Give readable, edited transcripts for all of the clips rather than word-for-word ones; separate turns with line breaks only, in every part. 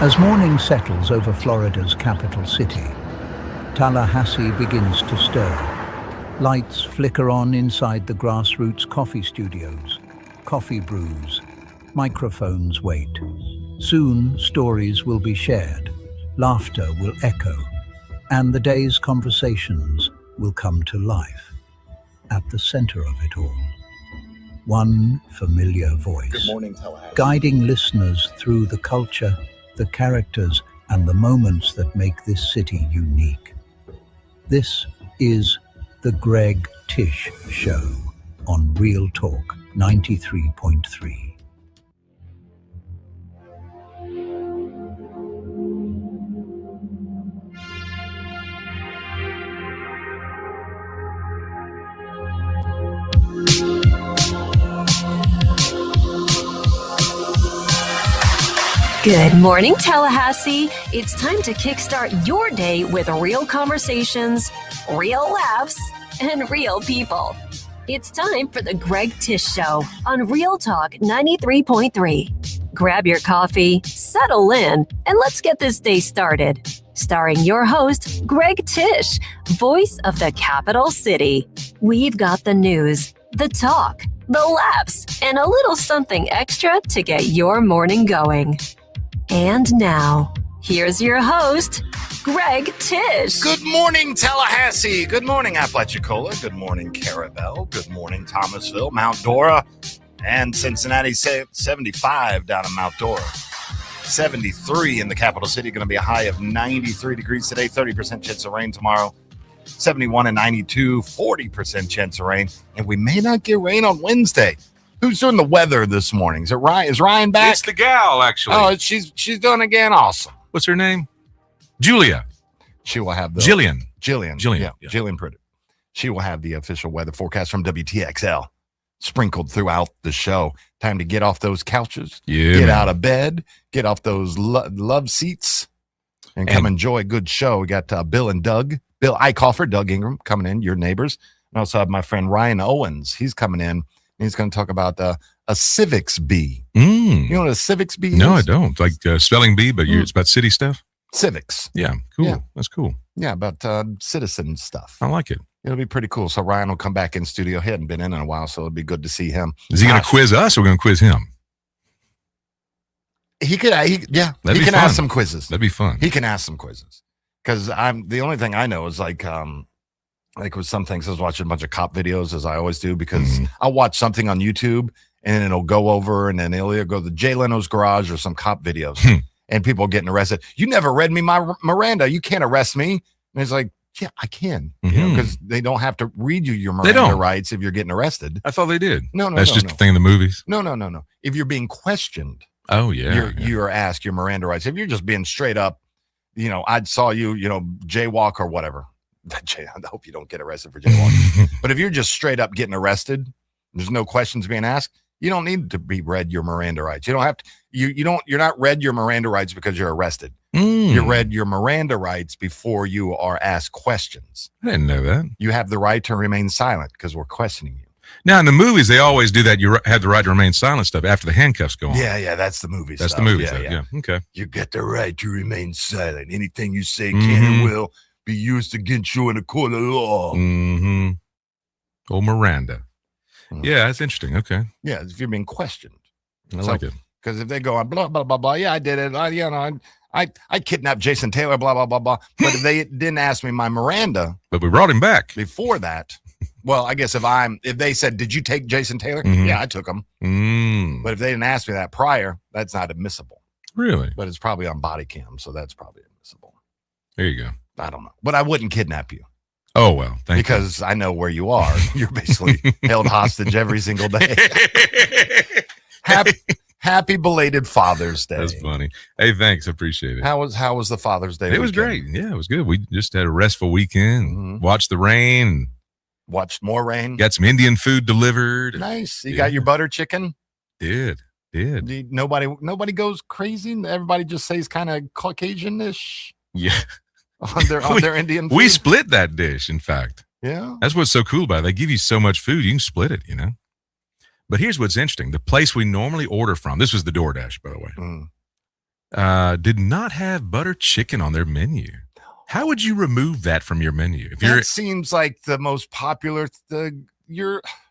As morning settles over Florida's capital city, Tallahassee begins to stir. Lights flicker on inside the grassroots coffee studios. Coffee brews. Microphones wait. Soon, stories will be shared. Laughter will echo. And the day's conversations will come to life. At the center of it all, one familiar voice.
Good morning, Tallahassee.
Guiding listeners through the culture, the characters, and the moments that make this city unique. This is the Greg Tish Show on Real Talk 93.3.
Good morning, Tallahassee. It's time to kickstart your day with real conversations, real laughs, and real people. It's time for the Greg Tish Show on Real Talk 93.3. Grab your coffee, settle in, and let's get this day started. Starring your host, Greg Tish, voice of the capital city. We've got the news, the talk, the laughs, and a little something extra to get your morning going. And now, here's your host, Greg Tish.
Good morning, Tallahassee. Good morning, Apalachicola. Good morning, Carabel. Good morning, Thomasville, Mount Dora, and Cincinnati. 75 down in Mount Dora. 73 in the capital city. Going to be a high of 93 degrees today. 30% chance of rain tomorrow. 71 and 92, 40% chance of rain. And we may not get rain on Wednesday. Who's doing the weather this morning? Is it Ryan? Is Ryan back?
It's the gal, actually.
Oh, she's doing again. Awesome.
What's her name? Julia.
She will have the
Jillian.
Yeah, Jillian Pruitt. She will have the official weather forecast from WTXL sprinkled throughout the show. Time to get off those couches, get out of bed, get off those love seats, and come enjoy a good show. We got Bill and Doug. Bill Eichhofer, Doug Ingram coming in, your neighbors. And also have my friend Ryan Owens. He's coming in. He's going to talk about a civics bee. You know what a civics bee is?
No, I don't. Like spelling bee, but it's about city stuff?
Civics.
Yeah, cool.
Yeah.
That's cool.
Yeah, about citizen stuff.
I like it.
It'll be pretty cool. So Ryan will come back in studio. He hadn't been in a while, so it'll be good to see him.
Is he going to quiz us or we're going to quiz him?
He can ask some quizzes.
That'd be fun.
He can ask some quizzes. Because the only thing I know is like with some things, I was watching a bunch of cop videos, as I always do, because I'll watch something on YouTube and it'll go over and then it'll either go to Jay Leno's garage or some cop videos and people getting arrested. You never read me my Miranda. You can't arrest me. And it's like, yeah, I can. Because they don't have to read you your Miranda rights if you're getting arrested.
I thought they did.
No.
That's just a thing in the movies.
No. If you're being questioned, you're asked your Miranda rights. If you're just being straight up, I saw you, jaywalk or whatever. I hope you don't get arrested for jaywalking. But if you're just straight up getting arrested, there's no questions being asked. You don't need to be read your Miranda rights. You don't have to. You're not read your Miranda rights because you're arrested. You read your Miranda rights before you are asked questions.
I didn't know that.
You have the right to remain silent because we're questioning you.
Now in the movies, they always do that. You have the right to remain silent stuff after the handcuffs go on.
Yeah, that's the movie.
That's
stuff.
the movie stuff. Yeah. Okay.
You get the right to remain silent. Anything you say can and will be used against you in a court of law.
Oh, Miranda. Yeah, that's interesting. Okay.
Yeah, if you're being questioned.
I like it.
Because if they go on blah, blah, blah, blah, yeah, I did it. I kidnapped Jason Taylor, blah, blah, blah, blah. But if they didn't ask me my Miranda.
But we brought him back.
Before that, well, I guess if they said, did you take Jason Taylor? Yeah, I took him. But if they didn't ask me that prior, that's not admissible.
Really?
But it's probably on body cam, so that's probably admissible.
There you go.
I don't know. But I wouldn't kidnap you.
Oh, well,
because I know where you are. You're basically held hostage every single day. Happy belated Father's Day.
That's funny. Hey, thanks. I appreciate it.
How was the Father's Day?
It was great. Yeah, it was good. We just had a restful weekend. Watched the rain.
Watched more rain.
Got some Indian food delivered.
Nice. You got your butter chicken?
Did.
Nobody goes crazy? Everybody just says kind of Caucasian-ish?
Yeah.
on their Indian food?
We split that dish, in fact.
Yeah.
That's what's so cool about it. They give you so much food, you can split it, But here's what's interesting. The place we normally order from, this was the DoorDash, by the way. did not have butter chicken on their menu. How would you remove that from your menu? If
That seems like the most popular.
Now,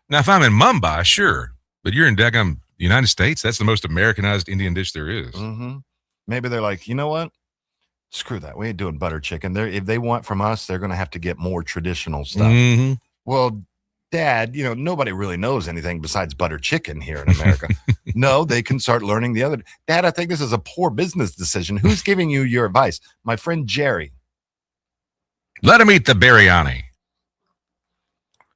if I'm in Mumbai, sure, but you're in daggum United States. That's the most Americanized Indian dish there is.
Mm-hmm. Maybe they're like, you know what? Screw that. We ain't doing butter chicken. If they want from us, they're going to have to get more traditional stuff.
Mm-hmm.
Well, Dad, nobody really knows anything besides butter chicken here in America. No, they can start learning the other. Dad, I think this is a poor business decision. Who's giving you your advice? My friend Jerry.
Let him eat the biryani.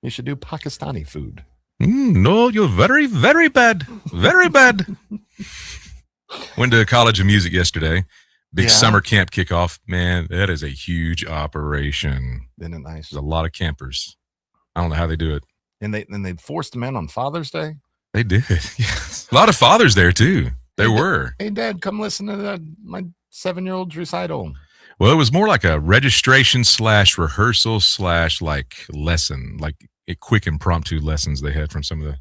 You should do Pakistani food.
No, you're very, very bad. Very bad. Went to College of Music yesterday. Big summer camp kickoff. Man, that is a huge operation.
Isn't it nice?
There's a lot of campers. I don't know how they do it.
And they forced them in on Father's Day?
They did. Yes. A lot of fathers there, too. There were.
Hey, Dad, come listen to my 7-year-old's recital.
Well, it was more like a registration / rehearsal / like lesson, like a quick impromptu lessons they had from some of the.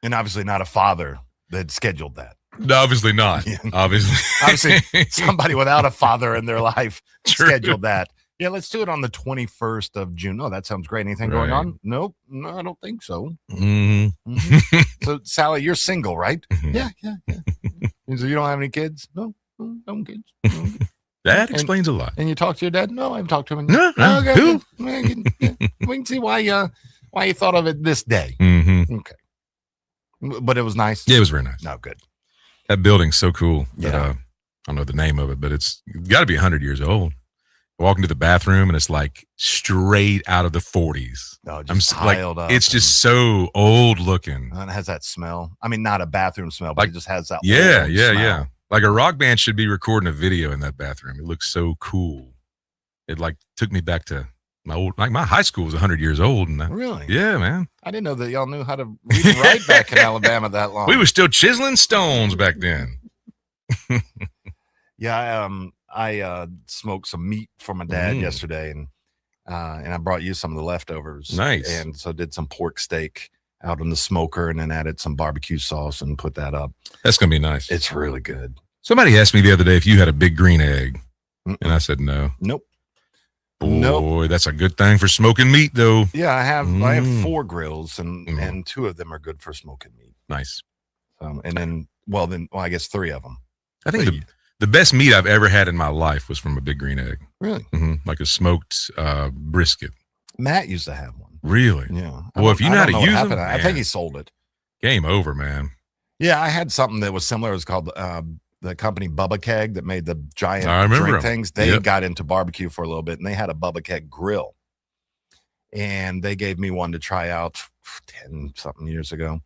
And obviously not a father that scheduled that.
No, obviously not.
Yeah.
Obviously
somebody without a father in their life
True.
scheduled that. Yeah, let's do it on the 21st of June. Oh, that sounds great. Anything going on? Nope. No, I don't think so.
Mm-hmm.
Mm-hmm. So, Sally, you're single, right?
Mm-hmm.
Yeah. So you don't have any kids? No kids. No kids.
That explains a lot.
And you talk to your dad? No, I haven't talked to him.
No.
Okay.
Who?
We can see why you thought of it this day.
Mm-hmm.
Okay. But it was nice.
Yeah, it was very nice.
No, good.
That building's so cool.
Yeah.
That, I don't know the name of it, but it's got to be 100 years old. I walk into the bathroom and it's like straight out of the 40s.
No, just piled up.
It's just so old looking.
And it has that smell. I mean, not a bathroom smell, but it just has that.
Yeah.
Smell.
Like a rock band should be recording a video in that bathroom. It looks so cool. It like took me back to my high school was 100 years old. And
Really?
Yeah, man.
I didn't know that y'all knew how to read and write back in Alabama that long.
We were still chiseling stones back then.
Yeah, I smoked some meat for my dad yesterday, and I brought you some of the leftovers.
Nice.
And so did some pork steak out in the smoker, and then added some barbecue sauce and put that up.
That's gonna be nice.
It's really good.
Somebody asked me the other day if you had a big green egg, and I said no.
Nope.
Boy, that's a good thing for smoking meat, though.
Yeah, I have 4 grills, and 2 of them are good for smoking meat.
Nice.
And then I guess 3 of them.
I think the best meat I've ever had in my life was from a big green egg.
Really?
Mm-hmm. Like a smoked brisket.
Matt used to have one.
Really?
Yeah.
Well, if you know how to use them,
I think he sold it.
Game over, man.
Yeah, I had something that was similar. It was called the company Bubba Keg that made the giant drink things. They got into barbecue for a little bit, and they had a Bubba Keg grill. And they gave me one to try out 10-something years ago.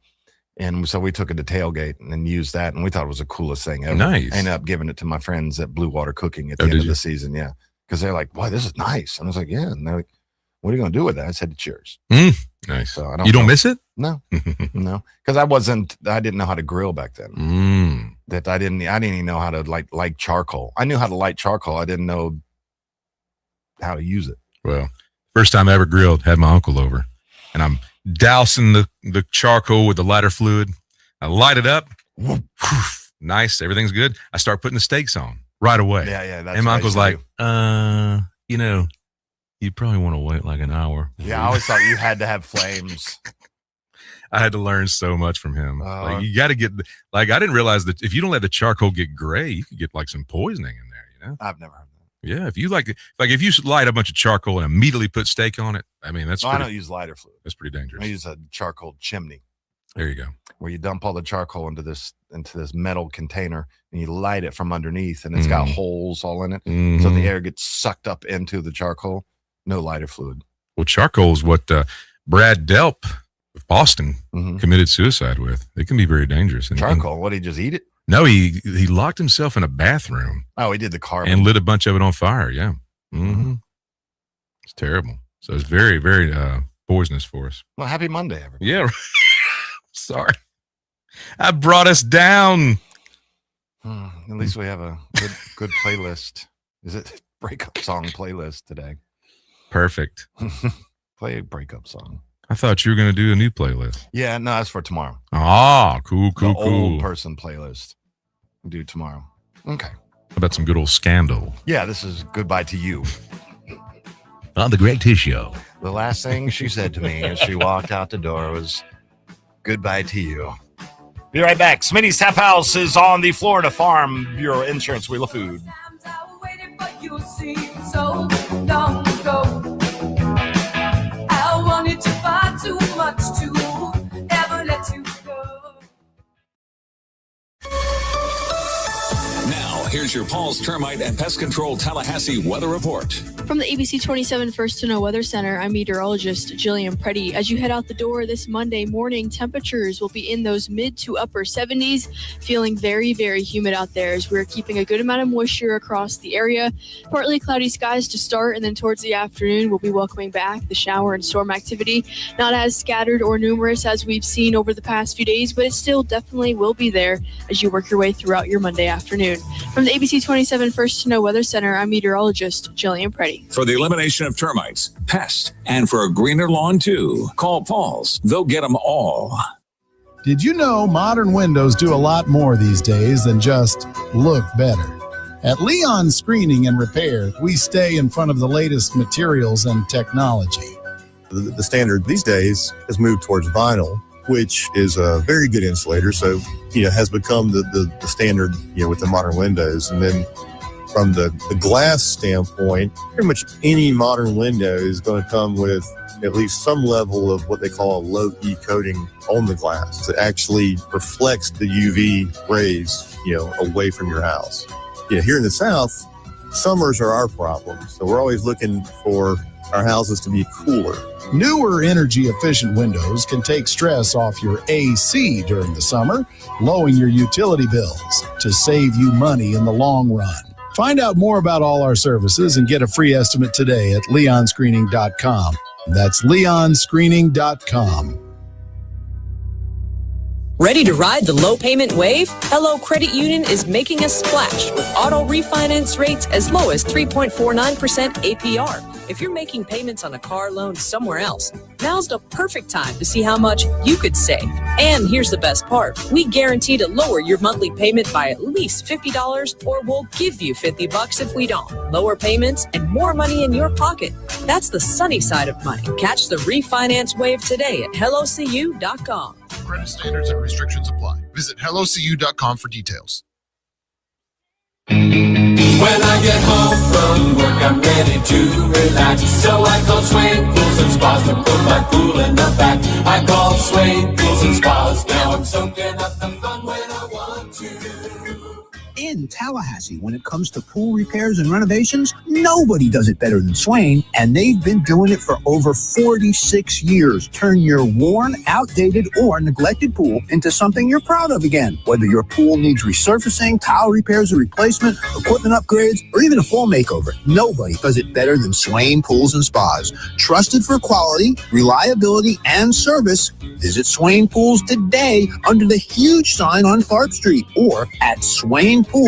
And so we took it to tailgate and used that, and we thought it was the coolest thing ever.
Nice.
I ended up giving it to my friends at Blue Water Cooking at the end of the season. Yeah. Because they're like, "Boy, this is nice." And I was like, "Yeah." And they're like, "What are you going to do with that?" I said, "Cheers."
Nice.
So
you don't miss it?
No, no. Because I didn't know how to grill back then. That I didn't even know how to light charcoal. I knew how to light charcoal. I didn't know how to use it.
Well, first time I ever grilled, had my uncle over, and I'm dousing the charcoal with the lighter fluid. I light it up. Nice. Everything's good. I start putting the steaks on right away.
Yeah. That's
and my uncle's like, you probably want to wait like an hour.
Yeah, I always thought you had to have flames.
I had to learn so much from him. You got to get, I didn't realize that if you don't let the charcoal get gray, you could get like some poisoning in there,
I've never heard that.
Yeah, if you if you light a bunch of charcoal and immediately put steak on it, I mean, I don't
use lighter fluid.
That's pretty dangerous.
I use a charcoal chimney.
There you go.
Where you dump all the charcoal into this metal container and you light it from underneath, and it's got holes all in it. So the air gets sucked up into the charcoal. No lighter fluid.
Well, charcoal is what Brad Delp of Boston committed suicide with. It can be very dangerous.
Charcoal? What, did he just eat it?
No, he locked himself in a bathroom.
Oh, he did the carbon.
And lit a bunch of it on fire, yeah. It's terrible. So it's very, very poisonous for us.
Well, happy Monday, everybody.
Yeah. Sorry. I brought us down.
At least we have a good playlist. Is it breakup song playlist today?
Perfect.
Play a breakup song.
I thought you were going to do a new playlist.
Yeah, no, that's for tomorrow.
Ah, cool.
Old person playlist. We'll do tomorrow. Okay.
How about some good old scandal?
Yeah, this is goodbye to you.
On the Greg Tish Show.
The last thing she said to me as she walked out the door was goodbye to you. Be right back. Smitty's Tap House is on the Florida Farm Bureau Insurance Wheel of Food.
So long ago, I wanted to find too much to ever let you go.
Now, here's your Paul's Termite and Pest Control Tallahassee weather report.
From the ABC 27 First to Know Weather Center, I'm meteorologist Jillian Preddy. As you head out the door this Monday morning, temperatures will be in those mid to upper 70s, feeling very, very humid out there as we're keeping a good amount of moisture across the area. Partly cloudy skies to start, and then towards the afternoon, we'll be welcoming back the shower and storm activity. Not as scattered or numerous as we've seen over the past few days, but it still definitely will be there as you work your way throughout your Monday afternoon. From the ABC 27 First to Know Weather Center, I'm meteorologist Jillian Preddy.
For the elimination of termites, pests, and for a greener lawn too, call Paul's. They'll get them all.
Did you know modern windows do a lot more these days than just look better? At Leon Screening and Repair, we stay in front of the latest materials and technology.
The standard these days has moved towards vinyl, which is a very good insulator. So, has become the standard, with the modern windows. And then from the glass standpoint, pretty much any modern window is going to come with at least some level of what they call a low E coating on the glass. It actually reflects the UV rays, away from your house. Here in the South, summers are our problem. So we're always looking for our houses to be cooler.
Newer energy-efficient windows can take stress off your AC during the summer, lowering your utility bills to save you money in the long run. Find out more about all our services and get a free estimate today at leonscreening.com. That's leonscreening.com.
Ready to ride the low payment wave? Hello Credit Union is making a splash with auto refinance rates as low as 3.49% APR. If you're making payments on a car loan somewhere else, now's the perfect time to see how much you could save. And here's the best part. We guarantee to lower your monthly payment by at least $50, or we'll give you $50 if we don't. Lower payments and more money in your pocket. That's the sunny side of money. Catch the refinance wave today at hellocu.com.
Credit standards and restrictions apply. Visit hellocu.com for details.
When I get home from work, I'm ready to relax. So I call Swain Pools and Spas to put my pool in the back. I call Swain Pools and Spas. Now I'm soaking up the fun when I want to.
In Tallahassee, when it comes to pool repairs and renovations, nobody does it better than Swain, and they've been doing it for over 46 years. Turn your worn, outdated, or neglected pool into something you're proud of again. Whether your pool needs resurfacing, tile repairs or replacement, equipment upgrades, or even a full makeover, nobody does it better than Swain Pools and Spas. Trusted for quality, reliability, and service, visit Swain Pools today under the huge sign on Tharp Street or at swainpools.com.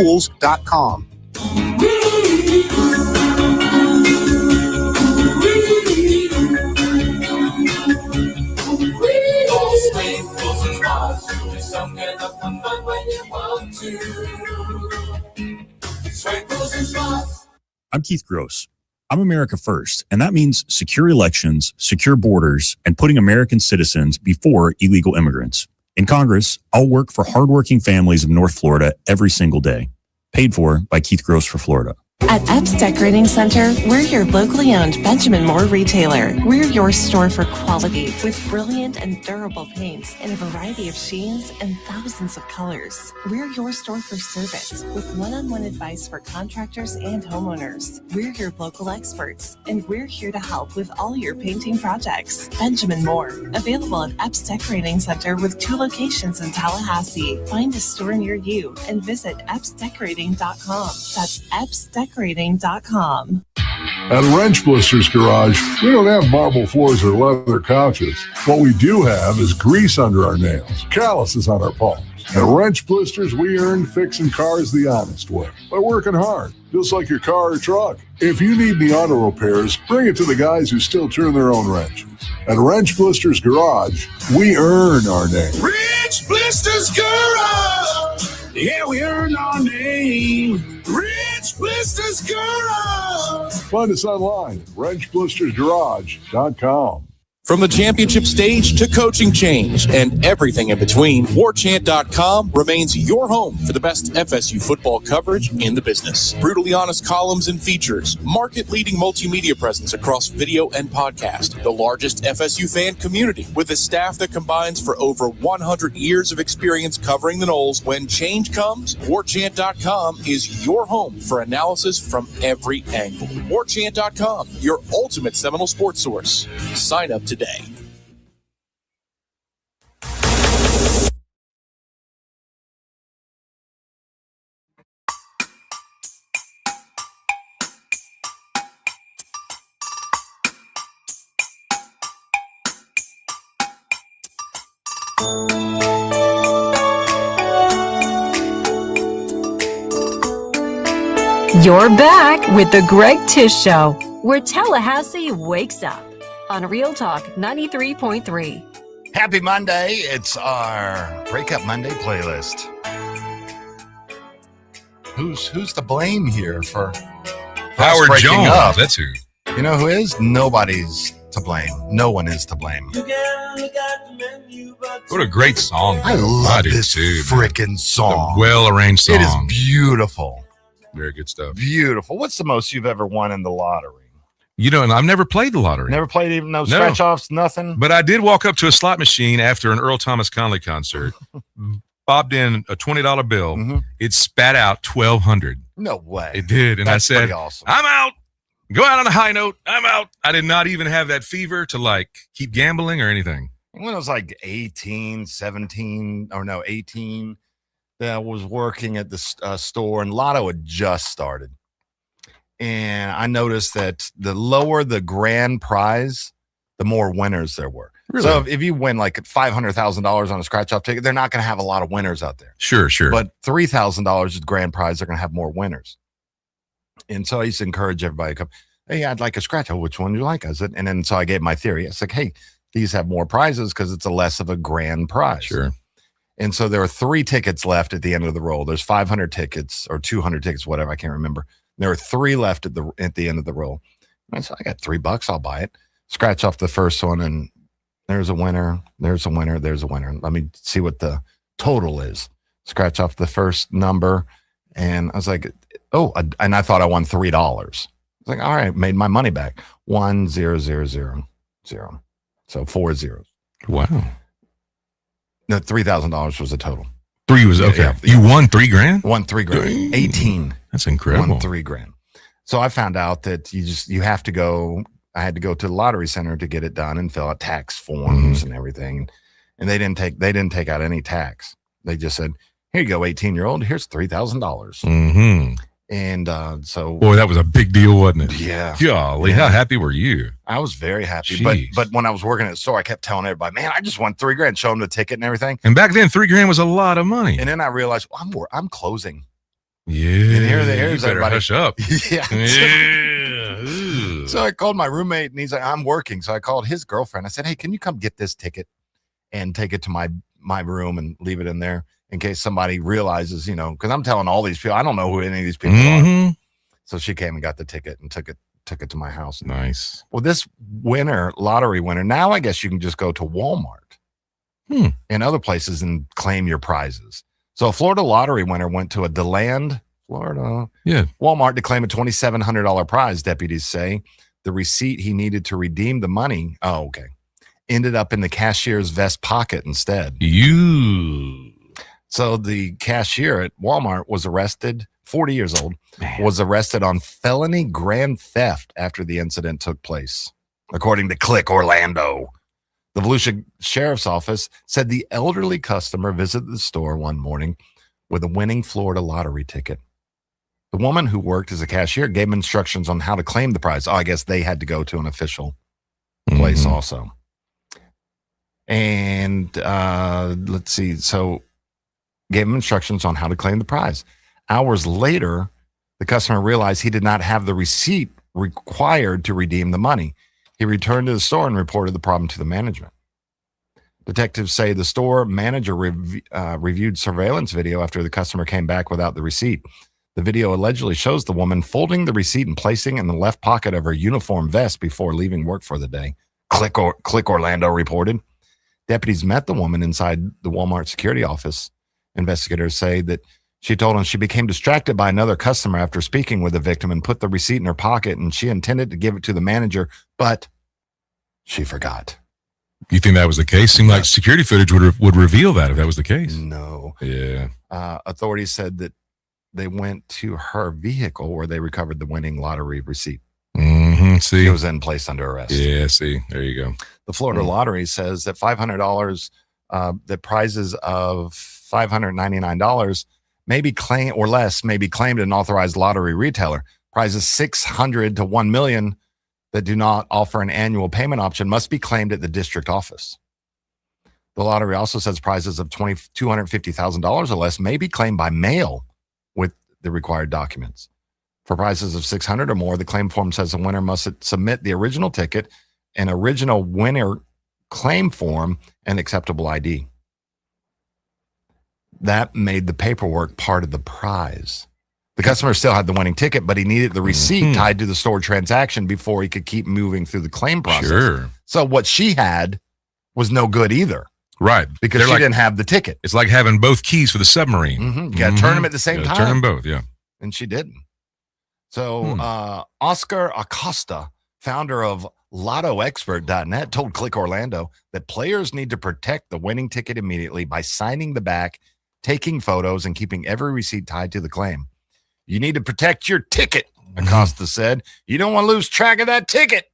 I'm Keith Gross. I'm America First, and that means secure elections, secure borders, and putting American citizens before illegal immigrants. In Congress, I'll work for hardworking families of North Florida every single day. Paid for by Keith Gross for Florida.
At Epps Decorating Center, we're your locally owned Benjamin Moore retailer. We're your store for quality with brilliant and durable paints in a variety of sheens and thousands of colors. We're your store for service with one-on-one advice for contractors and homeowners. We're your local experts, and we're here to help with all your painting projects. Benjamin Moore, available at Epps Decorating Center with 2 locations in Tallahassee. Find a store near you and visit EppsDecorating.com. That's EppsDecorating.com.
At Wrench Blisters Garage, we don't have marble floors or leather couches. What we do have is grease under our nails, calluses on our palms. At Wrench Blisters, we earn fixing cars the honest way, by working hard, just like your car or truck. If you need the auto repairs, bring it to the guys who still turn their own wrenches. At Wrench Blisters Garage, we earn our name.
Wrench Blisters Garage! Yeah, we earn our name.
Wrench Blisters Garage. Find us online at wrenchblistersgarage.com.
From the championship stage to coaching change and everything in between, warchant.com remains your home for the best FSU football coverage in the business. Brutally honest columns and features, market-leading multimedia presence across video and podcast, the largest FSU fan community with a staff that combines for over 100 years of experience covering the Noles. When change comes, warchant.com is your home for analysis from every angle. Warchant.com, your ultimate Seminole sports source. Sign up today.
You're back with the Greg Tish Show, where Tallahassee wakes up on Real Talk 93.3.
Happy Monday. It's our Breakup Monday playlist. Who's to blame here for
Howard
breaking
Jones?
Up?
That's who.
You know who is? Nobody's to blame. No one is to blame.
What a great song.
I love
do
this
too,
freaking song.
Well-arranged song.
It is beautiful.
Very good stuff.
Beautiful. What's the most you've ever won in the lottery?
You know, and I've never played the lottery.
Never played even no scratch-offs, nothing?
But I did walk up to a slot machine after an Earl Thomas Conley concert, bobbed in a $20 bill.
Mm-hmm.
It spat out $1,200.
No way.
It did. And
That's
I said,
pretty awesome.
I'm out. Go out on a high note. I'm out. I did not even have that fever to like keep gambling or anything.
When I was like 18, that I was working at the store, and Lotto had just started. And I noticed that the lower the grand prize, the more winners there were.
Really?
So if you win like $500,000 on a scratch-off ticket, they're not going to have a lot of winners out there.
Sure.
But $3,000 is the grand prize. They're going to have more winners. And so I used to encourage everybody to come, hey, I'd like a scratch. Oh, which one do you like? I said, and then so I gave my theory. It's like, hey, these have more prizes because it's a less of a grand prize.
Sure. And
so there are 3 tickets left at the end of the roll. There's 500 tickets or 200 tickets, whatever. I can't remember. There are 3 left at the end of the roll. And I said, I got $3. I'll buy it. Scratch off the first one, and there's a winner. There's a winner. There's a winner. Let me see what the total is. Scratch off the first number, and I was like, oh, and I thought I won $3. I was like, all right, made my money back. 1 0 0 0 0. So 4 zeros.
Wow.
No, $3,000 was the total.
3 was okay. Yeah. You won $3,000?
Won $3,000. 18.
That's incredible.
Won $3,000. So I found out that you have to go. I had to go to the lottery center to get it done and fill out tax forms and everything. And they didn't take out any tax. They just said, here you go, 18-year-old. Here's $3,000.
Mm-hmm.
And so,
boy, that was a big deal, wasn't it?
Yeah.
Golly, how happy were you?
I was very happy.
Jeez.
But when I was working at the store, I kept telling everybody, man, I just won $3,000. Show them the ticket and everything.
And back then, $3,000 was a lot of money.
And then I realized, well, I'm closing.
Yeah.
And here's
better
everybody.
Hush up.
Yeah.
Yeah.
So I called my roommate, and he's like, I'm working. So I called his girlfriend. I said, hey, can you come get this ticket and take it to my room and leave it in there in case somebody realizes, because I'm telling all these people, I don't know who any of these people are. So she came and got the ticket and took it to my house.
Nice.
Well, this lottery winner, now I guess you can just go to Walmart and other places and claim your prizes. So a Florida lottery winner went to a DeLand, Florida, Walmart to claim a $2,700 prize, deputies say. The receipt he needed to redeem the money, ended up in the cashier's vest pocket instead. So the cashier at Walmart was arrested, 40 years old, was arrested on felony grand theft after the incident took place, according to Click Orlando. The Volusia Sheriff's Office said the elderly customer visited the store one morning with a winning Florida lottery ticket. The woman who worked as a cashier gave him instructions on how to claim the prize. I guess they had to go to an official place also. And let's see. So gave him instructions on how to claim the prize. Hours later, the customer realized he did not have the receipt required to redeem the money. He returned to the store and reported the problem to the management. Detectives say the store manager reviewed surveillance video after the customer came back without the receipt. The video allegedly shows the woman folding the receipt and placing it in the left pocket of her uniform vest before leaving work for the day. Click Orlando reported. Deputies met the woman inside the Walmart security office. Investigators say that she told them she became distracted by another customer after speaking with the victim and put the receipt in her pocket, and she intended to give it to the manager, but she forgot.
You think that was the case? Seemed like security footage would reveal that if that was the case.
No.
Yeah.
Authorities said that they went to her vehicle where they recovered the winning lottery receipt.
Mm-hmm. See,
it was then placed under arrest.
Yeah. See, there you go.
The Florida Lottery says that $500, that prizes of $599 may be claimed or less may be claimed at an authorized lottery retailer. Prizes $600 to $1 million that do not offer an annual payment option must be claimed at the district office. The lottery also says prizes of $250,000 or less may be claimed by mail with the required documents. For prizes of $600 or more, the claim form says the winner must submit the original ticket, an original winner claim form, and acceptable ID. That made the paperwork part of the prize. The customer still had the winning ticket, but he needed the receipt tied to the store transaction before he could keep moving through the claim process.
Sure.
So what she had was no good either.
Right.
Because she didn't have the ticket.
It's like having both keys for the submarine.
You got to turn them at the same time.
Turn them both, yeah.
And she didn't. So Oscar Acosta, founder of LottoExpert.net, told Click Orlando that players need to protect the winning ticket immediately by signing the back, taking photos, and keeping every receipt tied to the claim. You need to protect your ticket, Acosta said. You don't want to lose track of that ticket.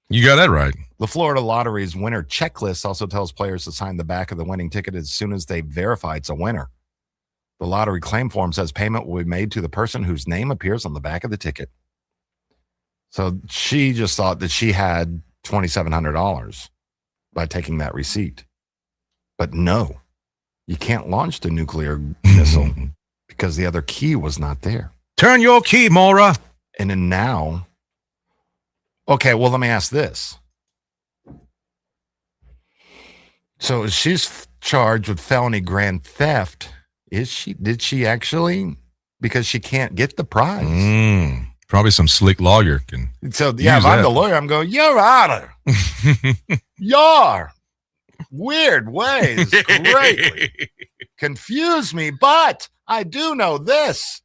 You got that right.
The Florida Lottery's winner checklist also tells players to sign the back of the winning ticket as soon as they verify it's a winner. The lottery claim form says payment will be made to the person whose name appears on the back of the ticket. So she just thought that she had $2,700 by taking that receipt. But no, you can't launch the nuclear missile because the other key was not there.
Turn your key, Maura.
And then now, okay, well, let me ask this. So she's charged with felony grand theft. Did she actually? Because she can't get the prize.
Probably some slick lawyer can.
So yeah, if I'm the lawyer, I'm going, Your Honor, your weird ways greatly confuse me, but I do know this.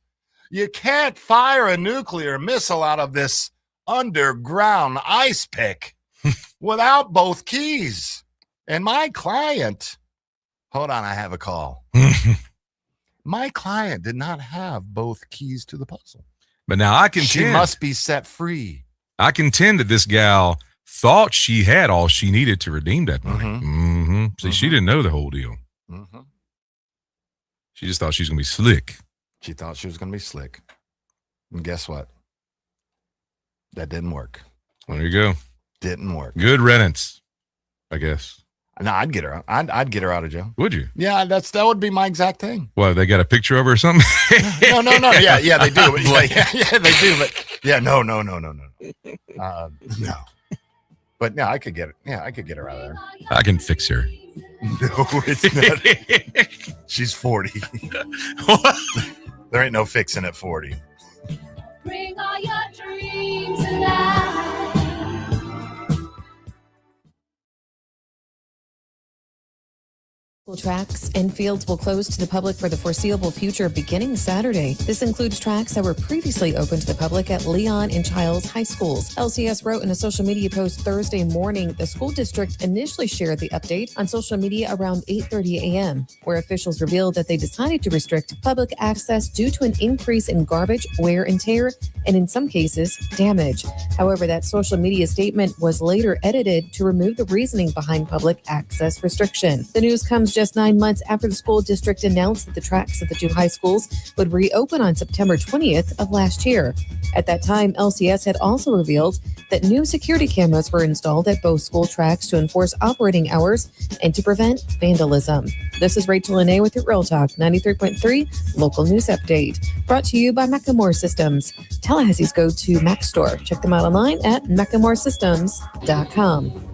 You can't fire a nuclear missile out of this underground ice pick without both keys. And my client, hold on, I have a call. My client did not have both keys to the puzzle.
But now I contend
she must be set free.
I contend that this gal thought she had all she needed to redeem that money. See, she didn't know the whole deal. She just thought she was going to be slick.
She thought she was going to be slick. And guess what? That didn't work.
Well, there you go.
Didn't work.
Good riddance, I guess.
No, I'd get her out. I'd get her out of jail.
Would you?
Yeah, that would be my exact thing.
Well, they got a picture of her or something?
No. Yeah, they do. Yeah, they do. But yeah, no. No. But no, I could get it. Yeah, I could get her out of there.
I can fix her.
No, it's not. She's 40. There ain't no fixing at 40.
Bring all your dreams alive.
Tracks and fields will close to the public for the foreseeable future beginning Saturday. This includes tracks that were previously open to the public at Leon and Childs High Schools. LCS wrote in a social media post Thursday morning the school district initially shared the update on social media around 8:30 a.m., where officials revealed that they decided to restrict public access due to an increase in garbage, wear and tear, and in some cases, damage. However, that social media statement was later edited to remove the reasoning behind public access restriction. The news comes just 9 months after the school district announced that the tracks at the two high schools would reopen on September 20th of last year. At that time, LCS had also revealed that new security cameras were installed at both school tracks to enforce operating hours and to prevent vandalism. This is Rachel Lene with your Real Talk 93.3 Local News Update, brought to you by Macklemore Systems, Tallahassee's go-to Mac store. Check them out online at MaclemoreSystems.com.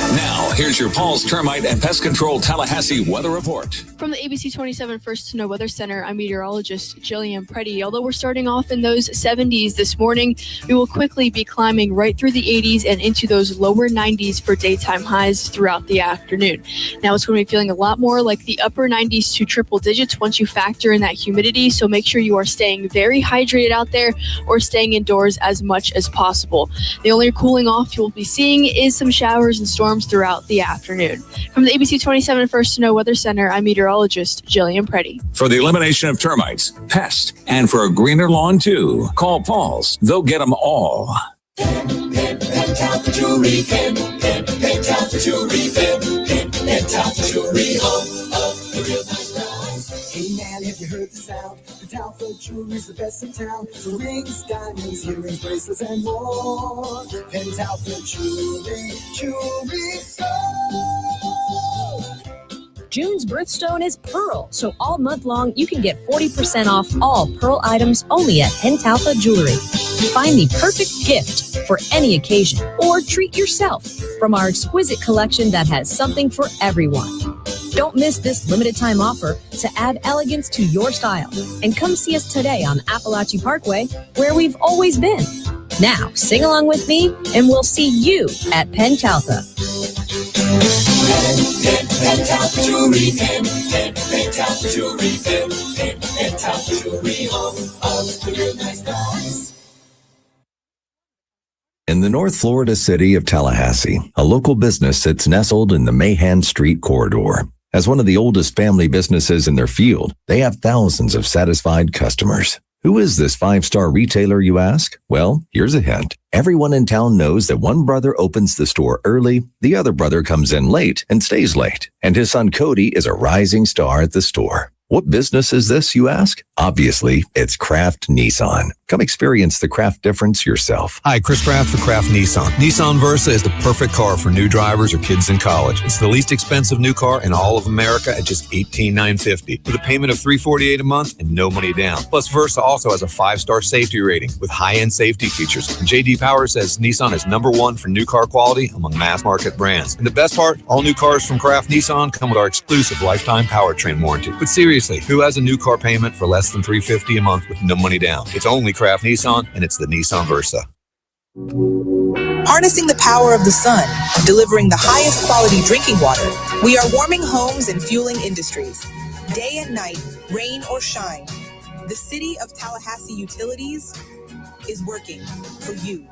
Now, here's your Paul's Termite and Pest Control Tallahassee weather report.
From the ABC 27 First to Know Weather Center, I'm meteorologist Jillian Preddy. Although we're starting off in those 70s this morning, we will quickly be climbing right through the 80s and into those lower 90s for daytime highs throughout the afternoon. Now it's going to be feeling a lot more like the upper 90s to triple digits once you factor in that humidity. So make sure you are staying very hydrated out there or staying indoors as much as possible. The only cooling off you'll be seeing is some showers and storms throughout the afternoon. From the ABC 27 First to Know Weather Center, I'm meteorologist Jillian Preddy.
For the elimination of termites, pests, and for a greener lawn too, call Paul's. They'll get them all.
Pentalpha Jewelry, Pentalpha Jewelry, Pentalpha Jewelry, home of the real nice guys.
Hey man, have you heard the sound? Pentalpha Jewelry's the best in town. So rings, diamonds, earrings, bracelets, and more. Pentalpha Jewelry, Jewelry Store.
June's birthstone is Pearl, so all month long you can get 40% off all Pearl items only at Pentalpha Jewelry. Find the perfect gift for any occasion or treat yourself from our exquisite collection that has something for everyone. Don't miss this limited time offer to add elegance to your style. And come see us today on Appalachie Parkway, where we've always been. Now, sing along with me, and we'll see you at Pentalpha.
Pentalpha Jewelry, Pentalpha Jewelry, Pentalpha Jewelry, home of the real nice guys.
In the North Florida city of Tallahassee, a local business sits nestled in the Mahan Street corridor. As one of the oldest family businesses in their field, they have thousands of satisfied customers. Who is this five-star retailer, you ask? Well, here's a hint. Everyone in town knows that one brother opens the store early, the other brother comes in late and stays late, and his son Cody is a rising star at the store. What business is this, you ask? Obviously, it's Kraft Nissan. Come experience the Kraft difference yourself.
Hi, Chris Kraft for Kraft Nissan. Nissan Versa is the perfect car for new drivers or kids in college. It's the least expensive new car in all of America at just $18,950 with a payment of $348 a month and no money down. Plus, Versa also has a 5-star safety rating with high-end safety features. And J.D. Power says Nissan is #1 for new car quality among mass market brands. And the best part, all new cars from Kraft Nissan come with our exclusive lifetime powertrain warranty. But seriously, who has a new car payment for less than $350 a month with no money down? It's only Kraft Nissan, and it's the Nissan Versa.
Harnessing the power of the sun, delivering the highest quality drinking water, we are warming homes and fueling industries. Day and night, rain or shine, the City of Tallahassee Utilities is working for you.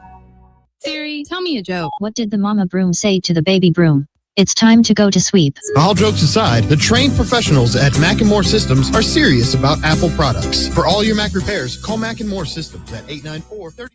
Siri, tell me a joke. What did the mama broom say to the baby broom? It's time to go to sweep.
All jokes aside, the trained professionals at Mac & More Systems are serious about Apple products. For all your Mac repairs, call Mac & More Systems at 894-30.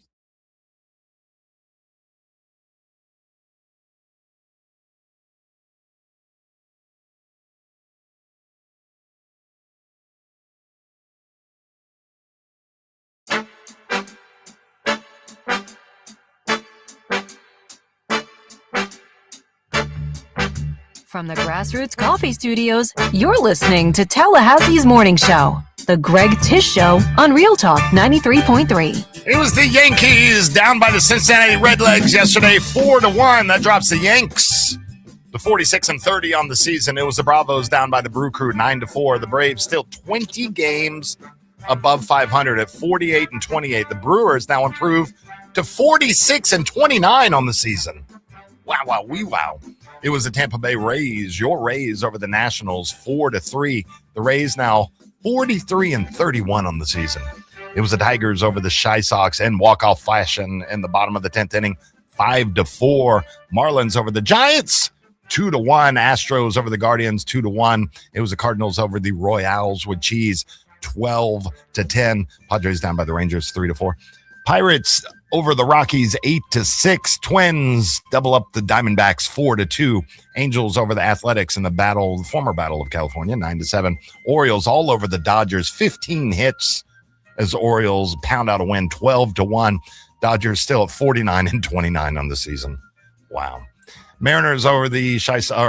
From the Grassroots Coffee Studios, you're listening to Tallahassee's Morning Show, The Greg Tish Show on Real Talk 93.3.
It was the Yankees down by the Cincinnati Redlegs yesterday, 4-1. That drops the Yanks to 46-30 on the season. It was the Bravos down by the Brew Crew, 9-4. The Braves still 20 games above 500 at 48-28. The Brewers now improved to 46-29 on the season. Wow. It was the Tampa Bay Rays, your Rays over the Nationals, 4-3. The Rays now 43-31 on the season. It was the Tigers over the Shy Sox in walk-off fashion in the bottom of the 10th inning, 5-4. Marlins over the Giants, 2-1. Astros over the Guardians, 2-1. It was the Cardinals over the Royals with cheese, 12-10. Padres down by the Rangers, 3-4. Pirates over the Rockies, 8-6. Twins double up the Diamondbacks, 4-2. Angels over the Athletics in the former Battle of California, 9-7. Orioles all over the Dodgers, 15 hits as Orioles pound out a win, 12-1. Dodgers still at 49-29 on the season. Wow. Mariners over the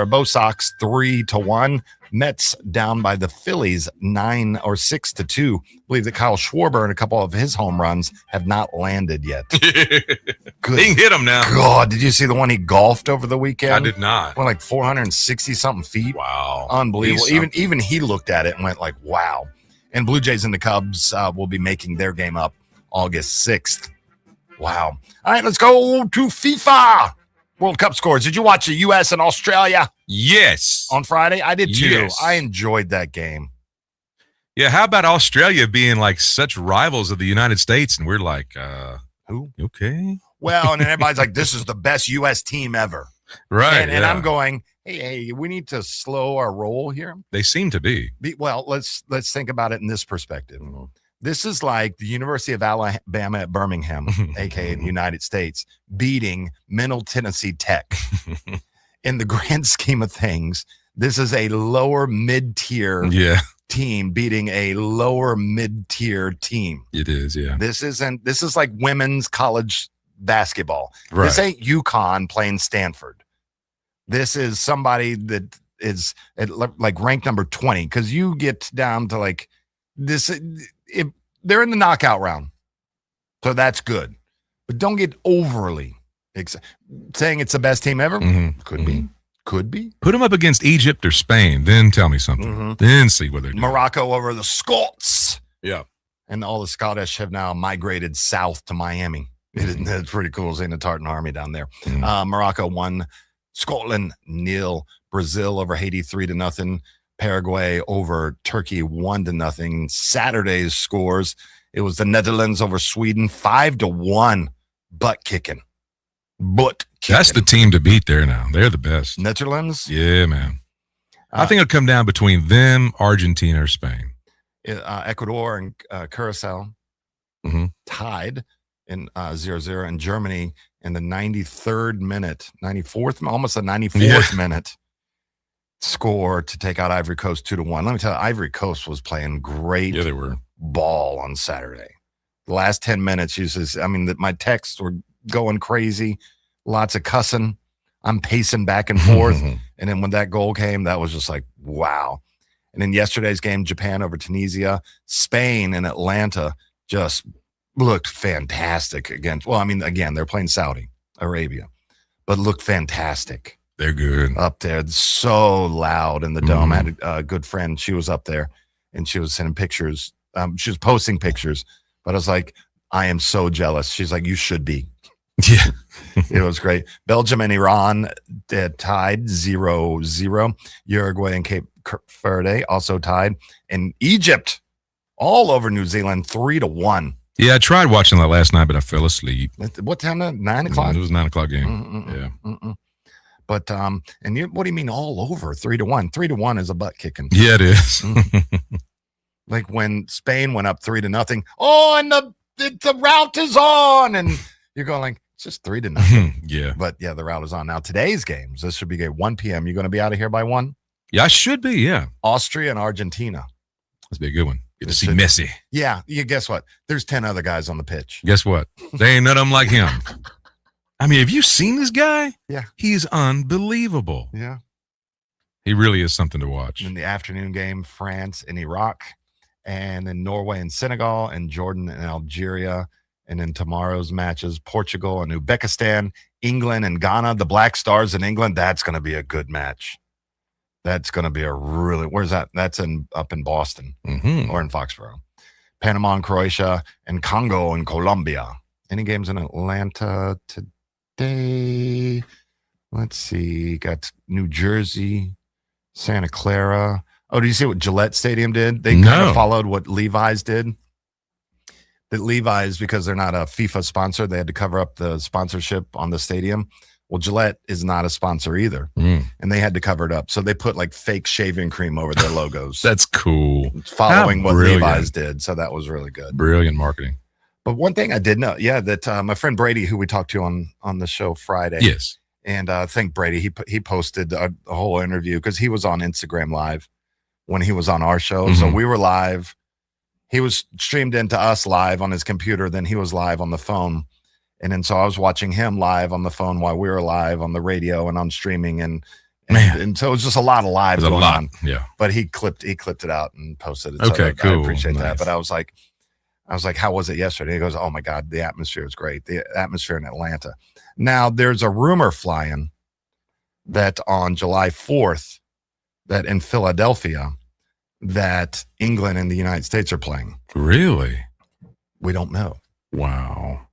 Bo Sox 3-1. Mets down by the Phillies 9 or 6-2. I believe that Kyle Schwarber and a couple of his home runs have not landed yet.
Good. He can hit them now.
God, did you see the one he golfed over the weekend?
I did not.
Went like 460 something feet.
Wow,
unbelievable. Even he looked at it and went like, wow. And Blue Jays and the Cubs will be making their game up August 6th. Wow. All right, let's go to FIFA. World Cup scores. Did you watch the U.S. and Australia?
Yes.
On Friday? I did too.
Yes.
I enjoyed that game.
Yeah, how about Australia being like such rivals of the United States? And we're like,
who?
Okay.
Well, and then everybody's like, this is the best U.S. team ever.
Right.
And I'm going, hey, we need to slow our roll here.
They seem to be.
Well, let's think about it in this perspective. This is like the University of Alabama at Birmingham, aka the United States, beating Middle Tennessee Tech. In the grand scheme of things, this is a lower mid-tier team beating a lower mid-tier team.
It is, yeah.
This is like women's college basketball.
Right.
This ain't UConn playing Stanford. This is somebody that is at like ranked number 20, because you get down to like this. They're in the knockout round, so that's good. But don't get overly saying it's the best team ever. Could be.
Put them up against Egypt or Spain, then tell me something. Then see what they're doing.
Morocco over the Scots.
Yeah.
And all the Scottish have now migrated south to Miami. It's pretty cool seeing the Tartan Army down there. Morocco won, Scotland 0, Brazil over Haiti 3-0. Paraguay over Turkey 1-0. Saturday's scores, it was the Netherlands over Sweden 5-1. Butt kicking.
That's the team to beat there now. They're the best.
Netherlands?
Yeah, man. I think it'll come down between them, Argentina, or Spain.
Ecuador and Curacao tied in 0-0, and Germany in the 93rd minute, 94th, almost the 94th minute, score to take out Ivory Coast 2-1. Let me tell you, Ivory Coast was playing great
they were.
Ball on Saturday. The last 10 minutes, my texts were going crazy, lots of cussing. I'm pacing back and forth. And then when that goal came, that was just like, wow. And then yesterday's game, Japan over Tunisia, Spain and Atlanta just looked fantastic against, again, they're playing Saudi Arabia, but looked fantastic.
They're good.
Up there. It's so loud in the dome. I had a good friend. She was up there and she was sending pictures. She was posting pictures, but I was like, I am so jealous. She's like, you should be.
Yeah.
It was great. Belgium and Iran tied 0-0. Uruguay and Cape Verde also tied. And Egypt all over New Zealand 3-1.
Yeah, I tried watching that last night, but I fell asleep.
What time? 9 o'clock?
It was 9 o'clock game. Yeah.
But what do you mean all over 3-1? 3-1 is a butt kicking.
Yeah, it is.
Like when Spain went up 3-0. Oh, and the route is on, and you're going like, it's just 3-0.
Yeah.
But yeah, the route is on. Now today's games, this should be at 1 p.m. You going to be out of here by 1?
Yeah, I should be. Yeah.
Austria and Argentina.
That's be a good one. Get to see Messi.
Yeah. Guess what? There's 10 other guys on the pitch.
Guess what? They ain't none of them like him. I mean, have you seen this guy?
Yeah.
He's unbelievable.
Yeah.
He really is something to watch.
In the afternoon game, France and Iraq, and then Norway and Senegal, and Jordan and Algeria. And in tomorrow's matches, Portugal and Uzbekistan, England and Ghana, the Black Stars in England. That's going to be a good match. That's going to be where's that? That's up in Boston or in Foxborough. Panama and Croatia, and Congo and Colombia. Any games in Atlanta today? Let's see. Got New Jersey, Santa Clara. Oh, did you see what Gillette Stadium did? They kind of followed what Levi's did. That Levi's, because they're not a FIFA sponsor, they had to cover up the sponsorship on the stadium. Well, Gillette is not a sponsor either, and they had to cover it up. So they put like fake shaving cream over their logos.
That's cool.
Following what Levi's did. So that was really good.
Brilliant marketing.
But one thing I did know, that my friend Brady, who we talked to on the show Friday.
Yes.
And I think Brady, he posted a whole interview because he was on Instagram Live when he was on our show. So we were live. He was streamed into us live on his computer. Then he was live on the phone. And then so I was watching him live on the phone while we were live on the radio and on streaming, and so it was just a lot of live
There's a
going
lot,
on.
yeah.
But he clipped it out and posted it.
Okay,
so
cool.
I appreciate
Nice.
that. But I was like, how was it yesterday? He goes, oh my God, the atmosphere is great. The atmosphere in Atlanta. Now there's a rumor flying that on July 4th, that in Philadelphia, that England and the United States are playing.
Really?
We don't know.
Wow.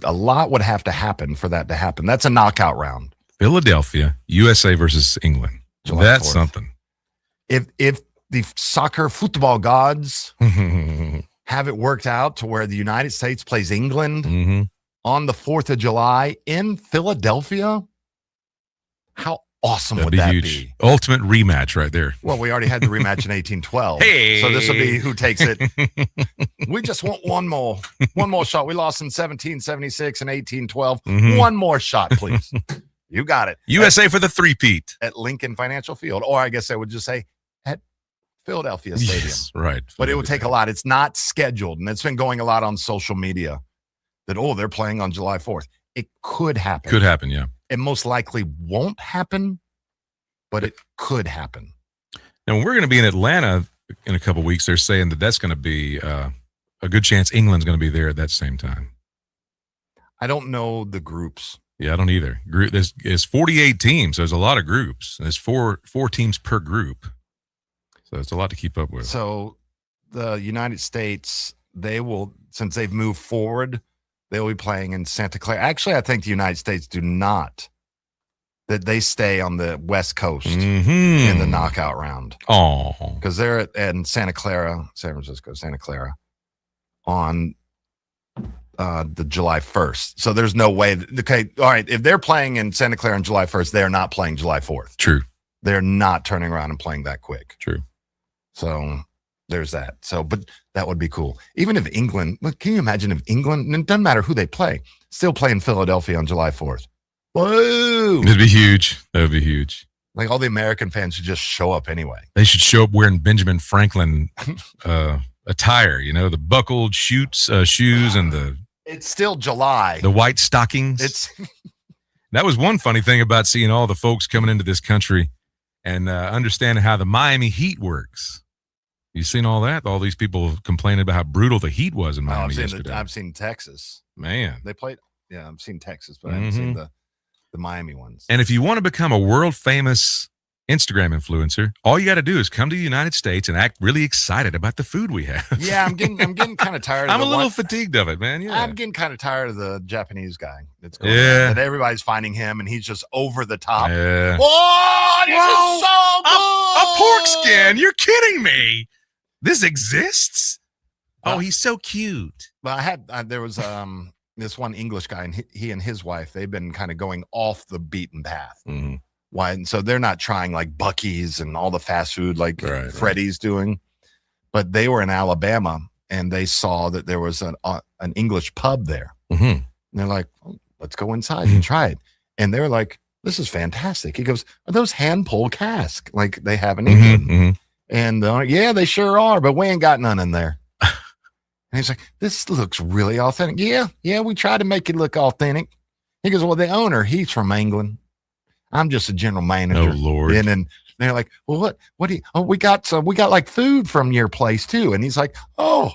A lot would have to happen for that to happen. That's a knockout round.
Philadelphia, USA versus England.
July
That's
4th.
something.
If the soccer football gods have it worked out to where the United States plays England on the 4th of July in Philadelphia, how awesome
That'd
would
be
that
huge.
be?
Ultimate rematch right there.
Well, we already had the rematch in 1812.
Hey.
So this will be who takes it. We just want one more shot. We lost in 1776 and 1812. One more shot, please. You got it.
USA for the three-peat.
At Lincoln Financial Field. Or I guess I would just say at Philadelphia Stadium.
Yes, right.
But it would take a lot. It's not scheduled. And it's been going a lot on social media that, they're playing on July 4th. It could happen.
Could happen, yeah.
It most likely won't happen, but it could happen.
Now, when we're going to be in Atlanta in a couple of weeks, they're saying that's going to be a good chance England's going to be there at that same time.
I don't know the groups.
Yeah, I don't either. There's 48 teams. There's a lot of groups. There's four teams per group. So it's a lot to keep up with.
So the United States, they will, since they've moved forward, they'll be playing in Santa Clara. Actually, I think the United States do not. That they stay on the West Coast in the knockout round.
Oh.
Because they're in Santa Clara, San Francisco, Santa Clara, on the July 1st. So there's no way. Okay, all right. If they're playing in Santa Clara on July 1st, they're not playing July 4th.
True.
They're not turning around and playing that quick.
True.
So there's that. So, but that would be cool. Even if England, can you imagine if England, and it doesn't matter who they play, still play in Philadelphia on July 4th? Whoa!
It'd be huge. That would be huge.
Like all the American fans should just show up anyway.
They should show up wearing Benjamin Franklin attire, the buckled shoes and
it's still July.
The white stockings. That was one funny thing about seeing all the folks coming into this country and understanding how the Miami heat works. You seen all that? All these people complaining about how brutal the heat was in Miami yesterday.
I've seen Texas.
Man.
They played. Yeah, I've seen Texas, but I haven't seen the Miami ones.
And if you want to become a world famous Instagram influencer, all you got to do is come to the United States and act really excited about the food we have.
Yeah, I'm getting kind of tired.
I'm a little fatigued of it, man. Yeah,
I'm getting kind of tired of the Japanese guy that's going
on,
that everybody's finding him, and he's just over the top.
Yeah.
Oh, this is so good.
A pork skin? You're kidding me? This exists? Oh, he's so cute.
But there was this one English guy, and he and his wife, they've been kind of going off the beaten path. Why? And so they're not trying like Buc-ee's and all the fast food like Freddy's doing, but they were in Alabama and they saw that there was an English pub there. And they're like, let's go inside and try it. And they're like, this is fantastic. He goes, are those hand pull casks like they have in England? And yeah, they sure are, but we ain't got none in there. And he's like, this looks really authentic. Yeah, we try to make it look authentic. He goes, well, the owner, he's from England. I'm just a general manager.
Oh, Lord.
And then they're like, well, what do you, we got like food from your place too. And he's like, oh,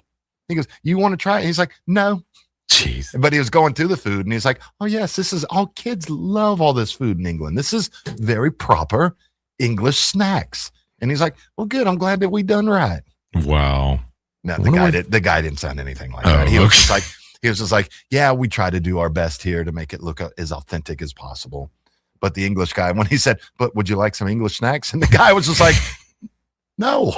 he goes, you want to try it? He's like, no.
Jeez.
But he was going through the food and he's like, oh yes, this is all kids love all this food in England. This is very proper English snacks. And he's like, well, good. I'm glad that we done right.
Wow.
No, the guy didn't sound anything like that. He was just like, yeah, we try to do our best here to make it look as authentic as possible. But the English guy, when he said, but would you like some English snacks? And the guy was just like, no.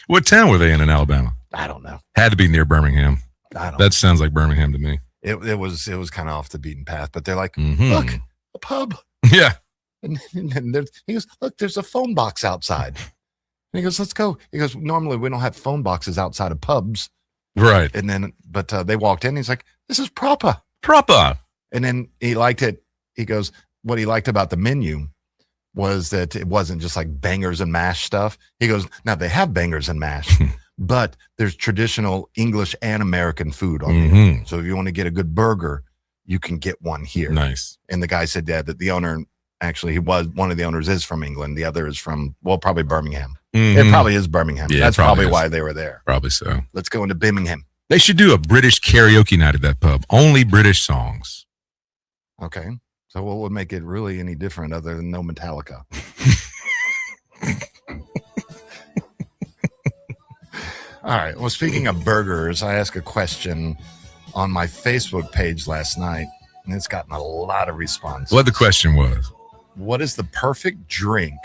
What town were they in Alabama?
I don't know.
Had to be near Birmingham.
That
know. Sounds like Birmingham to me.
It was kind of off the beaten path, but they're like, look, a pub.
Yeah.
And he goes, look, there's a phone box outside. And he goes, let's go. He goes, normally we don't have phone boxes outside of pubs.
Right.
And then, but they walked in. He's like, this is proper.
Proper.
And then he liked it. He goes, what he liked about the menu was that it wasn't just like bangers and mash stuff. He goes, now they have bangers and mash, but there's traditional English and American food on there. So if you want to get a good burger, you can get one here.
Nice.
And the guy said, yeah, that the owner, actually, one of the owners is from England. The other is from, well, probably Birmingham. It probably is Birmingham.
Yeah,
That's
probably
probably
is.
why they were there.
Probably so.
Let's go into Birmingham.
They should do a British karaoke night at that pub. Only British songs.
Okay. So what would make it really any different other than no Metallica? All right. Well, speaking of burgers, I asked a question on my Facebook page last night, and it's gotten a lot of response.
What the question was?
What is the perfect drink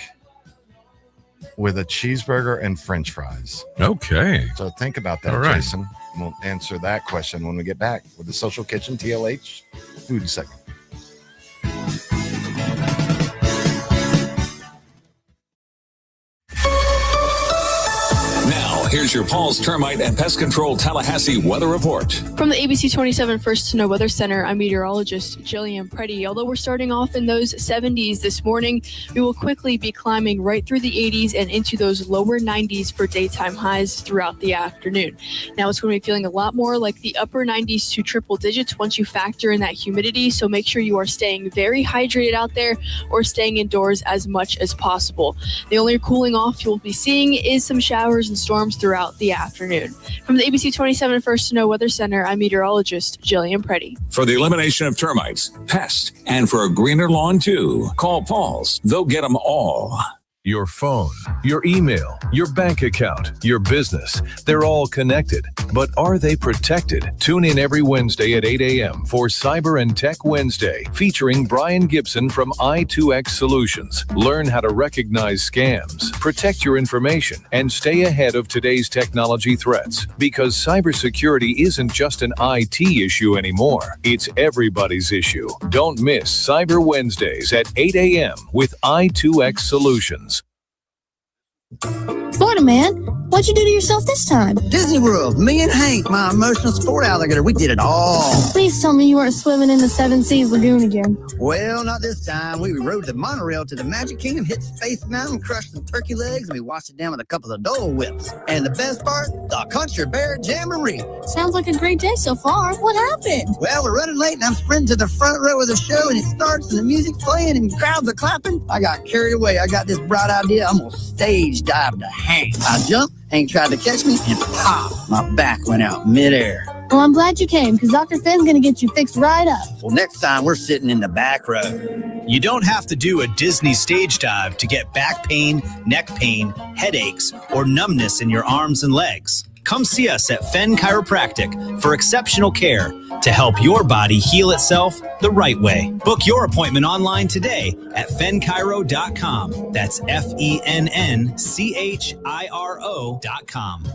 with a cheeseburger and French fries?
Okay.
So think about that,
All right.
Jason. We'll answer that question when we get back with the Social Kitchen TLH food segment.
Now, here's your Paul's Termite and Pest Control Tallahassee weather report.
From the ABC 27 First to Know Weather Center, I'm meteorologist Jillian Preddy. Although we're starting off in those 70s this morning, we will quickly be climbing right through the 80s and into those lower 90s for daytime highs throughout the afternoon. Now it's going to be feeling a lot more like the upper 90s to triple digits once you factor in that humidity. So make sure you are staying very hydrated out there or staying indoors as much as possible. The only cooling off you'll be seeing is some showers and storms throughout the afternoon. From the ABC 27 First to Know Weather Center, I'm meteorologist Jillian Preddy.
For the elimination of termites, pests, and for a greener lawn too, call Paul's. They'll get them all.
Your phone, your email, your bank account, your business, they're all connected. But are they protected? Tune in every Wednesday at 8 a.m. for Cyber and Tech Wednesday, featuring Brian Gibson from i2X Solutions. Learn how to recognize scams, protect your information, and stay ahead of today's technology threats. Because cybersecurity isn't just an IT issue anymore. It's everybody's issue. Don't miss Cyber Wednesdays at 8 a.m. with i2X Solutions.
Florida man, what'd you do to yourself this time?
Disney World, me and Hank, my emotional sport alligator, we did it all.
Please tell me you weren't swimming in the Seven Seas Lagoon again.
Well, not this time. We rode the monorail to the Magic Kingdom, hit Space Mountain, crushed some turkey legs, and we washed it down with a couple of Dole Whips. And the best part, the Country Bear Jamboree.
Sounds like a great day so far. What happened?
Well, we're running late, and I'm sprinting to the front row of the show, and it starts, and the music's playing, and crowds are clapping. I got carried away. I got this bright idea. I'm going to stage dive to Hank. I jumped, Hank tried to catch me, and pop, my back went out midair.
Well, I'm glad you came, because Dr. Finn's going to get you fixed right up.
Well, next time, we're sitting in the back row.
You don't have to do a Disney stage dive to get back pain, neck pain, headaches, or numbness in your arms and legs. Come see us at Fenn Chiropractic for exceptional care to help your body heal itself the right way. Book your appointment online today at fennchiro.com. That's FENNCHIRO.com.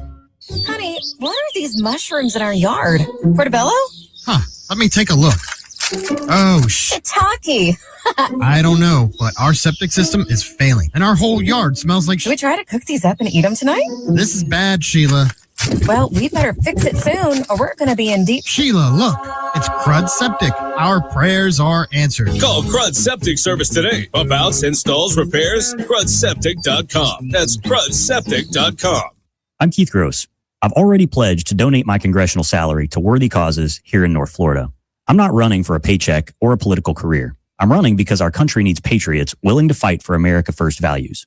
Honey, what are these mushrooms in our yard? Portobello?
Huh. Let me take a look. Oh,
Shiitake.
I don't know, but our septic system is failing, and our whole yard smells like
Should we try to cook these up and eat them tonight?
This is bad, Sheila.
Well, we better fix it soon, or we're going to be in deep...
Sheila, look. It's Crud Septic. Our prayers are answered.
Call Crud Septic Service today. Pump outs, installs, repairs, crudseptic.com. That's crudseptic.com.
I'm Keith Gross. I've already pledged to donate my congressional salary to worthy causes here in North Florida. I'm not running for a paycheck or a political career. I'm running because our country needs patriots willing to fight for America First values.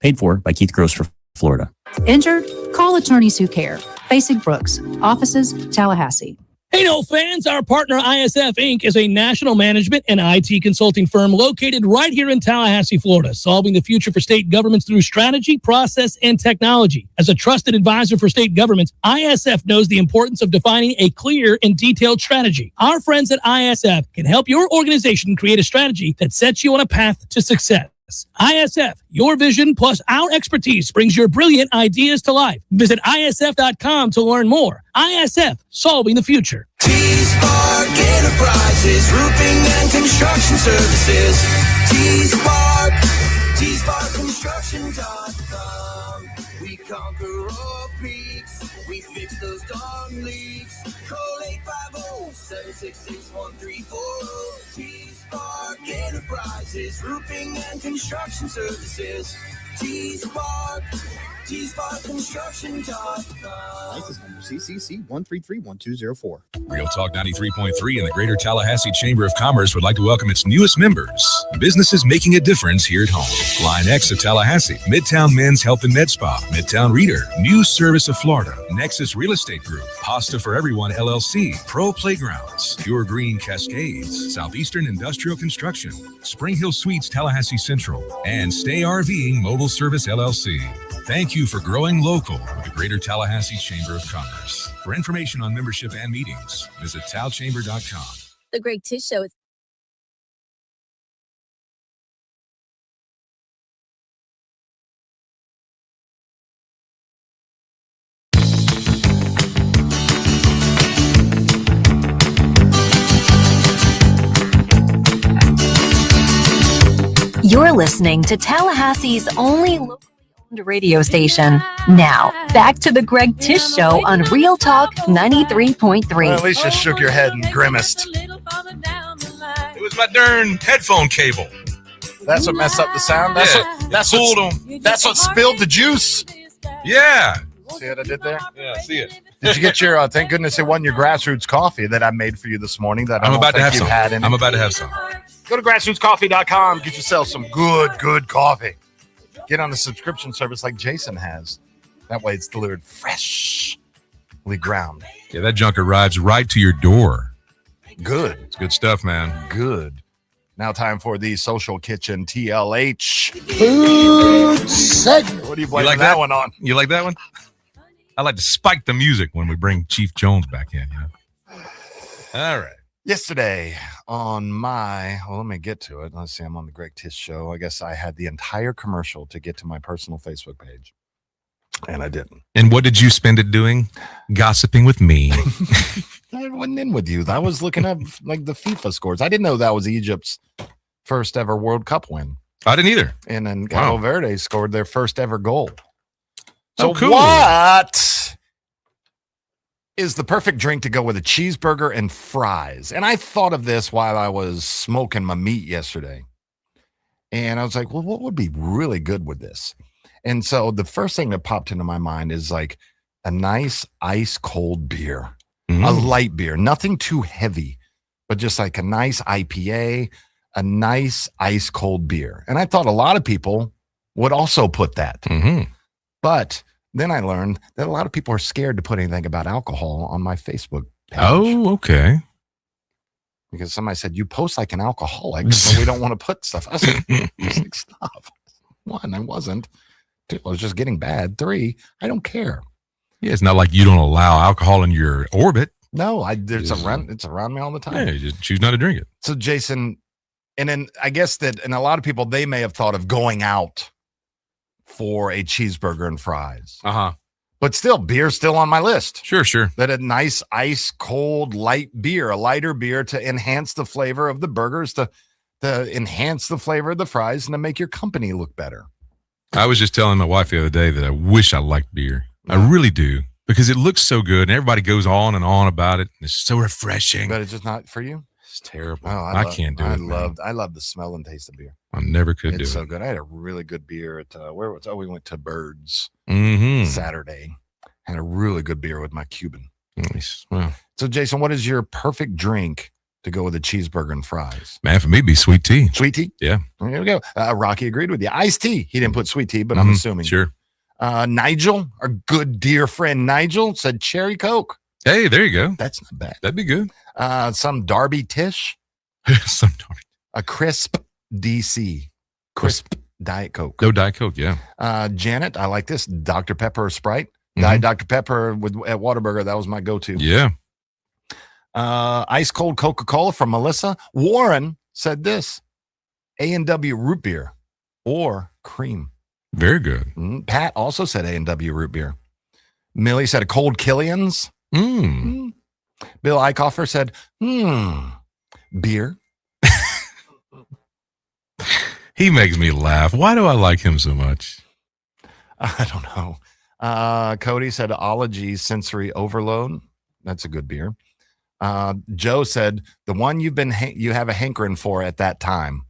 Paid for by Keith Gross for Florida.
Injured? Call Attorneys Who Care. Facing Brooks. Offices, Tallahassee.
Hey, no fans, our partner ISF Inc. is a national management and IT consulting firm located right here in Tallahassee, Florida, solving the future for state governments through strategy, process, and technology. As a trusted advisor for state governments, ISF knows the importance of defining a clear and detailed strategy. Our friends at ISF can help your organization create a strategy that sets you on a path to success. ISF, your vision plus our expertise brings your brilliant ideas to life. Visit ISF.com to learn more. ISF, solving the future.
T-Spark Enterprises, roofing and construction services. T-Spark, T-SparkConstruction.com. We conquer all peaks, we fix those darn leaks. Call 850-766-1340. T-Spark Enterprises, roofing and construction services. T-Spark,
G-Spot Construction Talk. License number CCC 1331204.
Real Talk 93.3 and the Greater Tallahassee Chamber of Commerce would like to welcome its newest members. Businesses making a difference here at home. Line X of Tallahassee, Midtown Men's Health and Med Spa, Midtown Reader, News Service of Florida, Nexus Real Estate Group, Pasta for Everyone LLC, Pro Playgrounds, Pure Green Cascades, Southeastern Industrial Construction, Spring Hill Suites Tallahassee Central, and Stay RVing Mobile Service LLC. Thank you for growing local with the Greater Tallahassee Chamber of Commerce. For information on membership and meetings, visit talchamber.com.
The Greg Tish Show is You're listening to Tallahassee's only locally owned radio station. Now, back to the Greg Tish Show on Real Talk 93.3.
Well, at least you shook your head and grimaced.
It was my darn headphone cable.
That's what messed up the sound. That's what spilled the juice.
Yeah.
See what I did there?
Yeah, see it.
Did you get your? Thank goodness it wasn't your grassroots coffee that I made for you this morning. That
I'm about to have some.
I'm
about to have some.
Go to grassrootscoffee.com. Get yourself some good coffee. Get on the subscription service like Jason has. That way it's delivered freshly ground.
Yeah, that junk arrives right to your door.
Good.
It's good stuff, man.
Good. Now time for the Social Kitchen TLH.
Food segment.
What are you blaming that one on?
You like that one? I like to spike the music when we bring Chief Jones back in. All right.
Yesterday on let me get to it. Let's see, I'm on the Greg Tish Show. I guess I had the entire commercial to get to my personal Facebook page, and I didn't.
And what did you spend it doing? Gossiping with me.
I wasn't in with you. I was looking up like the FIFA scores. I didn't know that was Egypt's first ever World Cup win.
I didn't either.
And then Cabo Verde scored their first ever goal.
So cool.
What is the perfect drink to go with a cheeseburger and fries? And I thought of this while I was smoking my meat yesterday. And I was like, well, what would be really good with this? And so the first thing that popped into my mind is like a nice ice cold beer, a light beer, nothing too heavy, but just like a nice IPA, a nice ice cold beer. And I thought a lot of people would also put that. But then I learned that a lot of people are scared to put anything about alcohol on my Facebook page.
Oh, okay.
Because somebody said, you post like an alcoholic, so we don't want to put stuff. I was like, stop. One, I wasn't. Two, I was just getting bad. Three, I don't care.
Yeah, it's not like you don't allow alcohol in your orbit.
No, it's around me all the time.
Yeah, you just choose not to drink it.
So Jason, and then I guess and a lot of people, they may have thought of going out for a cheeseburger and fries. But still, beer's still on my list.
Sure.
That a nice ice cold light beer, a lighter beer to enhance the flavor of the burgers, to enhance the flavor of the fries, and to make your company look better.
I was just telling my wife the other day that I wish I liked beer. I really do, because it looks so good and everybody goes on and on about it. It's so refreshing.
But it's just not for you.
It's terrible.
Oh,
I can't do it.
I love the smell and taste of beer.
I never could do it.
It's so good. I had a really good beer at we went to Birds Saturday. Had a really good beer with my Cuban.
Nice. Wow.
So Jason, what is your perfect drink to go with a cheeseburger and fries?
Man, for me, it'd be sweet tea.
Sweet tea?
Yeah.
There we go. Rocky agreed with you. Iced tea. He didn't put sweet tea, but I'm assuming.
Sure.
Nigel, our good dear friend Nigel, said cherry Coke.
Hey, there you go.
That's not bad.
That'd be good.
Some Darby Tish.
Some Darby.
A crisp DC. Crisp Diet Coke.
No Diet Coke, yeah.
Janet, I like this. Dr. Pepper or Sprite. Diet Dr. Pepper at Whataburger. That was my go-to.
Yeah.
Ice cold Coca-Cola from Melissa. Warren said this. A&W root beer or cream.
Very good.
Pat also said A&W root beer. Millie said a cold Killian's. Bill Eichhofer said, beer.
He makes me laugh. Why do I like him so much?
I don't know. Cody said Ology Sensory Overload. That's a good beer. Joe said the one you have a hankering for at that time.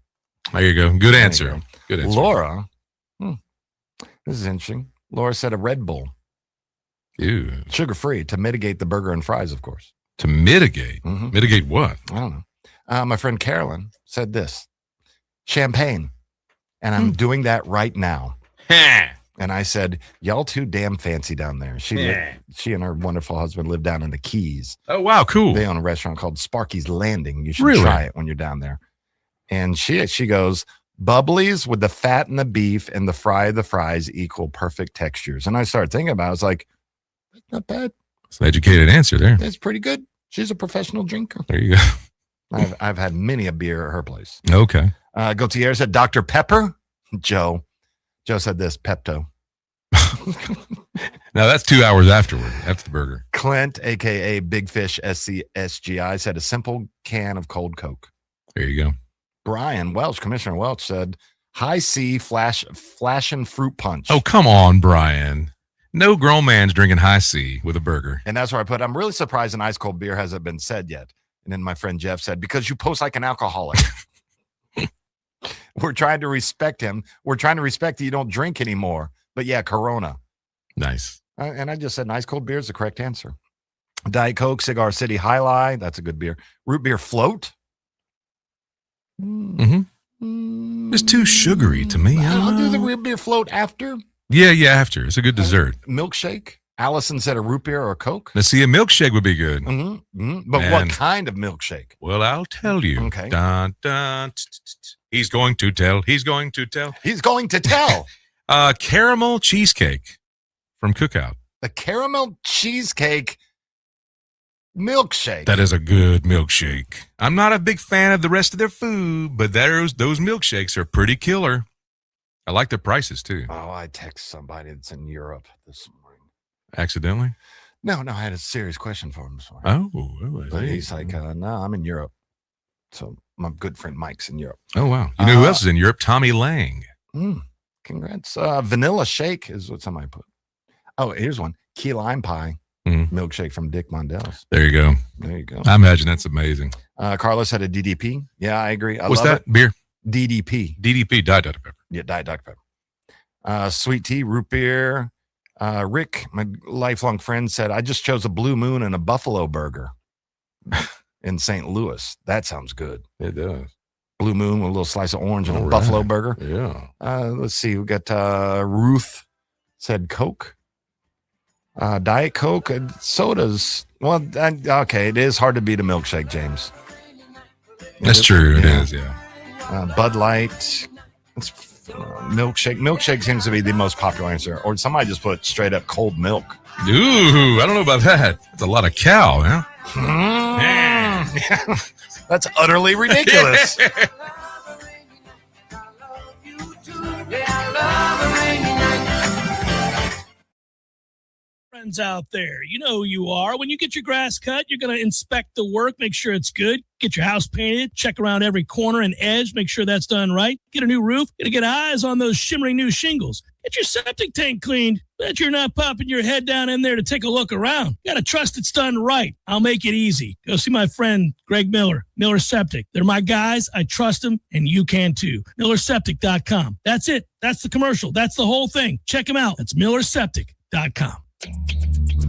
There you go. Good answer. Good answer.
Laura, this is interesting. Laura said a Red Bull.
Ew.
Sugar-free to mitigate the burger and fries, of course.
To mitigate? Mitigate what?
I don't know. My friend Carolyn said this. Champagne. And I'm doing that right now. And I said, y'all too damn fancy down there. She and her wonderful husband live down in the Keys.
Oh, wow, cool.
They own a restaurant called Sparky's Landing. You should
Really?
try it when you're down there. And she goes, bubblies with the fat and the beef and the fry of the fries equal perfect textures. And I started thinking about it. I was like, that's not bad.
It's an educated answer there.
That's pretty good. She's a professional drinker.
There you go.
I've had many a beer at her place.
Okay.
Gautier said Dr. Pepper. Joe said this, Pepto.
Now that's 2 hours afterward, after the burger.
Clint, a.k.a. Big Fish SCSGI, said a simple can of cold Coke.
There you go.
Brian Welch, Commissioner Welch, said high C flash and fruit punch.
Oh, come on, Brian. No grown man's drinking high C with a burger.
And that's where I put, I'm really surprised an ice cold beer hasn't been said yet. And then my friend Jeff said, because you post like an alcoholic. We're trying to respect him. We're trying to respect that you don't drink anymore. But yeah, Corona.
Nice.
And I just said ice cold beer is the correct answer. Diet Coke, Cigar City High Life. That's a good beer. Root beer float.
It's too sugary to me.
I'll do the root beer float after.
Yeah, after. It's a good dessert.
Milkshake. Allison said a root beer or a Coke.
Let's see, a milkshake would be good.
But what kind of milkshake?
Well, I'll tell you.
Okay.
Dun, dun, he's going to tell. He's going to tell.
He's going to tell.
Caramel cheesecake from Cookout.
The caramel cheesecake milkshake.
That is a good milkshake. I'm not a big fan of the rest of their food, but those milkshakes are pretty killer. I like their prices too.
Oh, I text somebody that's in Europe this morning.
Accidentally?
No, I had a serious question for him this morning. But he's like, no, I'm in Europe. So my good friend Mike's in Europe.
Oh, wow. You know who else is in Europe? Tommy Lang.
Congrats. Vanilla shake is what somebody put. Oh, here's one. Key lime pie milkshake from Dick Mondell's.
There you go.
There you go.
I imagine that's amazing.
Carlos had a DDP. Yeah, I agree.
What's that? Beer?
DDP.
DDP, Diet Dr. Pepper.
Yeah, Diet Dr. Pepper. Sweet tea, root beer. Rick, my lifelong friend, said, I just chose a Blue Moon and a Buffalo Burger in St. Louis. That sounds good.
It does.
Blue Moon with a little slice of orange and a Buffalo Burger.
Yeah.
Let's see. We got Ruth said Coke. Diet Coke. Sodas. Well, okay. It is hard to beat a milkshake, James.
That's true. It is, yeah.
Bud Light. Milkshake. Milkshake seems to be the most popular answer. Or somebody just put straight up cold milk.
Ooh, I don't know about that. That's a lot of cow, huh?
That's utterly ridiculous.
Friends out there, you know who you are. When you get your grass cut, you're going to inspect the work, make sure it's good. Get your house painted, check around every corner and edge, make sure that's done right. Get a new roof, got to get eyes on those shimmering new shingles. Get your septic tank cleaned. Bet you're not popping your head down in there to take a look around. You got to trust it's done right. I'll make it easy. Go see my friend Greg Miller, Miller Septic. They're my guys. I trust them, and you can too. MillerSeptic.com. That's it. That's the commercial. That's the whole thing. Check them out. That's MillerSeptic.com.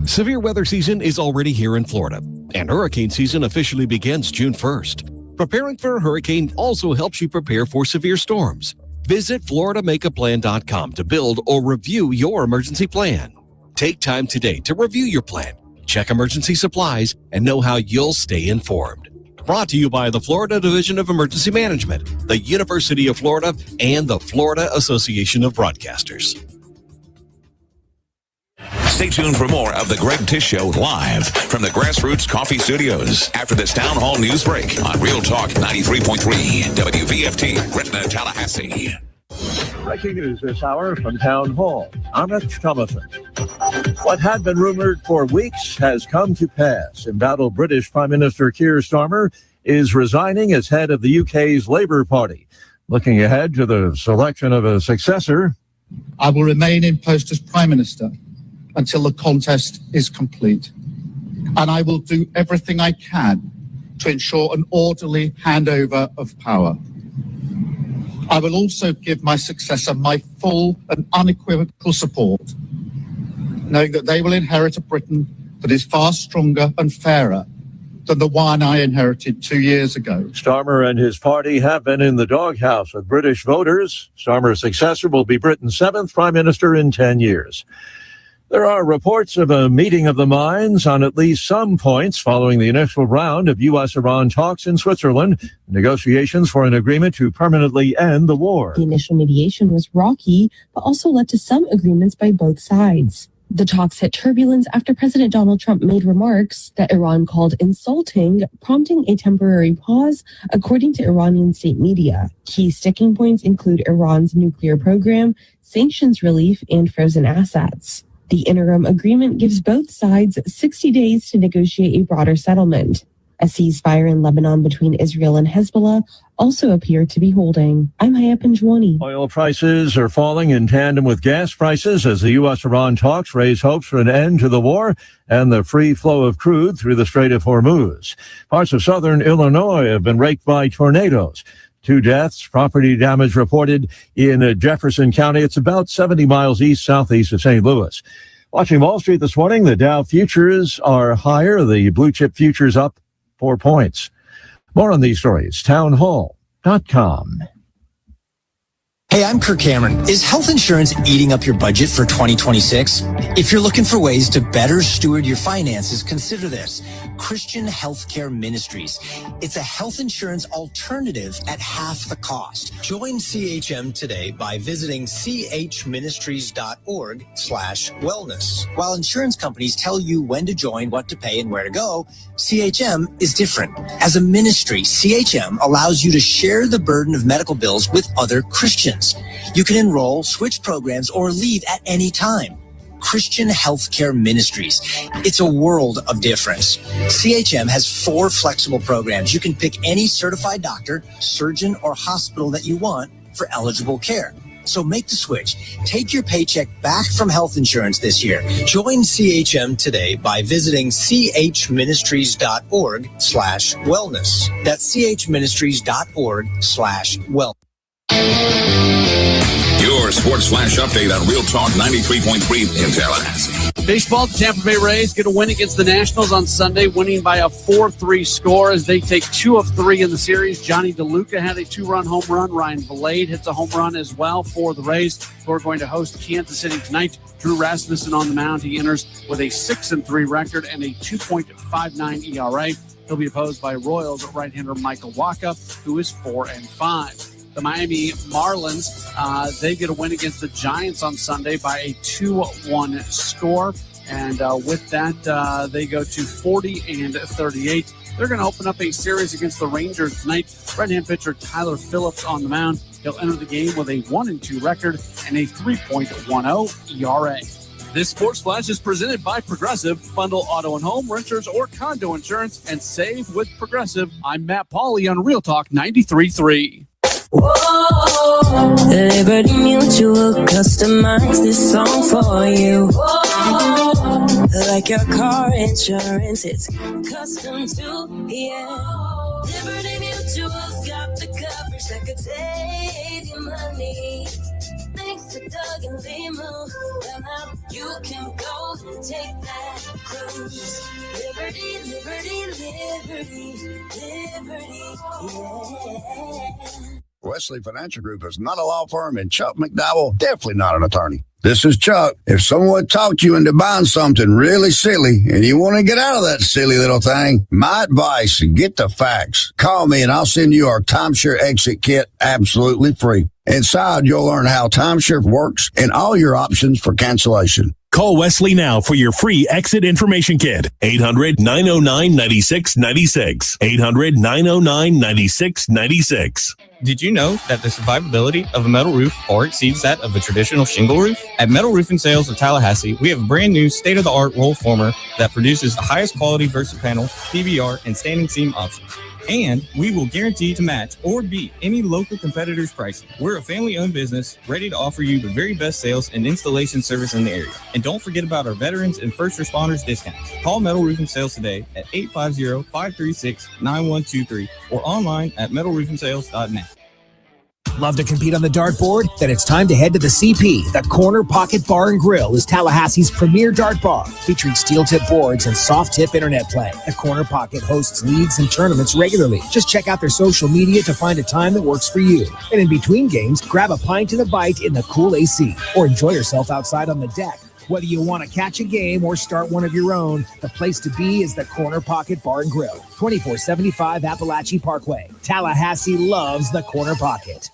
Severe weather season is already here in Florida, and hurricane season officially begins June 1st. Preparing for a hurricane also helps you prepare for severe storms. Visit FloridaMakeAPlan.com to build or review your emergency plan. Take time today to review your plan, check emergency supplies, and know how you'll stay informed. Brought to you by the Florida Division of Emergency Management, the University of Florida, and the Florida Association of Broadcasters.
Stay tuned for more of The Greg Tish Show live from the Grassroots Coffee Studios after this Town Hall news break on Real Talk 93.3 WVFT, Gretna, Tallahassee.
Breaking news this hour from Town Hall. Amit Thomason. What had been rumored for weeks has come to pass. Embattled British Prime Minister Keir Starmer is resigning as head of the UK's Labour Party. Looking ahead to the selection of a successor.
I will remain in post as Prime Minister until the contest is complete. And I will do everything I can to ensure an orderly handover of power. I will also give my successor my full and unequivocal support knowing that they will inherit a Britain that is far stronger and fairer than the one I inherited 2 years ago.
Starmer and his party have been in the doghouse with British voters. Starmer's successor will be Britain's 7th prime minister in 10 years. There are reports of a meeting of the minds on at least some points following the initial round of U.S.-Iran talks in Switzerland, negotiations for an agreement to permanently end the war.
The initial mediation was rocky, but also led to some agreements by both sides. The talks hit turbulence after President Donald Trump made remarks that Iran called insulting, prompting a temporary pause, according to Iranian state media. Key sticking points include Iran's nuclear program, sanctions relief, and frozen assets. The interim agreement gives both sides 60 days to negotiate a broader settlement. A ceasefire in Lebanon between Israel and Hezbollah also appeared to be holding. I'm Haya Panjwani.
Oil prices are falling in tandem with gas prices as the U.S.-Iran talks raise hopes for an end to the war and the free flow of crude through the Strait of Hormuz. Parts of southern Illinois have been raked by tornadoes. 2 deaths, property damage reported in Jefferson County. It's about 70 miles east-southeast of St. Louis. Watching Wall Street this morning, the Dow futures are higher. The blue chip futures up 4 points. More on these stories, townhall.com.
Hey, I'm Kirk Cameron. Is health insurance eating up your budget for 2026? If you're looking for ways to better steward your finances, consider this. Christian Healthcare Ministries. It's a health insurance alternative at half the cost. Join CHM today by visiting chministries.org/wellness. While insurance companies tell you when to join, what to pay, and where to go, CHM is different. As a ministry, CHM allows you to share the burden of medical bills with other Christians. You can enroll, switch programs, or leave at any time. Christian Healthcare Ministries. It's a world of difference. CHM has 4 flexible programs. You can pick any certified doctor, surgeon, or hospital that you want for eligible care. So make the switch. Take your paycheck back from health insurance this year. Join CHM today by visiting chministries.org/wellness. That's chministries.org/wellness.
Your Sports Flash update on Real Talk 93.3 in Tallahassee.
Baseball, the Tampa Bay Rays get a win against the Nationals on Sunday, winning by a 4-3 score as they take 2 of 3 in the series. Johnny DeLuca had a 2-run home run. Ryan Valade hits a home run as well for the Rays, who are going to host Kansas City tonight. Drew Rasmussen on the mound. He enters with a 6-3 record and a 2.59 ERA. He'll be opposed by Royals right-hander Michael Wacha, who is 4-5. The Miami Marlins, they get a win against the Giants on Sunday by a 2-1 score. And with that, they go to 40-38. They're going to open up a series against the Rangers tonight. Right-hand pitcher Tyler Phillips on the mound. He'll enter the game with a 1-2 record and a 3.10 ERA. This Sports Flash is presented by Progressive. Bundle auto and home, renters, or condo insurance and save with Progressive. I'm Matt Pauley on Real Talk 93.3.
Whoa, Liberty Mutual customize this song for you. Whoa, like your car insurance, it's custom to, yeah. Liberty Mutual's got the coverage that could save you money. Thanks to Doug and Limu, well now you can go and take that cruise. Liberty, liberty, liberty, liberty, yeah.
Wesley Financial Group is not a law firm, and Chuck McDowell, definitely not an attorney. This is Chuck. If someone talked you into buying something really silly and you want to get out of that silly little thing, my advice, get the facts. Call me and I'll send you our timeshare exit kit absolutely free. Inside, you'll learn how timeshare works and all your options for cancellation.
Call Wesley now for your free exit information kit. 800-909-9696. 800-909-9696.
Did you know that the survivability of a metal roof far exceeds that of a traditional shingle roof? At Metal Roofing Sales of Tallahassee, we have a brand new state-of-the-art roll former that produces the highest quality VersaPanel, PVR, and standing seam options. And we will guarantee to match or beat any local competitor's pricing. We're a family-owned business ready to offer you the very best sales and installation service in the area. And don't forget about our veterans and first responders discounts. Call Metal Roofing Sales today at 850-536-9123 or online at metalroofingsales.net.
Love to compete on the dartboard? Then it's time to head to the CP. The Corner Pocket Bar and Grill is Tallahassee's premier dart bar, featuring steel tip boards and soft tip internet play. The Corner Pocket hosts leagues and tournaments regularly. Just check out their social media to find a time that works for you. And in between games, grab a pint and a bite in the cool AC, or enjoy yourself outside on the deck. Whether you want to catch a game or start one of your own, the place to be is the Corner Pocket Bar and Grill, 2475 Appalachian Parkway. Tallahassee loves the Corner Pocket.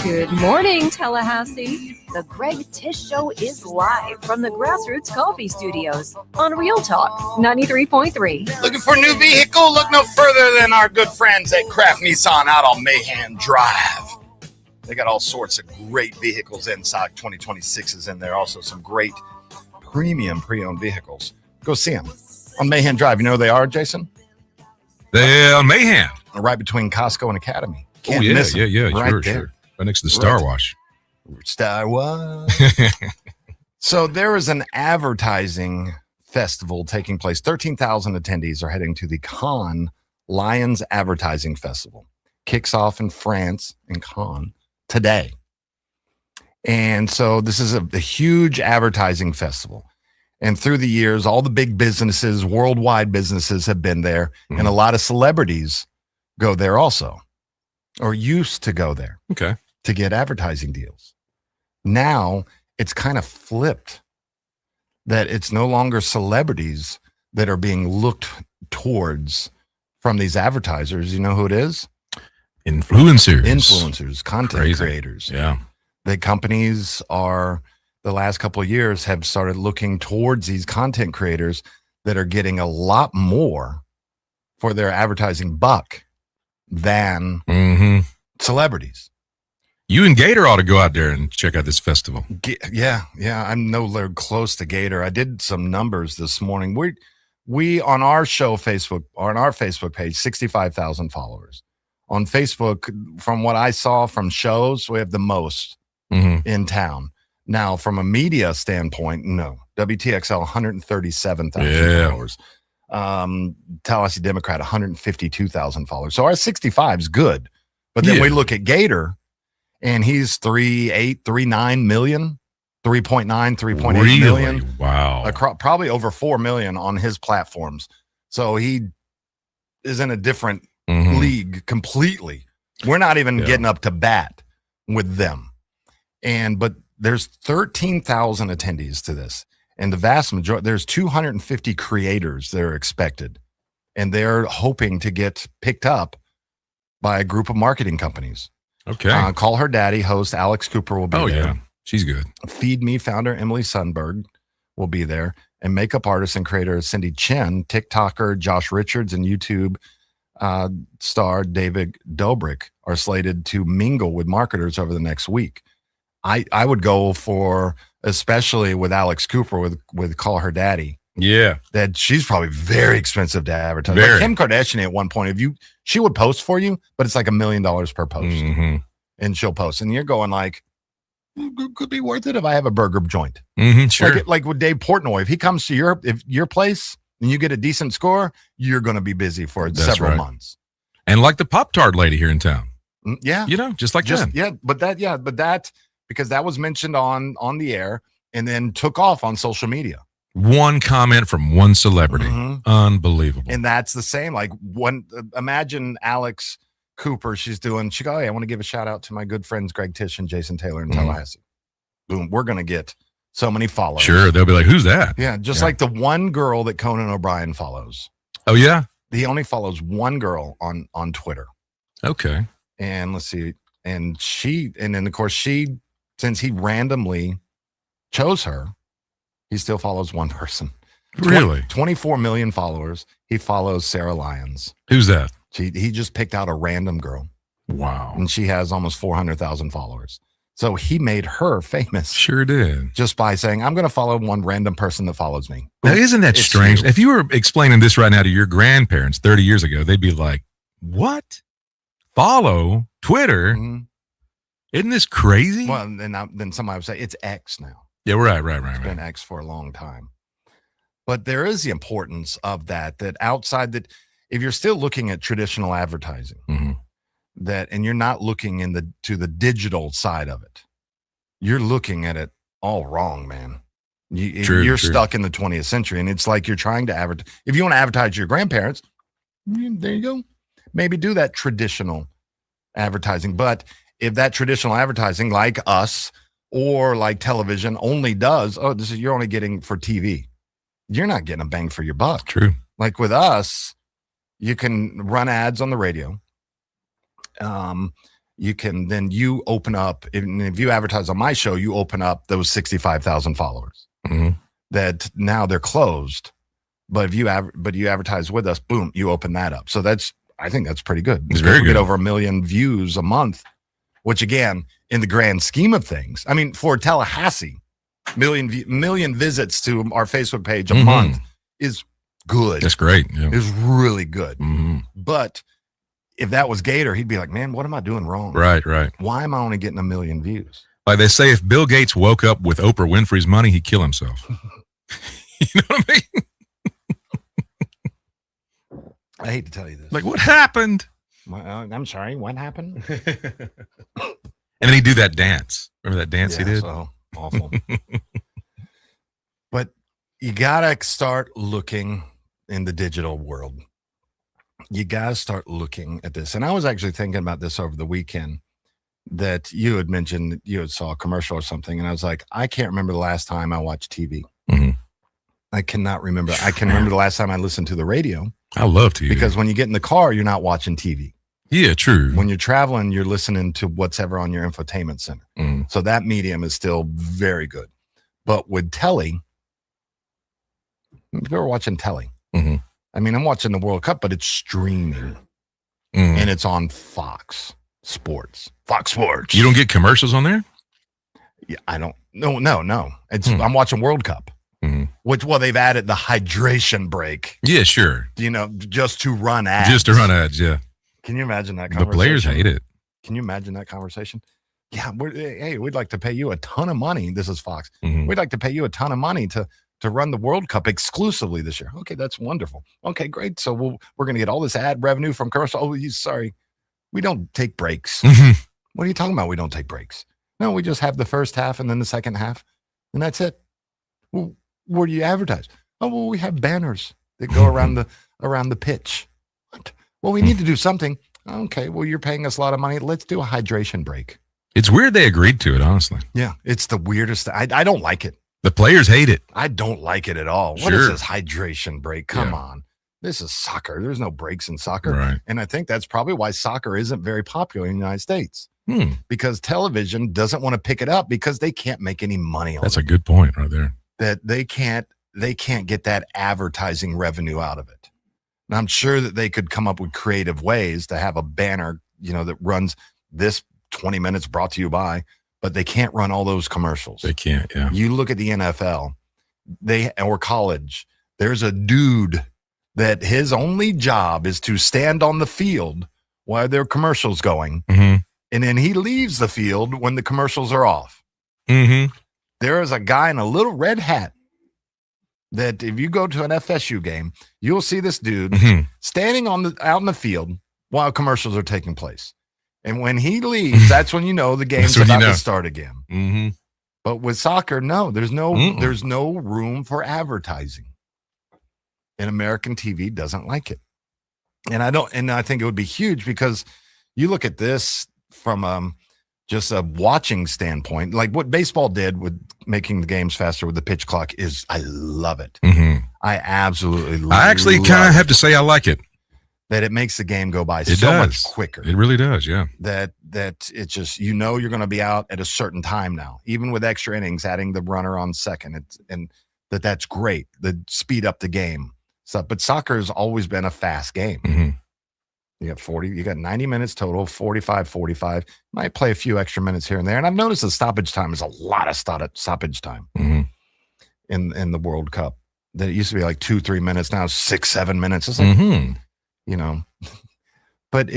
Good morning, Tallahassee. The Greg Tish Show is live from the Grassroots Coffee Studios on Real Talk 93.3.
Looking for a new vehicle? Look no further than our good friends at Kraft Nissan out on Mayhem Drive. They got all sorts of great vehicles inside. 2026 is in there. Also some great premium pre-owned vehicles. Go see them on Mayhem Drive. You know who they are, Jason?
They're on Mayhem.
Right between Costco and Academy.
Can't miss them. Right there. Sure. Right next to the Star Wash.
Star Wash. So there is an advertising festival taking place. 13,000 attendees are heading to the Cannes Lions Advertising Festival. Kicks off in France, in Cannes, today. And so this is a huge advertising festival. And through the years, all the big businesses, worldwide businesses have been there. Mm-hmm. And a lot of celebrities go there also, or used to go there.
Okay.
To get advertising deals. Now it's kind of flipped, that it's no longer celebrities that are being looked towards from these advertisers. You know who it is? Influencers, content creators.
Yeah.
The companies are, the last couple of years, have started looking towards these content creators that are getting a lot more for their advertising buck than celebrities.
You and Gator ought to go out there and check out this festival.
Yeah. I'm nowhere close to Gator. I did some numbers this morning. We on our show Facebook, on our Facebook page, 65,000 followers. On Facebook, from what I saw from shows, we have the most in town. Now, from a media standpoint, no. WTXL, 137,000 followers. Tallahassee Democrat, 152,000 followers. So our 65 is good. But then we look at Gator, and he's 3.9 million, 3.9, 3.8 million.
Wow.
Probably over 4 million on his platforms. So he is in a different league completely. We're not even getting up to bat with them. But there's 13,000 attendees to this. And the vast majority, there's 250 creators that are expected. And they're hoping to get picked up by a group of marketing companies.
Okay.
Call Her Daddy host Alex Cooper will be there.
Yeah. She's good.
Feed Me founder Emily Sundberg will be there. And makeup artist and creator Cindy Chen, TikToker Josh Richards, and YouTube star David Dobrik are slated to mingle with marketers over the next week. I would go for, especially with Alex Cooper with Call Her Daddy.
Yeah.
That she's probably very expensive to advertise. Like Kim Kardashian at one point, she would post for you, but it's like $1 million per post. And she'll post. And you're going like, it could be worth it if I have a burger joint.
Sure.
Like with Dave Portnoy, if he comes to your place and you get a decent score, you're going to be busy for several months.
And like the Pop-Tart lady here in town.
Yeah.
You know, just like that.
Yeah. But that, because that was mentioned on the air and then took off on social media.
One comment from one celebrity. Unbelievable.
And that's the same. Like imagine Alex Cooper, she go, hey, I want to give a shout out to my good friends Greg Tish and Jason Taylor in Tallahassee. Boom, we're going to get so many followers.
Sure, they'll be like, who's that?
Yeah, like the one girl that Conan O'Brien follows.
Oh, yeah?
He only follows one girl on Twitter.
Okay.
And let's see. And then of course since he randomly chose her, he still follows one person.
Really?
24 million followers. He follows Sarah Lyons.
Who's that?
He just picked out a random girl.
Wow.
And she has almost 400,000 followers. So he made her famous.
Sure did.
Just by saying, I'm going to follow one random person that follows me.
Now, isn't that strange? If you were explaining this right now to your grandparents 30 years ago, they'd be like, what? Follow Twitter?
Mm-hmm.
Isn't this crazy?
Well, then somebody would say it's X now.
Yeah, right.
It's been X for a long time. But there is the importance of that outside that, if you're still looking at traditional advertising, and you're not looking to the digital side of it, you're looking at it all wrong, man. You're stuck in the 20th century, and it's like you're trying to advertise. If you want to advertise to your grandparents, there you go. Maybe do that traditional advertising. But if that traditional advertising, like us or like television, only does, you're only getting for TV. You're not getting a bang for your buck.
True.
Like with us, you can run ads on the radio. You open up, if you advertise on my show, you open up those 65,000 followers that now they're closed. But if you advertise with us, boom, you open that up. So I think that's pretty good.
It's very good.
We get over 1 million views a month, which again, in the grand scheme of things, I mean, for Tallahassee, million visits to our Facebook page a month is good.
That's great. Yeah.
It's really good. But if that was Gator, he'd be like, man, what am I doing wrong?
Right.
Why am I only getting 1 million views?
Like they say, if Bill Gates woke up with Oprah Winfrey's money, he'd kill himself. You know what I mean?
I hate to tell you this.
Like, what happened?
I'm sorry, what happened?
And then he'd do that dance. Remember that dance he did?
So awful. But you got to start looking in the digital world. You got to start looking at this. And I was actually thinking about this over the weekend, that you had mentioned you had saw a commercial or something. And I was like, I can't remember the last time I watched TV. I cannot remember. I can remember the last time I listened to the radio.
I love TV.
Because when you get in the car, you're not watching TV.
Yeah, true.
When you're traveling, you're listening to what's ever on your infotainment center. So that medium is still very good. But with telly, if you're watching telly, I mean, I'm watching the World Cup, but it's streaming. And it's on Fox Sports. Fox Sports.
You don't get commercials on there?
Yeah, I don't. No. I'm watching World Cup. They've added the hydration break.
Yeah, sure.
Just to run ads.
Yeah.
Can you imagine that conversation?
The players hate it.
Can you imagine that conversation? Yeah, we'd like to pay you a ton of money. This is Fox. We'd like to pay you a ton of money to run the World Cup exclusively this year. Okay, that's wonderful. Okay, great. So we're going to get all this ad revenue from commercial. Oh, sorry. We don't take breaks. What are you talking about? We don't take breaks. No, we just have the first half and then the second half, and that's it. Well, where do you advertise? Oh, well, we have banners that go around the pitch. What? Well, we need to do something. Okay, well, you're paying us a lot of money. Let's do a hydration break.
It's weird they agreed to it, honestly.
Yeah, it's the weirdest. I don't like it.
The players hate it.
I don't like it at all. What is this hydration break? Come on. This is soccer. There's no breaks in soccer.
Right.
And I think that's probably why soccer isn't very popular in the United States. Because television doesn't want to pick it up because they can't make any money on it.
That's a good point right there.
That they can't get that advertising revenue out of it. And I'm sure that they could come up with creative ways to have a banner, that runs this 20 minutes brought to you by, but they can't run all those commercials.
They can't, yeah.
You look at the NFL, or college, there's a dude that his only job is to stand on the field while there are commercials going. And then he leaves the field when the commercials are off. There is a guy in a little red hat that if you go to an FSU game, you'll see this dude standing out in the field while commercials are taking place. And when he leaves, that's when you know the game's about to start again. But with soccer, no, there's no room for advertising. And American TV doesn't like it. And I think it would be huge because you look at this from just a watching standpoint, like what baseball did with making the games faster with the pitch clock I love it. I absolutely love it.
I actually kind of have to say I like it.
That it makes the game go by much quicker.
It really does, yeah.
That it's just, you're going to be out at a certain time now, even with extra innings, adding the runner on second. That's great. The speed up the game. So, but soccer has always been a fast game. You got 40. You got 90 minutes total, 45. Might play a few extra minutes here and there. And I've noticed the stoppage time is a lot of stoppage time in the World Cup. That it used to be like 2-3 minutes. Now it's 6-7 minutes. It's like, you know, but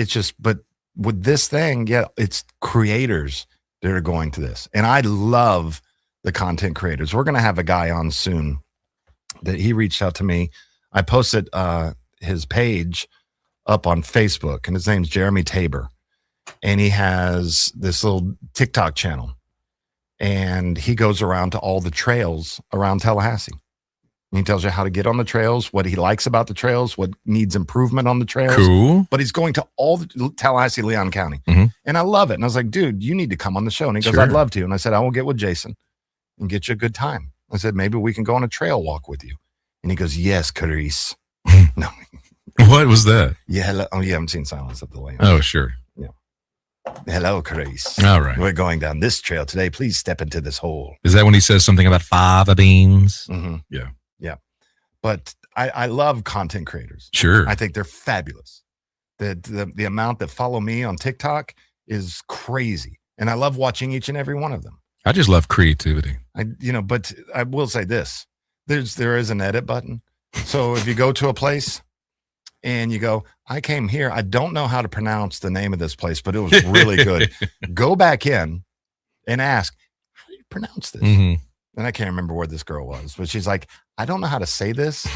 with this thing, yeah, it's creators that are going to this. And I love the content creators. We're going to have a guy on soon that he reached out to me. I posted his page up on Facebook, and his name's Jeremy Tabor. And he has this little TikTok channel. And he goes around to all the trails around Tallahassee. And he tells you how to get on the trails, what he likes about the trails, what needs improvement on the trails.
Cool.
But he's going to all the Tallahassee, Leon County. And I love it. And I was like, dude, you need to come on the show. And he goes, I'd love to. And I said, I will get with Jason and get you a good time. I said, maybe we can go on a trail walk with you. And he goes, yes, Carice. No.
What was that?
Yeah. Hello. Oh, you haven't seen Silence of the Lambs.
Oh, sure.
Yeah. Hello, Carice.
All right.
We're going down this trail today. Please step into this hole.
Is that when he says something about fava beans?
Yeah. Yeah. But I love content creators.
Sure.
I think they're fabulous. The amount that follow me on TikTok is crazy. And I love watching each and every one of them.
I just love creativity.
But I will say this. There is an edit button. So if you go to a place and you go, I came here, I don't know how to pronounce the name of this place, but it was really good. Go back in and ask, how do you pronounce this? And I can't remember where this girl was, but she's like, I don't know how to say this,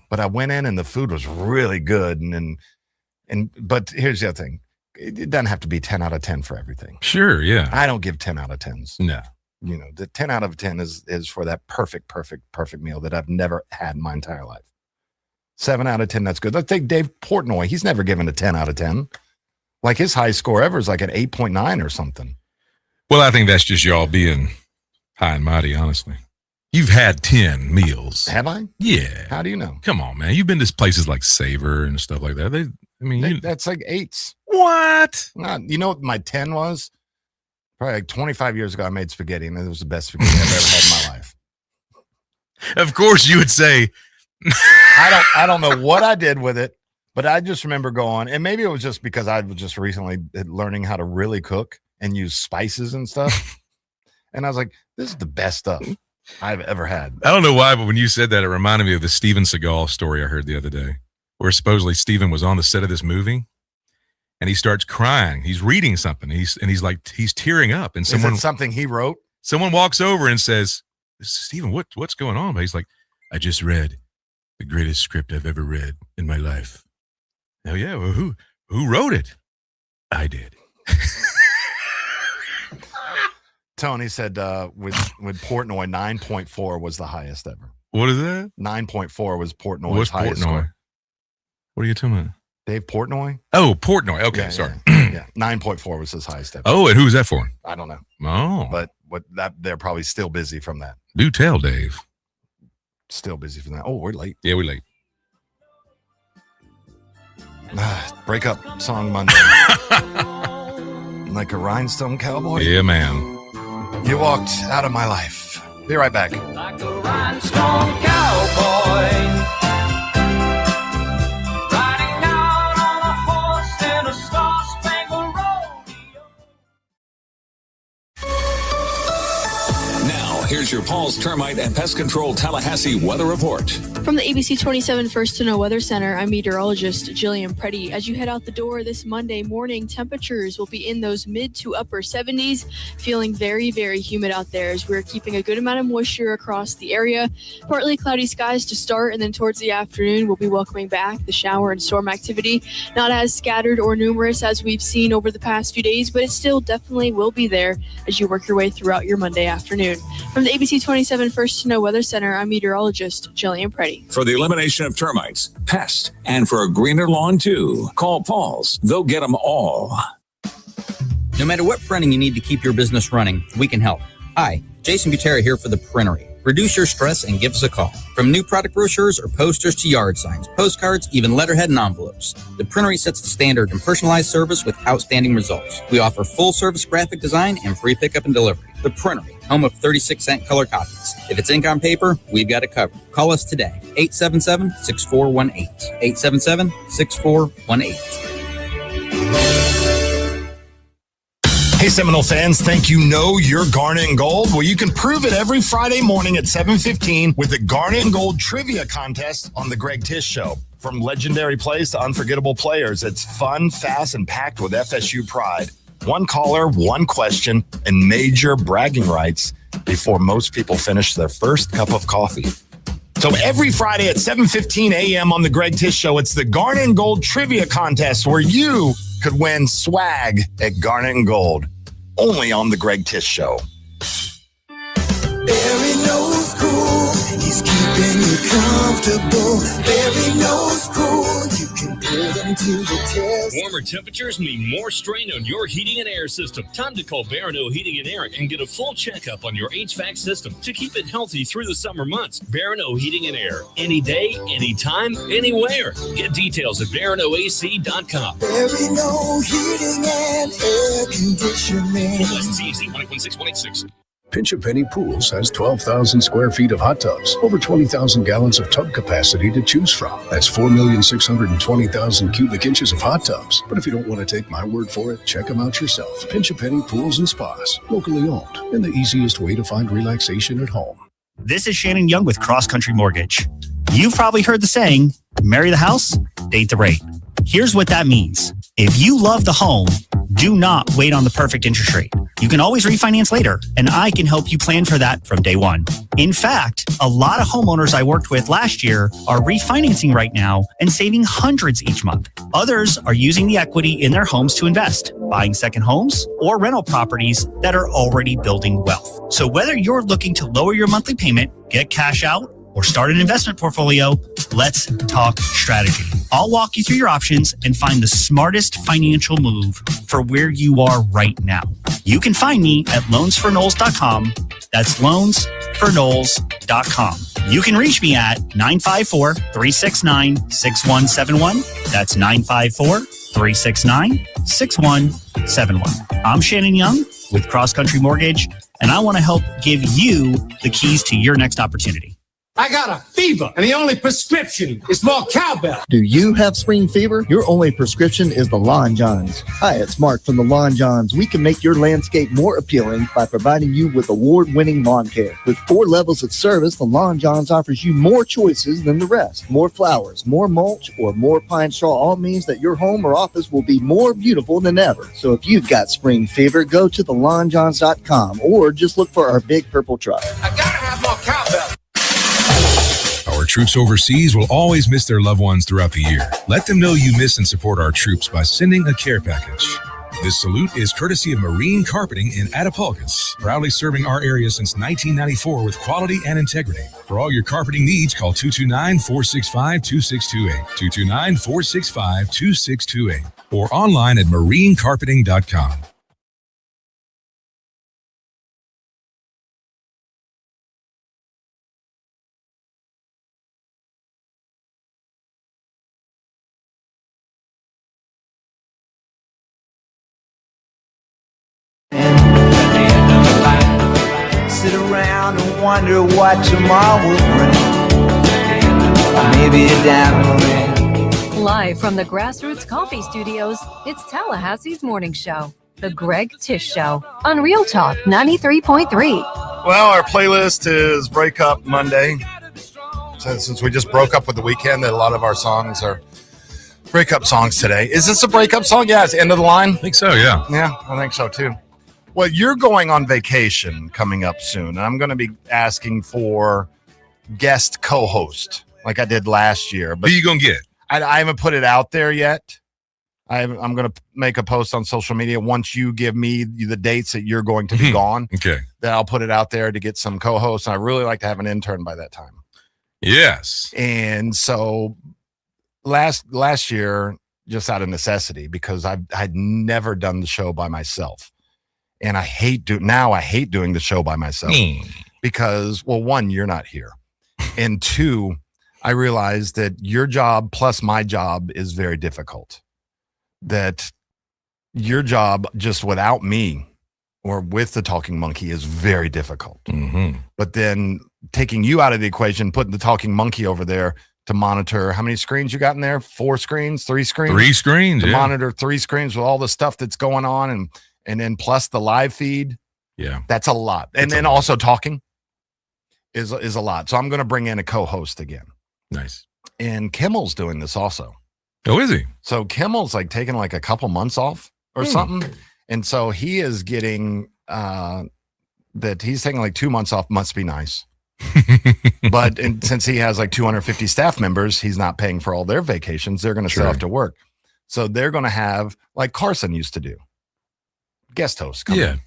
but I went in and the food was really good. But here's the other thing. It doesn't have to be 10 out of 10 for everything.
Sure. Yeah.
I don't give 10 out of 10s.
No.
You know, the 10 out of 10 is for that perfect meal that I've never had in my entire life. 7 out of 10, that's good. Let's take Dave Portnoy. He's never given a 10 out of 10. Like his high score ever is like an 8.9 or something.
Well, I think that's just y'all being high and mighty, honestly. You've had 10 meals.
Have I?
Yeah.
How do you know?
Come on, man. You've been to places like Savor and stuff like that.
That's like 8s.
What?
You know what my 10 was? Probably like 25 years ago, I made spaghetti, and it was the best spaghetti I've ever had in my life.
Of course, you would say.
I don't know what I did with it, but I just remember going, and maybe it was just because I was just recently learning how to really cook and use spices and stuff. And I was like, this is the best stuff I've ever had.
I don't know why, but when you said that, it reminded me of the Steven Seagal story I heard the other day, where supposedly Steven was on the set of this movie. And he starts crying. He's reading something. He's tearing up. And
Is it something he wrote?
Someone walks over and says, Steven, what's going on? But he's like, I just read the greatest script I've ever read in my life. Oh yeah, well, who wrote it? I did.
Tony said with Portnoy, 9.4 was the highest ever.
What is that?
9.4 was Portnoy's highest
Portnoy?
score.
What are you talking about?
Dave Portnoy?
Oh, Portnoy. Okay,
yeah,
sorry.
Yeah, 9.4 was his highest ever.
Oh, and who's that for?
I don't know.
Oh.
But they're probably still busy from that.
Do tell, Dave.
Still busy from that. Oh, we're late.
Yeah, we're late.
Break up song Monday. Like a rhinestone cowboy?
Yeah, man.
You walked out of my life. Be right back.
Like a rhinestone cowboy.
Here's your Paul's Termite and Pest Control Tallahassee weather report.
From the ABC 27 First to Know Weather Center, I'm meteorologist Jillian Preddy. As you head out the door this Monday morning, temperatures will be in those mid to upper 70s, feeling very, very humid out there as we're keeping a good amount of moisture across the area. Partly cloudy skies to start, and then towards the afternoon, we'll be welcoming back the shower and storm activity. Not as scattered or numerous as we've seen over the past few days, but it still definitely will be there as you work your way throughout your Monday afternoon. From the ABC 27 First to Know Weather Center, I'm meteorologist Jillian Preddy.
For the elimination of termites, pests, and for a greener lawn too, call Paul's. They'll get them all.
No matter what printing you need to keep your business running, we can help. Hi, Jason Butera here for The Printery. Reduce your stress and give us a call. From new product brochures or posters to yard signs, postcards, even letterhead and envelopes, The Printery sets the standard in personalized service with outstanding results. We offer full-service graphic design and free pickup and delivery. The Printery, home of 36-cent color copies. If it's ink on paper, we've got it covered. Call us today, 877-6418. 877-6418.
Hey, Seminole fans, think you know your Garnet and Gold? Well, you can prove it every Friday morning at 7:15 with the Garnet and Gold Trivia Contest on The Greg Tish Show. From legendary plays to unforgettable players, it's fun, fast, and packed with FSU pride. One caller, one question, and major bragging rights before most people finish their first cup of coffee. So every Friday at 7:15 a.m. on The Greg Tish Show, it's the Garnet and Gold Trivia Contest where you could win swag at Garnet and Gold. Only on The Greg Tish Show.
Barry knows cool, he's keeping you comfortable. Barry knows cool, you can put him to the test.
Warmer temperatures mean more strain on your heating and air system. Time to call Barano Heating and Air and get a full checkup on your HVAC system to keep it healthy through the summer months. Barano Heating and Air. Any day, anytime, anywhere. Get details at baranoac.com.
Barry Heating and Air Conditioning.
License EC 116-186.
Pinch a Penny Pools has 12,000 square feet of hot tubs, over 20,000 gallons of tub capacity to choose from. That's 4,620,000 cubic inches of hot tubs. But if you don't want to take my word for it, check them out yourself. Pinch a Penny Pools and Spas, locally owned, and the easiest way to find relaxation at home.
This is Shannon Young with Cross Country Mortgage. You've probably heard the saying, marry the house, date the rate. Here's what that means. If you love the home, do not wait on the perfect interest rate. You can always refinance later, and I can help you plan for that from day one. In fact, a lot of homeowners I worked with last year are refinancing right now and saving hundreds each month. Others are using the equity in their homes to invest, buying second homes or rental properties that are already building wealth. So whether you're looking to lower your monthly payment, get cash out, or start an investment portfolio, let's talk strategy. I'll walk you through your options and find the smartest financial move for where you are right now. You can find me at loansforknowles.com. That's loansforknowles.com. You can reach me at 954-369-6171. That's 954-369-6171. I'm Shannon Young with Cross Country Mortgage, and I want to help give you the keys to your next opportunity.
I got a fever, and the only prescription is more cowbell.
Do you have spring fever? Your only prescription is the Lawn Johns. Hi, it's Mark from the Lawn Johns. We can make your landscape more appealing by providing you with award-winning lawn care. With 4 levels of service, the Lawn Johns offers you more choices than the rest. More flowers, more mulch, or more pine straw all means that your home or office will be more beautiful than ever. So if you've got spring fever, go to thelawnjohns.com or just look for our big purple truck.
I gotta have more cowbell.
Our troops overseas will always miss their loved ones throughout the year. Let them know you miss and support our troops by sending a care package. This salute is courtesy of Marine Carpeting in Attapulgos, proudly serving our area since 1994 with quality and integrity. For all your carpeting needs, call 229-465-2628, 229-465-2628, or online at marinecarpeting.com.
Sit around and wonder what tomorrow will bring. Maybe a diamond.
Live from the Grassroots Coffee Studios, it's Tallahassee's morning show, The Greg Tish Show, on Real Talk 93.3.
Well, our playlist is Breakup Monday. Since we just broke up with the weekend, that a lot of our songs are breakup songs today. Is this a breakup song? Yeah, it's End of the Line.
I think so, yeah.
Yeah, I think so too. Well, you're going on vacation coming up soon, and I'm going to be asking for guest co-host like I did last year. But
who you going to get?
I haven't put it out there yet. I'm going to make a post on social media once you give me the dates that you're going to be gone.
Okay.
Then I'll put it out there to get some co-hosts. And I really like to have an intern by that time.
Yes.
And so last year, just out of necessity, because I'd never done the show by myself. And I hate doing the show by myself because, well, one, you're not here. And two, I realized that your job plus my job is very difficult. That your job just without me or with the Talking Monkey is very difficult.
Mm-hmm.
But then taking you out of the equation, putting the Talking Monkey over there to monitor how many screens you got in there? 4 screens, 3 screens?
3 screens,
to
yeah.
monitor 3 screens with all the stuff that's going on and then plus the live feed.
Yeah,
that's a lot. And then also talking is a lot. So I'm going to bring in a co-host again.
Nice.
And Kimmel's doing this also.
Oh, is he?
So Kimmel's like taking like a couple months off or something. And so he is getting that he's taking like 2 months off. Must be nice. But since he has like 250 staff members, he's not paying for all their vacations. They're going to set off to work. So they're going to have, like Carson used to do, guest hosts come in.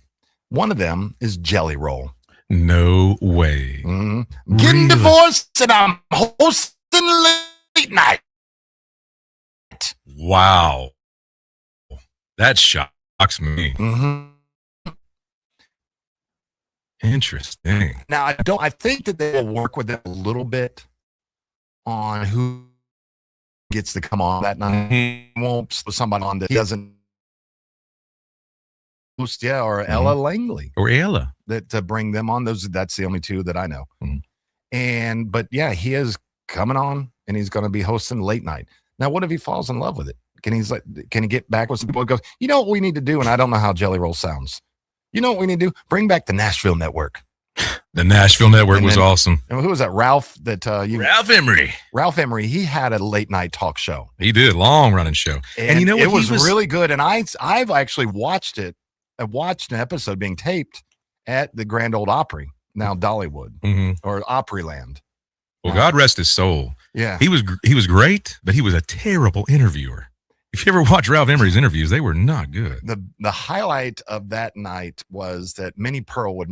One of them is Jelly Roll.
No way.
Mm-hmm. Getting divorced and I'm hosting late night.
Wow. That shocks me.
Mm-hmm.
Interesting.
Now, I think that they will work with it a little bit on who gets to come on that night. Won't put somebody on that doesn't host, or Ella Langley.
Or Ella.
That to bring them on. That's the only two that I know. But yeah, he is coming on and he's going to be hosting late night. Now, what if he falls in love with it? Can he get back with some people? Goes, you know what we need to do? And I don't know how Jelly Roll sounds. You know what we need to do? Bring back the Nashville Network.
The Nashville Network was awesome.
And who was that? Ralph
Ralph Emery.
Ralph Emery. He had a late night talk show.
He did, long running show. And you know what?
It was really good. And I've actually watched it. I watched an episode being taped at the Grand Ole Opry, now Dollywood, or Opryland.
Well, God rest his soul.
Yeah.
He was great, but he was a terrible interviewer. If you ever watch Ralph Emery's interviews, they were not good.
The highlight of that night was that Minnie Pearl would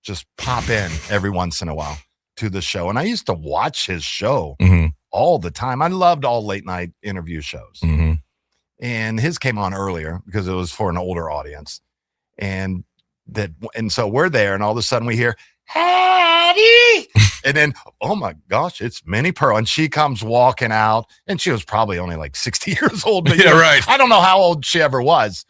just pop in every once in a while to the show. And I used to watch his show all the time. I loved all late night interview shows. And his came on earlier because it was for an older audience. And so we're there, and all of a sudden we hear, Hattie! And then, oh my gosh, it's Minnie Pearl. And she comes walking out, and she was probably only like 60 years old. But
right.
I don't know how old she ever was.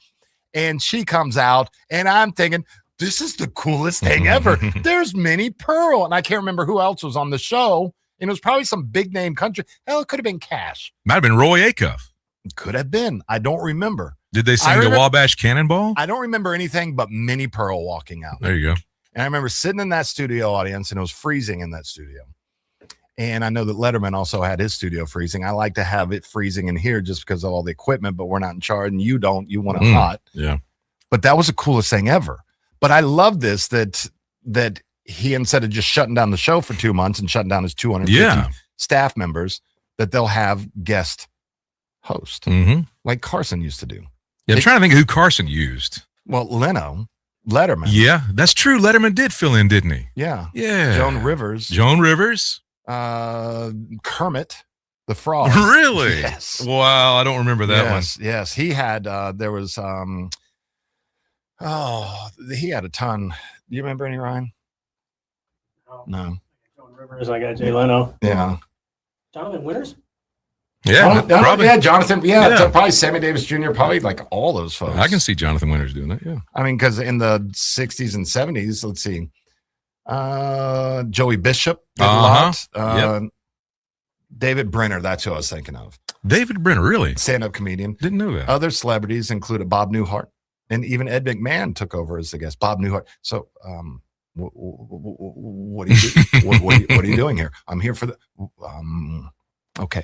And she comes out, and I'm thinking, this is the coolest thing ever. There's Minnie Pearl. And I can't remember who else was on the show. And it was probably some big name country. Hell, it could have been Cash.
Might have been Roy Acuff.
Could have been. I don't remember.
Did they sing the Wabash Cannonball?
I don't remember anything but Minnie Pearl walking out.
There you go.
And I remember sitting in that studio audience, and it was freezing in that studio. And I know that Letterman also had his studio freezing. I like to have it freezing in here just because of all the equipment, but we're not in charge, and you don't. You want it hot.
Yeah.
But that was the coolest thing ever. But I love this that he, instead of just shutting down the show for 2 months and shutting down his 250 staff members, that they'll have guest host like Carson used to do.
Yeah, I'm trying to think of who Carson used.
Well, Letterman.
Yeah, that's true. Letterman did fill in, didn't he?
Yeah.
Yeah.
Joan Rivers. Kermit the Frog.
Really?
Yes.
Wow, I don't remember that one.
Yes. He had, there was, he had a ton. Do you remember any, Ryan? No.
Joan Rivers, I got Jay Leno.
Yeah.
Jonathan Winters?
Yeah, probably.
Yeah, Jonathan. Yeah, probably Sammy Davis Jr., probably like all those folks.
I can see Jonathan Winters doing that, yeah.
I mean, because in the 60s and 70s, let's see, Joey Bishop did a lot. David Brenner, that's who I was thinking of.
David Brenner, really?
Stand-up comedian.
Didn't know that.
Other celebrities included Bob Newhart, and even Ed McMahon took over as the guest. Bob Newhart. So, what are you doing here? I'm here for the. Okay.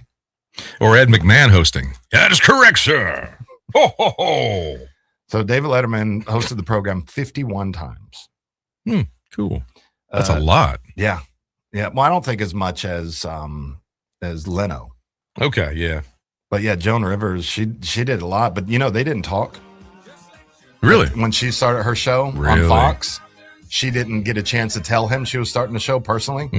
Or Ed McMahon hosting. That is correct, sir. Ho, ho, ho.
So David Letterman hosted the program 51 times.
Cool. That's a lot.
Yeah. Yeah. Well, I don't think as much as Leno.
Okay. Yeah.
But yeah, Joan Rivers, she did a lot, but they didn't talk.
Really?
When she started her show on Fox, she didn't get a chance to tell him she was starting the show personally.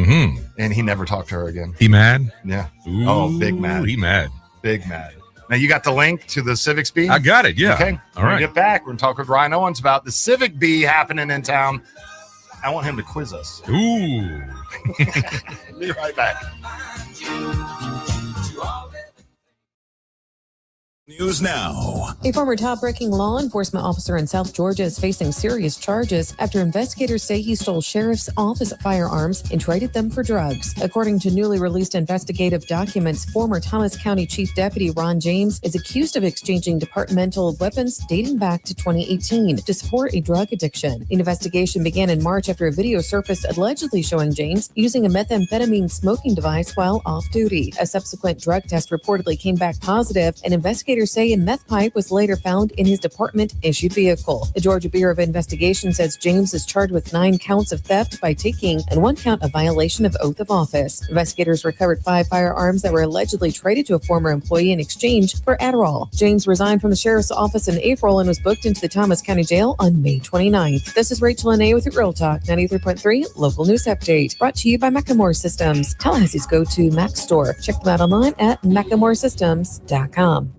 And he never talked to her again.
He mad?
Yeah.
Ooh,
big mad.
He mad.
Big mad. Now you got the link to the Civics Bee?
I got it. Yeah.
Okay.
All right.
Get back. We're going to talk with Ryan Owens about the Civic Bee happening in town. I want him to quiz us.
Ooh.
Be right back.
News now.
A former top-ranking law enforcement officer in South Georgia is facing serious charges after investigators say he stole sheriff's office firearms and traded them for drugs. According to newly released investigative documents, former Thomas County Chief Deputy Ron James is accused of exchanging departmental weapons dating back to 2018 to support a drug addiction. The investigation began in March after a video surfaced allegedly showing James using a methamphetamine smoking device while off duty. A subsequent drug test reportedly came back positive, and investigators say a meth pipe was later found in his department-issued vehicle. The Georgia Bureau of Investigation says James is charged with 9 counts of theft by taking and 1 count of violation of oath of office. Investigators recovered 5 firearms that were allegedly traded to a former employee in exchange for Adderall. James resigned from the sheriff's office in April and was booked into the Thomas County Jail on May 29th. This is Rachel Anay with Real Talk 93.3 Local News Update, brought to you by Macklemore Systems, Tallahassee's go-to Mac store. Check them out online at MaclemoreSystems.com.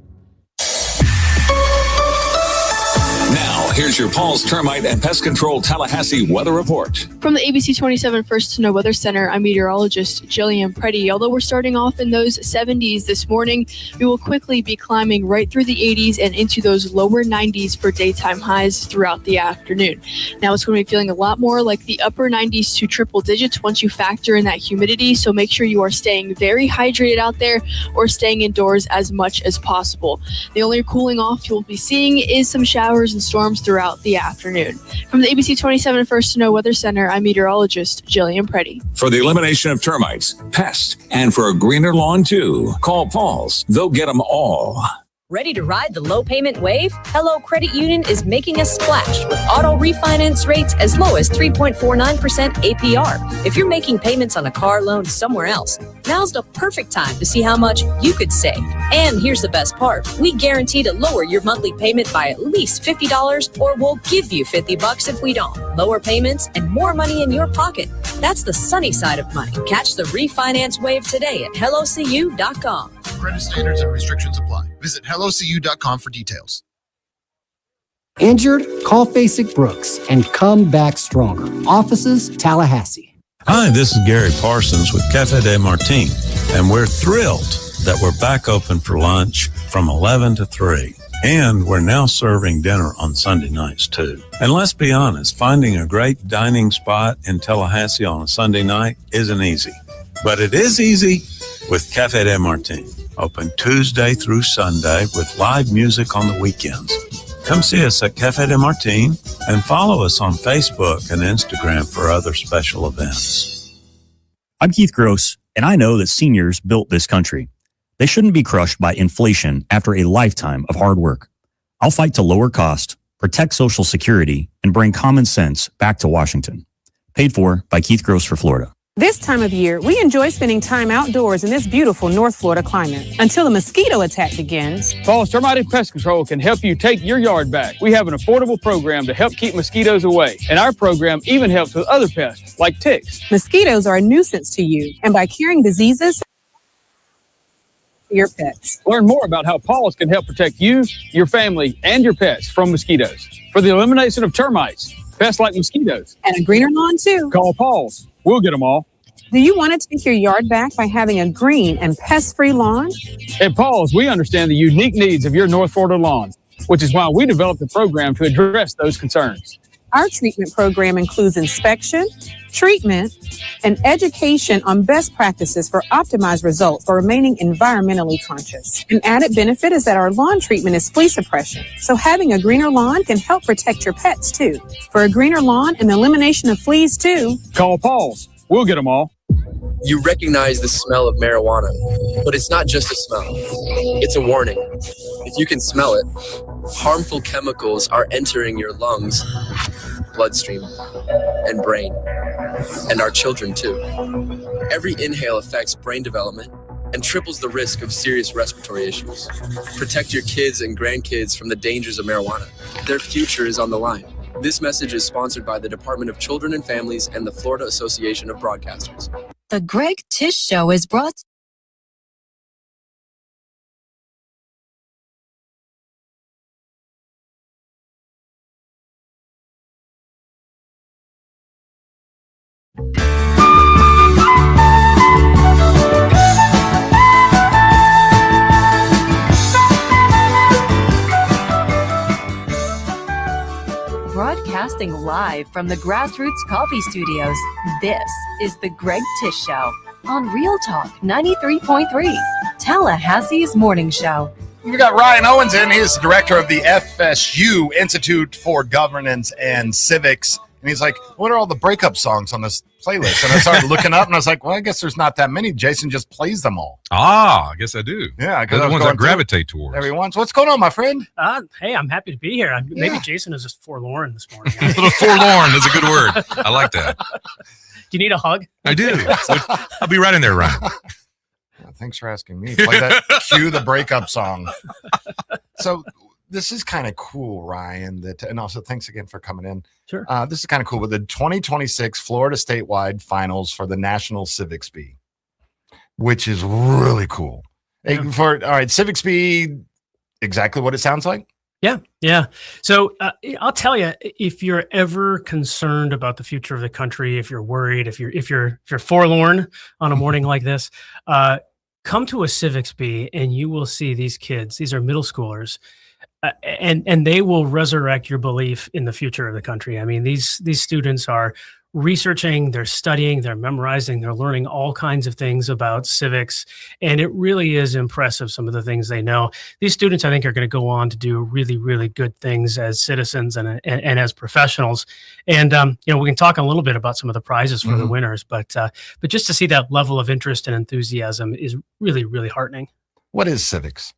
Now, here's your Paul's Termite and Pest Control Tallahassee weather report.
From the ABC 27 First to Know Weather Center, I'm meteorologist Jillian Preddy. Although we're starting off in those 70s this morning, we will quickly be climbing right through the 80s and into those lower 90s for daytime highs throughout the afternoon. Now it's going to be feeling a lot more like the upper 90s to triple digits once you factor in that humidity. So make sure you are staying very hydrated out there or staying indoors as much as possible. The only cooling off you'll be seeing is some showers and storms throughout the afternoon. From the ABC 27 First to Know Weather Center, I'm meteorologist Jillian Preddy.
For the elimination of termites, pests, and for a greener lawn too, call Paul's. They'll get them all.
Ready to ride the low payment wave? Hello Credit Union is making a splash with auto refinance rates as low as 3.49% APR. If you're making payments on a car loan somewhere else, now's the perfect time to see how much you could save. And here's the best part. We guarantee to lower your monthly payment by at least $50, or we'll give you $50 if we don't. Lower payments and more money in your pocket. That's the sunny side of money. Catch the refinance wave today at hellocu.com.
Credit standards and restrictions apply. Visit hellocu.com for details.
Injured? Call Fasig Brooks and come back stronger. Offices, Tallahassee.
Hi, this is Gary Parsons with Cafe de Martin, and we're thrilled that we're back open for lunch from 11 to 3. And we're now serving dinner on Sunday nights, too. And let's be honest, finding a great dining spot in Tallahassee on a Sunday night isn't easy. But it is easy with Cafe de Martin. Open Tuesday through Sunday with live music on the weekends. Come see us at Cafe de Martin and follow us on Facebook and Instagram for other special events.
I'm Keith Gross, and I know that seniors built this country. They shouldn't be crushed by inflation after a lifetime of hard work. I'll fight to lower cost, protect Social Security, and bring common sense back to Washington. Paid for by Keith Gross for Florida.
This time of year, we enjoy spending time outdoors in this beautiful North Florida climate until the mosquito attack begins.
Paul's Termite and Pest Control can help you take your yard back. We have an affordable program to help keep mosquitoes away, and our program even helps with other pests like ticks.
Mosquitoes are a nuisance to you, and by carrying diseases to your pets.
Learn more about how Paul's can help protect you, your family, and your pets from mosquitoes. For the elimination of termites, pests like mosquitoes,
and a greener lawn too,
call Paul's. We'll get them all.
Do you want to take your yard back by having a green and pest-free lawn?
At Paul's, we understand the unique needs of your North Florida lawn, which is why we developed a program to address those concerns.
Our treatment program includes inspection, treatment, and education on best practices for optimized results for remaining environmentally conscious. An added benefit is that our lawn treatment is flea suppression, so having a greener lawn can help protect your pets too. For a greener lawn and the elimination of fleas too,
call Paul's. We'll get them all.
You recognize the smell of marijuana, but it's not just a smell. It's a warning. If you can smell it, harmful chemicals are entering your lungs, bloodstream, and brain, and our children too. Every inhale affects brain development and triples the risk of serious respiratory issues. Protect your kids and grandkids from the dangers of marijuana. Their future is on the line. This message is sponsored by the Department of Children and Families and the Florida Association of Broadcasters.
The Greg Tish Show is brought Broadcasting live from the Grassroots Coffee Studios, this is The Greg Tish Show on Real Talk 93.3, Tallahassee's morning show.
We got Ryan Owens in. He is the director of the FSU Institute for Governance and Civics. And he's like, what are all the breakup songs on this playlist? And I started looking up and I was like, well, I guess there's not that many. Jason just plays them all.
I guess I do.
Yeah.
They're the ones I gravitate towards.
Every once. What's going on, my friend?
Hey, I'm happy to be here. Maybe Jason is just forlorn this morning.
A little forlorn is a good word. I like that.
Do you need a hug?
I do. I'll be right in there, Ryan.
Thanks for asking me. Play that. Cue the breakup song. So this is kind of cool, Ryan. And also thanks again for coming in.
Sure.
This is kind of cool with the 2026 Florida statewide finals for the National Civics Bee, which is really cool.
Yeah.
All right, Civics Bee, exactly what it sounds like.
Yeah. So I'll tell you, if you're ever concerned about the future of the country, if you're worried, if you're forlorn on a morning like this, come to a Civics Bee and you will see these kids. These are middle schoolers. And they will resurrect your belief in the future of the country. I mean, these students are researching, they're studying, they're memorizing, they're learning all kinds of things about civics. And it really is impressive, some of the things they know. These students, I think, are going to go on to do really, really good things as citizens and as professionals. And, we can talk a little bit about some of the prizes for the winners, but just to see that level of interest and enthusiasm is really, really heartening.
What is civics?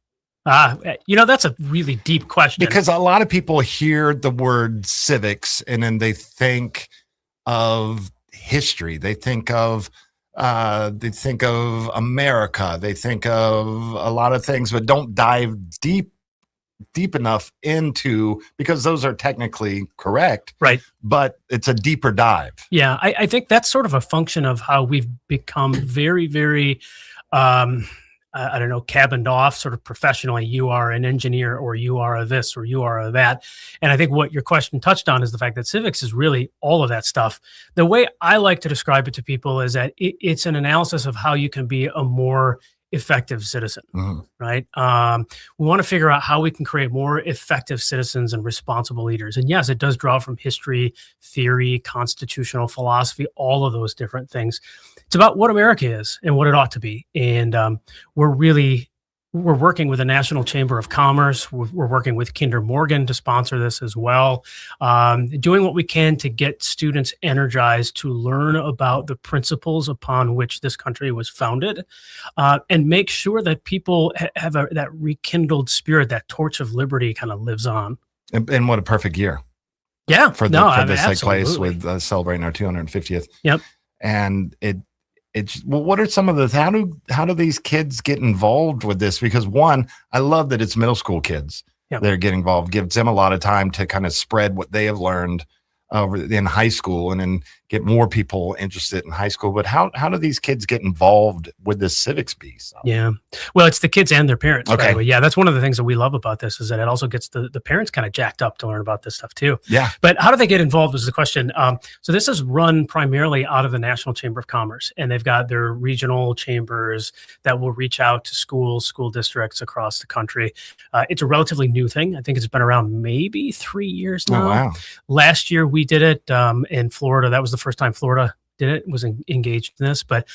That's a really deep question.
Because a lot of people hear the word civics and then they think of history. They think of America. They think of a lot of things, but don't dive deep enough into, because those are technically correct.
Right.
But it's a deeper dive.
Yeah. I think that's sort of a function of how we've become very, very, cabined off sort of professionally. You are an engineer, or you are a this, or you are a that. And I think what your question touched on is the fact that civics is really all of that stuff. The way I like to describe it to people is that it's an analysis of how you can be a more effective citizen, right? We want to figure out how we can create more effective citizens and responsible leaders. And yes, it does draw from history, theory, constitutional philosophy, all of those different things. It's about what America is and what it ought to be. And we're working with the National Chamber of Commerce. We're working with Kinder Morgan to sponsor this as well. Doing what we can to get students energized to learn about the principles upon which this country was founded, and make sure that people have that rekindled spirit, that torch of liberty kind of lives on.
And what a perfect year.
Yeah.
For this take place with celebrating our 250th.
Yep.
And what are some of the, how do these kids get involved with this? Because one, I love that it's middle school kids that are getting involved, gives them a lot of time to kind of spread what they have learned in high school and then get more people interested in high school. But how do these kids get involved with this civics piece?
Yeah. Well, it's the kids and their parents.
Okay.
Right? Yeah. That's one of the things that we love about this, is that it also gets the parents kind of jacked up to learn about this stuff too.
Yeah.
But how do they get involved was the question. So this is run primarily out of the National Chamber of Commerce, and they've got their regional chambers that will reach out to schools, school districts across the country. It's a relatively new thing. I think it's been around maybe 3 years now.
Oh, wow.
Last year we did it in Florida. That was the first time Florida did it, was engaged in this, but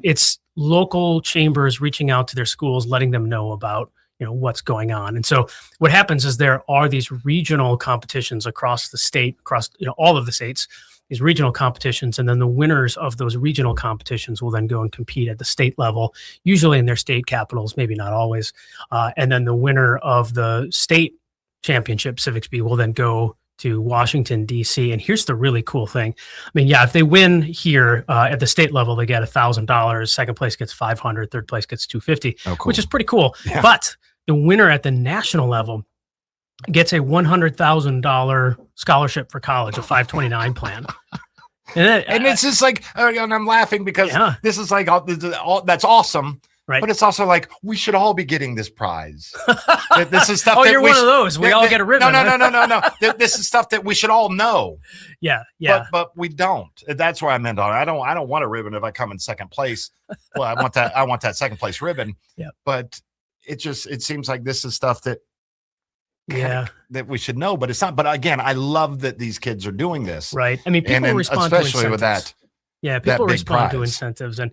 it's local chambers reaching out to their schools, letting them know about what's going on. And so what happens is there are these regional competitions across the state, across all of the states, these regional competitions, and then the winners of those regional competitions will then go and compete at the state level, usually in their state capitals, maybe not always. And then the winner of the state championship Civics Bee will then go to Washington, D.C. And here's the really cool thing. I mean, if they win here at the state level, they get $1,000. Second place gets $500. Third place gets $250,
cool.
Which is pretty cool.
Yeah.
But the winner at the national level gets a $100,000 scholarship for college, a 529 plan.
And it's just like, and I'm laughing because this is like, that's awesome.
Right.
But it's also like, we should all be getting this prize. This is stuff.
Oh, you're one of those. We all get a ribbon.
No. This is stuff that we should all know.
Yeah.
But we don't. That's where I meant on. I don't want a ribbon if I come in second place. Well, I want that second place ribbon.
Yeah.
But it seems like this is stuff that that we should know, but it's not. But again, I love that these kids are doing this.
Right. I mean, people
and
respond to
especially with that.
Yeah, people respond to incentives, and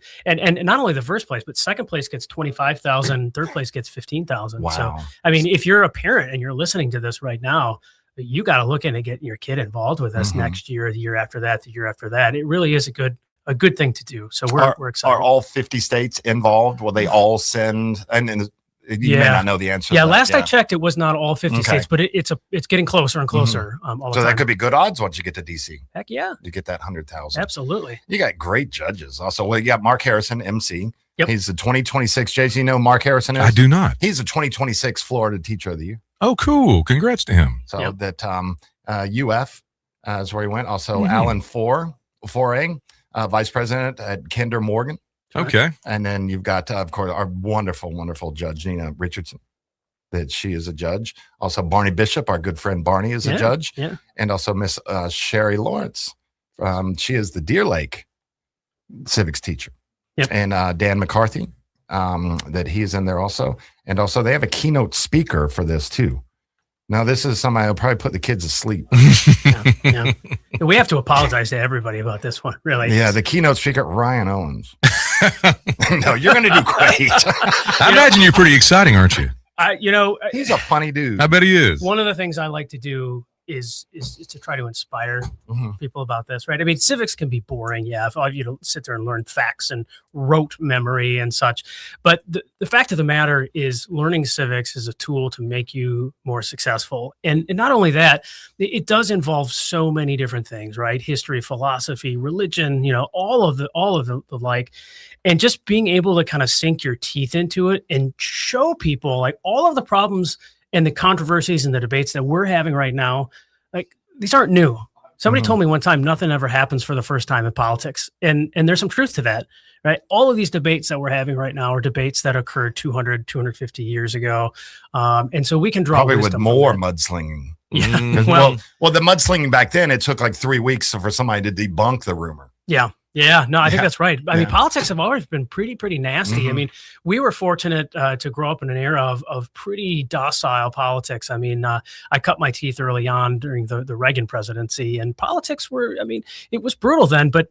not only the first place, but second place gets 25,000, third place gets 15,000.
Wow.
So, I mean, if you're a parent and you're listening to this right now, you got to look into getting your kid involved with us next year, the year after that, the year after that. It really is a good thing to do. So we're excited.
Are all 50 states involved? Will they all send? And you may not know the answer.
Yeah,
to that.
last I checked, it was not all 50 states, but it's getting closer and closer. All the
So
time.
that could be good odds once you get to DC.
Heck yeah,
you get that 100,000.
Absolutely.
You got great judges. Also, well, you got Mark Harrison, MC.
Yep.
He's the 2026. Jason, you know who Mark Harrison is?
I do not.
He's the 2026 Florida Teacher of the Year.
Oh, cool! Congrats to him.
So that UF is where he went. Also, Alan Foray, Vice President at Kinder Morgan.
Okay.
And then you've got, of course, our wonderful, wonderful judge, Nina Richardson, that she is a judge. Also, Barney Bishop, our good friend Barney, is a judge.
Yeah.
And also Miss Sherry Lawrence. She is the Deer Lake civics teacher.
Yep.
And Dan McCarthy, that he's in there also. And also, they have a keynote speaker for this, too. Now, this is somebody will probably put the kids asleep.
Yeah. We have to apologize to everybody about this one, really.
Yeah, the keynote speaker, Ryan Owens. No, you're going to do great.
I imagine you're pretty exciting, aren't you?
He's a funny dude.
I bet he is.
One of the things I like to do is to try to inspire people about this, right? I mean, civics can be boring, if all of you to sit there and learn facts and rote memory and such. But the fact of the matter is, learning civics is a tool to make you more successful. And not only that, it does involve so many different things, right? History, philosophy, religion, all of the like. And just being able to kind of sink your teeth into it and show people like all of the problems and the controversies and the debates that we're having right now, like these aren't new. Somebody told me one time, nothing ever happens for the first time in politics. And there's some truth to that, right? All of these debates that we're having right now are debates that occurred 200, 250 years ago. And so we can draw
probably with more mudslinging.
Yeah.
Well, the mudslinging back then, it took like 3 weeks for somebody to debunk the rumor.
Yeah. Yeah, no, I think that's right. I mean, politics have always been pretty nasty. I mean, we were fortunate to grow up in an era of pretty docile politics. I mean, I cut my teeth early on during the Reagan presidency, and politics were, I mean, it was brutal then, but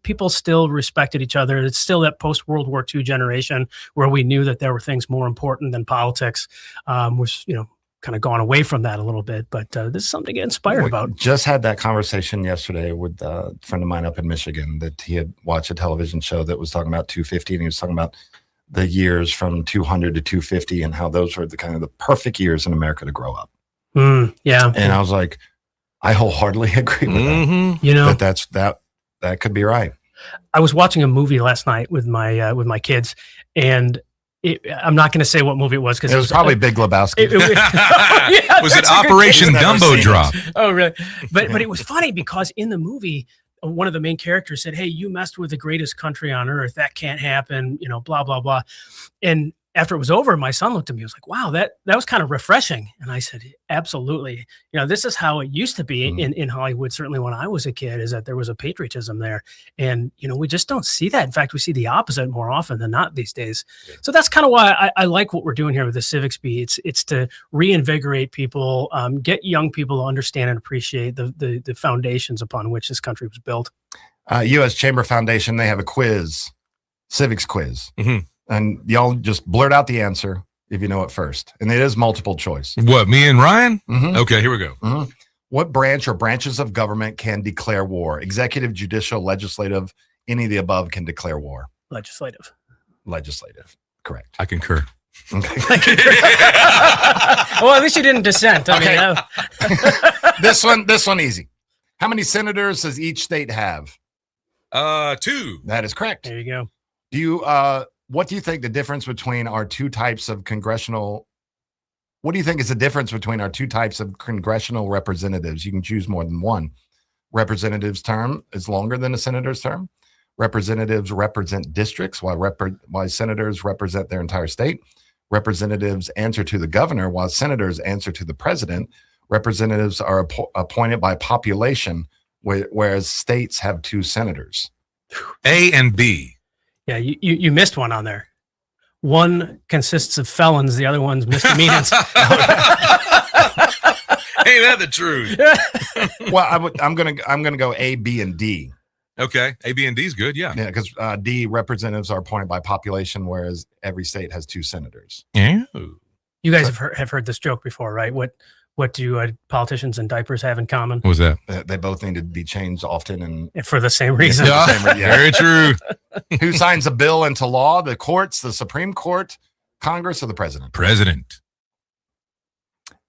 people still respected each other. It's still that post World War II generation where we knew that there were things more important than politics, which, kind of gone away from that a little bit, but this is something to get inspired about.
Just had that conversation yesterday with a friend of mine up in Michigan that he had watched a television show that was talking about 250, and he was talking about the years from 200 to 250 and how those were the kind of the perfect years in America to grow up.
Yeah.
And I was like, I wholeheartedly agree with that. That could be right.
I was watching a movie last night with my kids, and I'm not going to say what movie it was because
it was probably Big Lebowski.
Was it Operation Dumbo Drop?
Oh, really? But it was funny because in the movie, one of the main characters said, "Hey, you messed with the greatest country on earth. That can't happen." Blah blah blah. And after it was over, my son looked at me. He was like, "Wow, that was kind of refreshing." And I said, "Absolutely. This is how it used to be in Hollywood. Certainly when I was a kid, is that there was a patriotism there, and we just don't see that. In fact, we see the opposite more often than not these days. So that's kind of why I like what we're doing here with the Civics Beat. It's to reinvigorate people, get young people to understand and appreciate the foundations upon which this country was built."
U.S. Chamber Foundation, they have a quiz, civics quiz. And y'all just blurt out the answer if you know it first. And it is multiple choice.
What, me and Ryan? Okay, here we go.
What branch or branches of government can declare war? Executive, judicial, legislative, any of the above can declare war.
Legislative.
Correct.
I concur.
Okay.
Well, at least you didn't dissent. I mean,
this one easy. How many senators does each state have?
2.
That is correct.
There you
go. What do you think the difference between our two types of congressional? What do you think is the difference between our two types of congressional representatives? You can choose more than one. Representatives' term is longer than a senator's term. Representatives represent districts, while senators represent their entire state. Representatives answer to the governor, while senators answer to the president. Representatives are appointed by population, whereas states have 2 senators.
A and B.
Yeah, you missed one on there. One consists of felons, the other one's misdemeanors.
that the truth?
Well, I'm gonna go A, B, and D.
Okay, A, B, and D is good. Yeah,
Yeah, because D, representatives are appointed by population, whereas every state has 2 senators.
Yeah.
You guys have heard this joke before, right? What do politicians and diapers have in common?
What was that?
They both need to be changed often and
For the same reason.
Very true.
Who signs a bill into law? The courts, the Supreme Court, Congress, or the president?
President.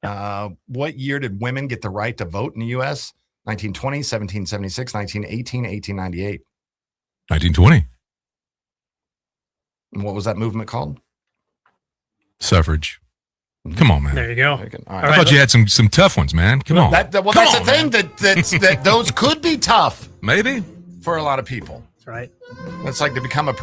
What year did women get the right to vote in the U.S.? 1920, 1776, 1918, 1898.
1920.
And what was that movement called?
Suffrage. Come on, man.
There you go.
All right.
I thought you had some tough ones, man. Come on.
That's the thing that those could be tough.
Maybe
for a lot of people.
That's right.
It's like to become a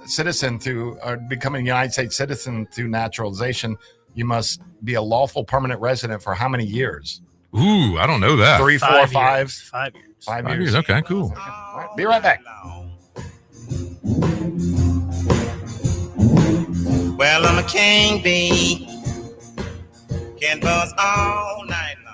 citizen or becoming a United States citizen through naturalization. You must be a lawful permanent resident for how many years?
Ooh, I don't know that.
3, 4, 5.
5 years.
5
5
years.
years. Okay, cool.
All right, be right back.
Well, I'm a king bee. Can buzz all night long.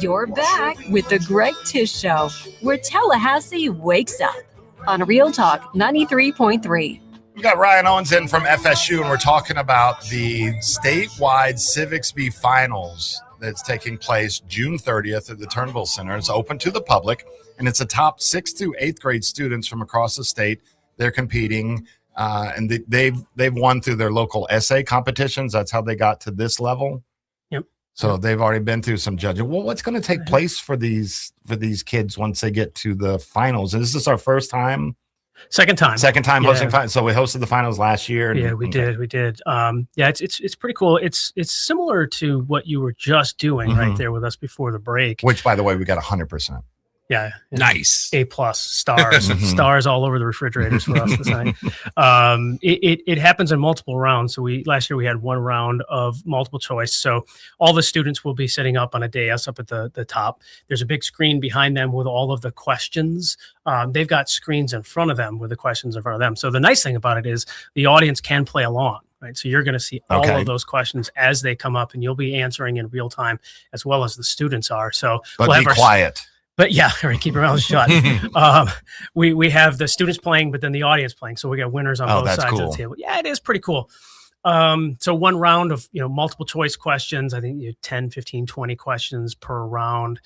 You're back with the Greg Tish Show, where Tallahassee wakes up on Real Talk 93.3.
We got Ryan Owens in from FSU, and we're talking about the statewide Civics Bee Finals that's taking place June 30th at the Turnbull Center. It's open to the public, and it's a top 6th to 8th grade students from across the state. They're competing, and they've won through their local essay competitions. That's how they got to this level.
Yep.
So they've already been through some judging. Well, what's going to take place for these kids once they get to the finals? Is this our first time?
Second time
hosting finals. So we hosted the finals last year.
Yeah, we did. It's pretty cool. It's similar to what you were just doing right there with us before the break.
Which, by the way, we got 100%.
Yeah.
Nice.
A+ stars, stars all over the refrigerators for us this night. It happens in multiple rounds. So last year we had one round of multiple choice. So all the students will be sitting up on a dais up at the top. There's a big screen behind them with all of the questions. They've got screens in front of them with the questions in front of them. So the nice thing about it is the audience can play along. Right. So you're going to see all of those questions as they come up, and you'll be answering in real time as well as the students are. So
but be quiet.
But yeah, right, keep your mouth shut. We have the students playing, but then the audience playing. So we got winners on both sides of the table. Yeah, it is pretty cool. So one round of, multiple choice questions, I think 10, 15, 20 questions per round.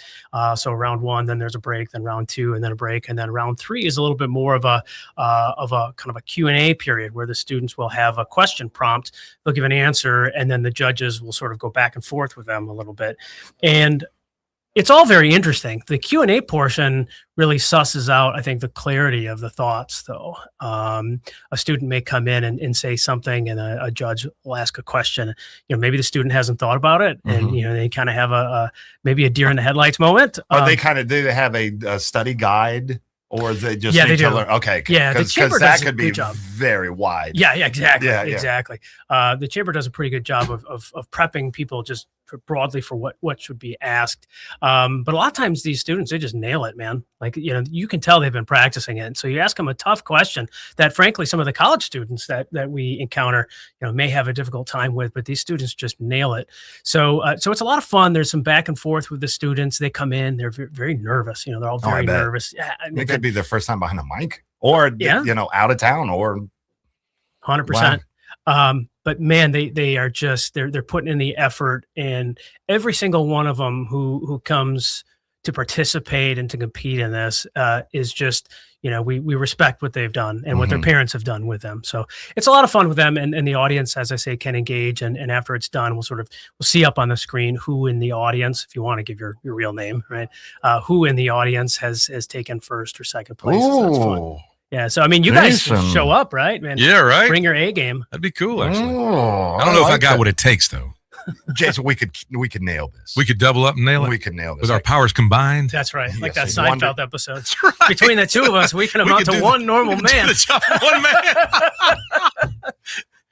So round one, then there's a break, then round two, and then a break. And then round three is a little bit more of a kind of a Q&A period where the students will have a question prompt. They'll give an answer, and then the judges will sort of go back and forth with them a little bit. And it's all very interesting. The Q&A portion really susses out, I think, the clarity of the thoughts, though. A student may come in and say something, and a judge will ask a question. Maybe the student hasn't thought about it, and they kind of have maybe a deer in the headlights moment.
They do they have a study guide, or they just
they do.
Learn? Okay,
yeah,
because that could be very wide.
Yeah, exactly, exactly. The chamber does a pretty good job of prepping people just broadly for what should be asked. But a lot of times these students, they just nail it, man. Like, you can tell they've been practicing it. And so you ask them a tough question that frankly, some of the college students that we encounter, may have a difficult time with, but these students just nail it. So it's a lot of fun. There's some back and forth with the students. They come in, they're very nervous. They're all very nervous. Yeah,
it could be their first time behind a mic, or, out of town, or
100%. Wow. But man, they are just, they're putting in the effort, and every single one of them who comes to participate and to compete in this is just, we respect what they've done and what their parents have done with them. So it's a lot of fun with them, and the audience, as I say, can engage. And after it's done, we'll see up on the screen who in the audience, if you want to give your real name, right? Who in the audience has taken first or second place. So that's fun. Yeah, so you guys show up, right, man?
Yeah, right.
Bring your A game.
That'd be cool, actually. I don't know if I got what it takes, though.
Jason, we could nail this.
We could double up and nail it.
We could nail this
with our powers combined.
That's right, like that Seinfeld episode. That's right. Between the two of us, we can amount to one normal man.
One man.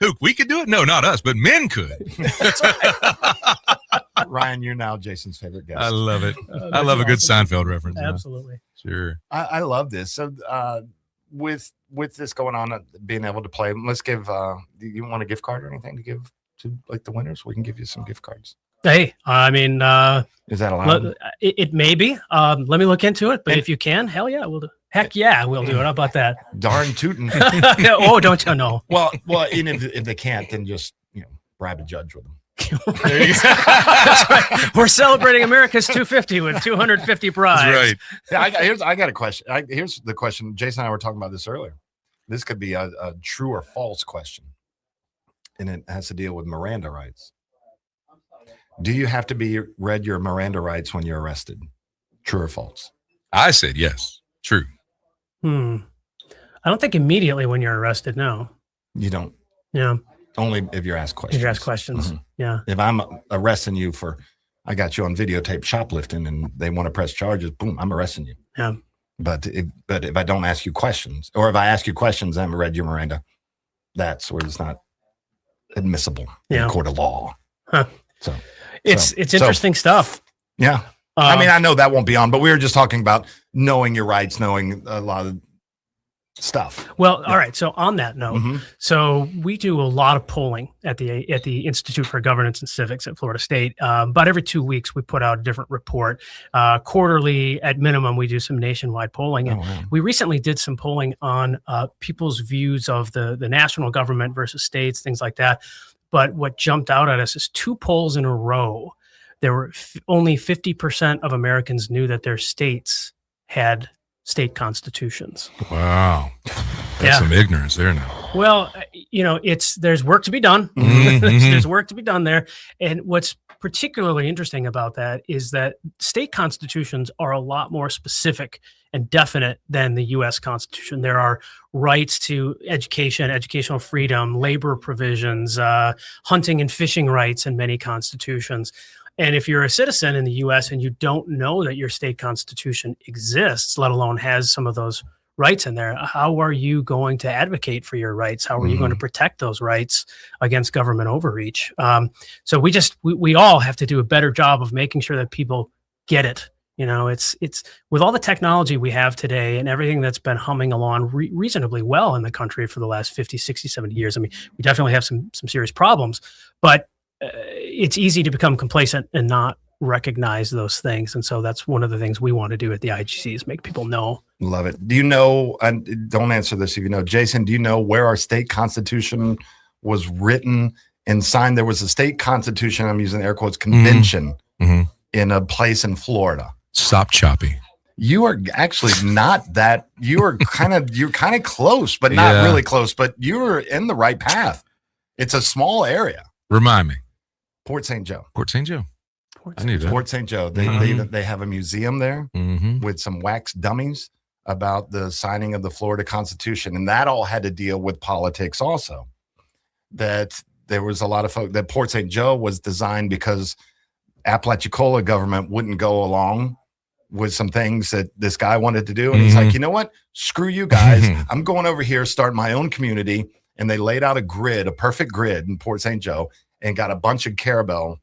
Who? We could do it? No, not us, but men could.
That's right.
Ryan, you're now Jason's favorite guest.
I love it. I love a good Seinfeld reference.
Absolutely.
Sure.
I love this. So, with this going on, being able to play, let's give. Do you want a gift card or anything to give to the winners? We can give you some gift cards.
Hey,
is that allowed?
It may be. Let me look into it. But if you can, hell yeah, we'll do. Heck yeah, we'll do it. How about that?
Darn tootin'.
Oh, don't you know?
Well, and if they can't, then just bribe a judge with them.
That's right. We're celebrating America's 250 with 250 bribes.
That's right. Yeah, I got a question. Here's the question. Jason and I were talking about this earlier. This could be a true or false question, and it has to deal with Miranda rights. Do you have to be read your Miranda rights when you're arrested? True or false?
I said yes. True.
I don't think immediately when you're arrested. No.
You don't.
Yeah.
Only if you're asked questions.
If you're asked questions. Yeah.
If I'm arresting you I got you on videotape shoplifting, and they want to press charges, boom, I'm arresting you.
Yeah.
But if I don't ask you questions, or if I ask you questions, I haven't read your Miranda, that's where it's not admissible in a court of law.
Huh.
So
it's interesting stuff.
Yeah. I know that won't be on, but we were just talking about knowing your rights, knowing a lot of stuff.
Well, all right. So on that note,
Mm-hmm.
so we do a lot of polling at the Institute for Governance and Civics at Florida State. About every 2 weeks, we put out a different report. Quarterly, at minimum, we do some nationwide polling. And we recently did some polling on people's views of the national government versus states, things like that. But what jumped out at us is 2 polls in a row. There were only 50% of Americans knew that their states had state constitutions.
Wow. That's some ignorance there now.
Well, there's work to be done.
Mm-hmm.
There's work to be done there. And what's particularly interesting about that is that state constitutions are a lot more specific and definite than the U.S. Constitution. There are rights to education, educational freedom, labor provisions, hunting and fishing rights in many constitutions. And if you're a citizen in the U.S. and you don't know that your state constitution exists, let alone has some of those rights in there, how are you going to advocate for your rights? How are you going to protect those rights against government overreach? So we all have to do a better job of making sure that people get it. It's with all the technology we have today and everything that's been humming along reasonably well in the country for the last 50, 60, 70 years. I mean, we definitely have some serious problems, but it's easy to become complacent and not recognize those things. And so that's one of the things we want to do at the IGC is make people know.
Love it. Do you know, and don't answer this if you know, Jason, do you know where our state constitution was written and signed? There was a state constitution, I'm using air quotes, convention in a place in Florida.
Stop choppy.
You are actually not that, you're kind of close, but not really close, but you're in the right path. It's a small area.
Remind me.
Port St. Joe.
Port St. Joe. I knew that.
Port St. Joe. They have a museum there with some wax dummies about the signing of the Florida Constitution. And that all had to deal with politics also. That there was a lot of folk that Port St. Joe was designed because Apalachicola government wouldn't go along with some things that this guy wanted to do. And he's like, you know what? Screw you guys. I'm going over here, starting my own community. And they laid out a perfect grid in Port St. Joe and got a bunch of Carabel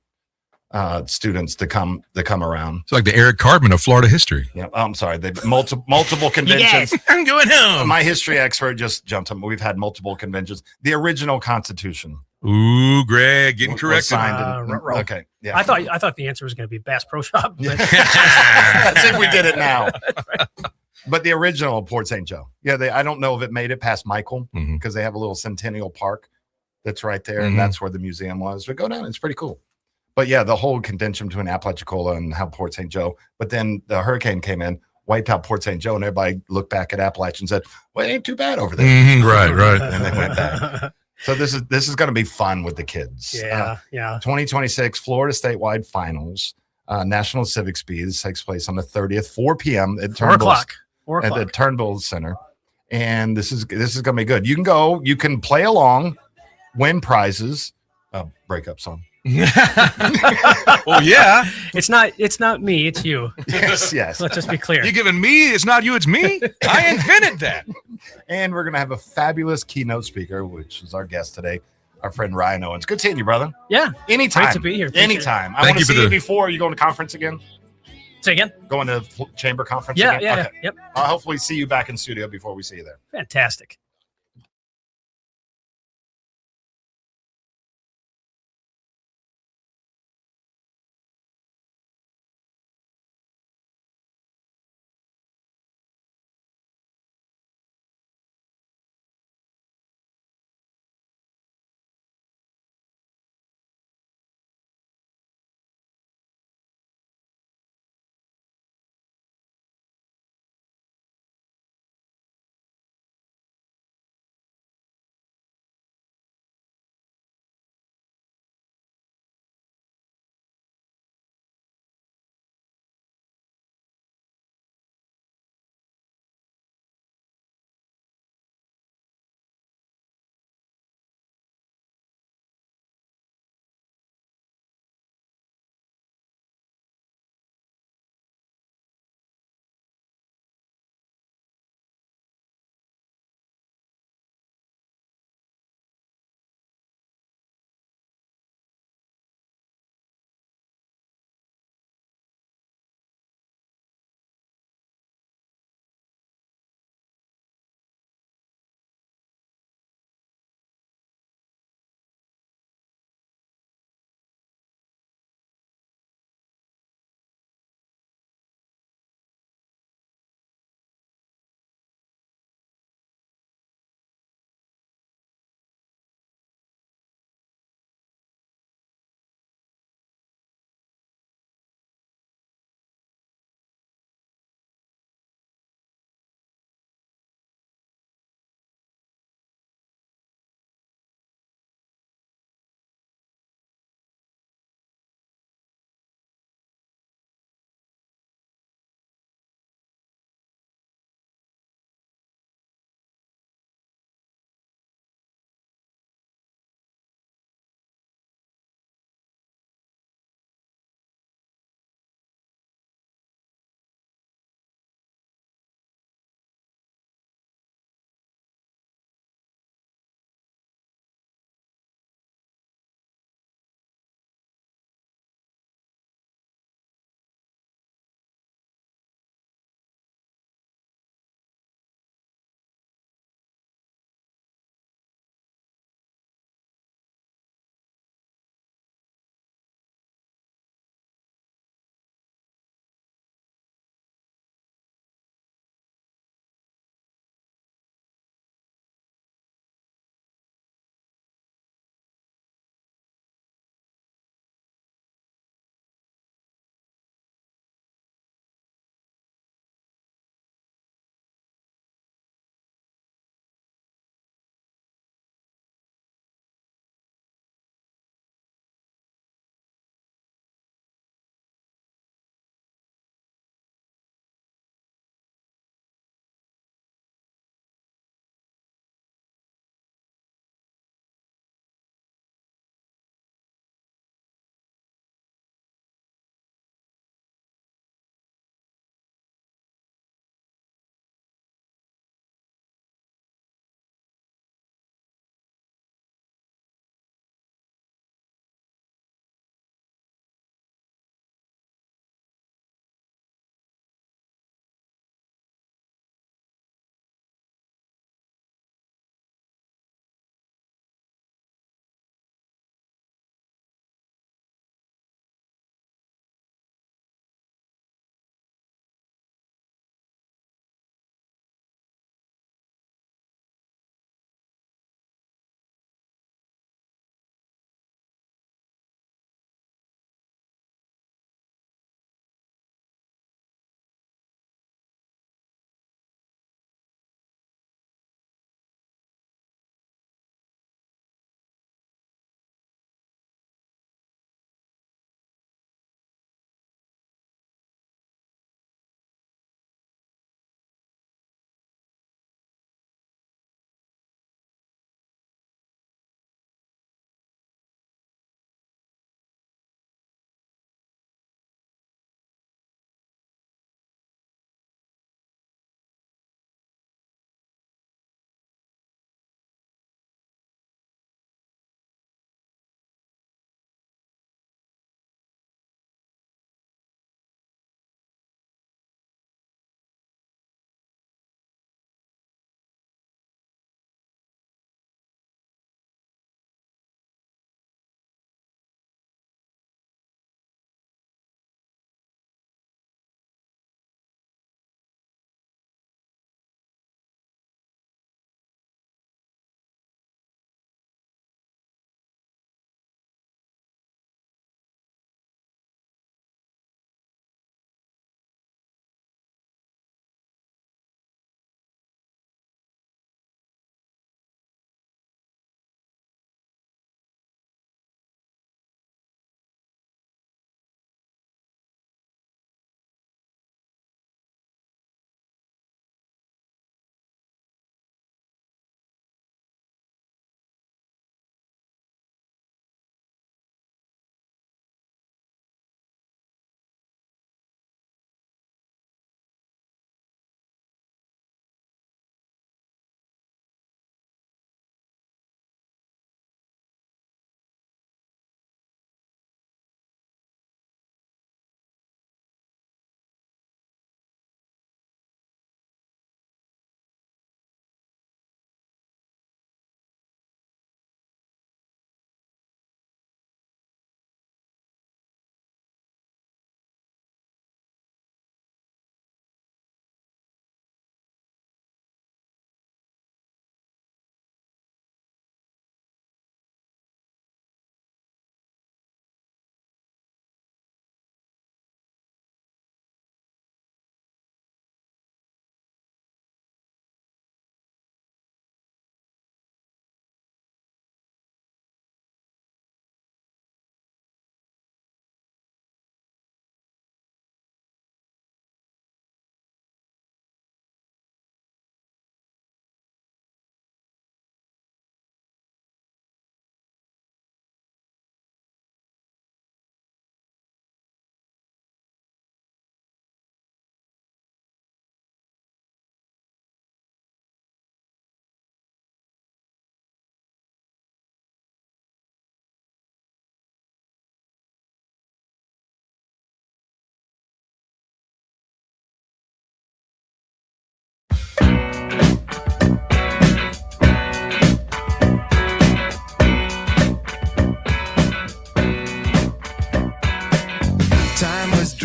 students to come around.
It's like the Eric Cartman of Florida history.
Yeah, I'm sorry. They've multiple conventions.
Yes, I'm going home.
My history expert just jumped on. We've had multiple conventions. The original Constitution.
Ooh, Greg, getting corrected.
Okay. Yeah.
I thought the answer was going to be Bass Pro Shop.
Let's see if we did it now. But the original Port St. Joe. Yeah, I don't know if it made it past Michael because they have a little Centennial Park that's right there, and that's where the museum was. But go down, it's pretty cool. But yeah, the whole contention between Apalachicola and how Port St. Joe. But then the hurricane came in, wiped out Port St. Joe, and everybody looked back at Appalachia and said, "Well, it ain't too bad over there."
Right.
And they went back. So this is going to be fun with the kids.
Yeah.
2026 Florida statewide finals, National Civic Speeds takes place on the 30th, 4 p.m. at
4 o'clock.
At the Turnbull Center, and this is going to be good. You can go, you can play along, win prizes. Breakup song.
Oh yeah,
it's not me, it's you.
Yes.
Let's just be clear.
You're giving me, it's not you, it's me. I invented that.
And we're gonna have a fabulous keynote speaker, which is our guest today, our friend Ryan Owens. Good seeing you, brother.
Yeah,
anytime.
Great to be here.
Anytime. I want to see you before you go to conference again.
Say again.
Going to chamber conference.
Yeah,
again?
yeah,
okay.
Yep.
I'll hopefully see you back in studio before we see you there.
Fantastic.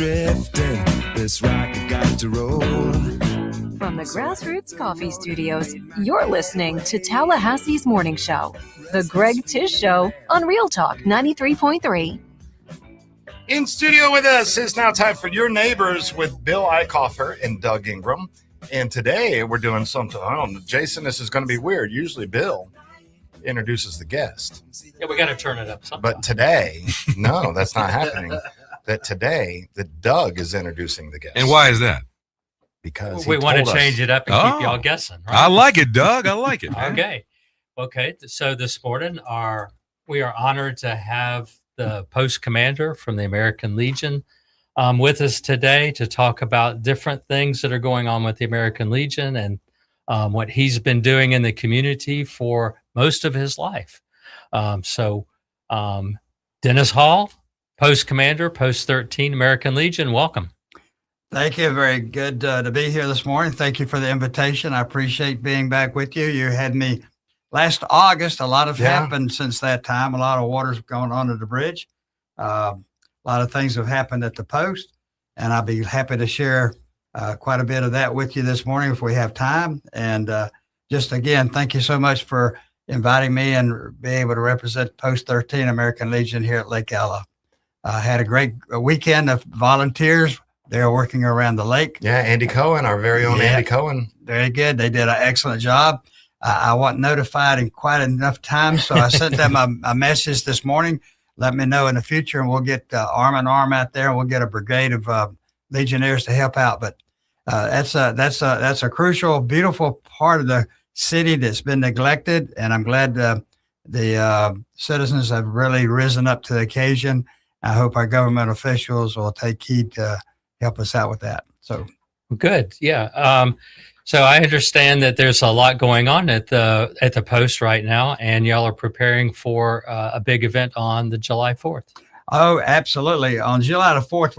drifting. This rock got to roll.
From the Grassroots Coffee Studios, you're listening to Tallahassee's Morning Show, The Greg Tish Show on Real Talk 93.3.
In studio with us is now time for Your Neighbors with Bill Eichhofer and Doug Ingram. And today we're doing something, I don't know, Jason, this is going to be weird. Usually Bill introduces the guest.
Yeah, we got to turn it up sometime.
But today, no, that's not happening. That today, Doug is introducing the guest.
And why is that?
Because
we want to change it up and keep y'all guessing. Right?
I like it, Doug. I like it. Man.
Okay. So this morning, we are honored to have the post commander from the American Legion with us today to talk about different things that are going on with the American Legion and what he's been doing in the community for most of his life. Dennis Hall, post commander, post 13, American Legion. Welcome.
Thank you. Very good to be here this morning. Thank you for the invitation. I appreciate being back with you. You had me last August. A lot has happened since that time. A lot of water's gone under the bridge. A lot of things have happened at the post, and I'll be happy to share quite a bit of that with you this morning if we have time. And just again, thank you so much for inviting me and be able to represent Post 13 American Legion here at Lake Ella. Had a great weekend of volunteers. They're working around the lake.
Yeah, Andy Cohen, our very own Andy Cohen.
Very good. They did an excellent job. I wasn't notified in quite enough time, so I sent them a message this morning. Let me know in the future, and we'll get arm in arm out there, and we'll get a brigade of Legionnaires to help out. But that's a crucial, beautiful part of the city that's been neglected, and I'm glad the citizens have really risen up to the occasion. I hope our government officials will take heed to help us out with that. So
good. Yeah. So I understand that there's a lot going on at the post right now, and y'all are preparing for a big event on the July 4th.
Oh, absolutely. On July the 4th,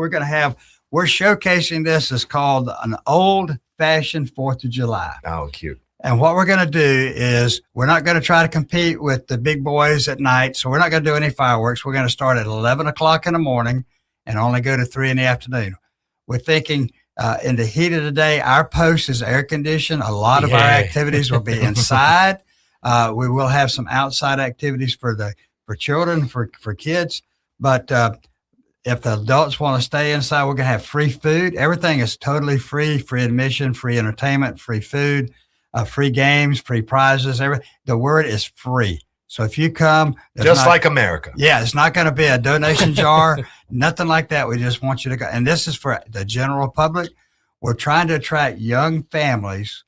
we're showcasing this. It's called an old fashioned 4th of July.
Oh, cute.
And what we're going to do is we're not going to try to compete with the big boys at night. So we're not going to do any fireworks. We're going to start at 11 o'clock in the morning and only go to 3 in the afternoon. We're thinking in the heat of the day, our post is air conditioned. A lot of our activities will be inside. We will have some outside activities for children, for kids. But if the adults want to stay inside, we're going to have free food. Everything is totally free admission, free entertainment, free food, free games, free prizes. The word is free. So if you come,
just like America.
Yeah, it's not going to be a donation jar, nothing like that. We just want you to go. And this is for the general public. We're trying to attract young families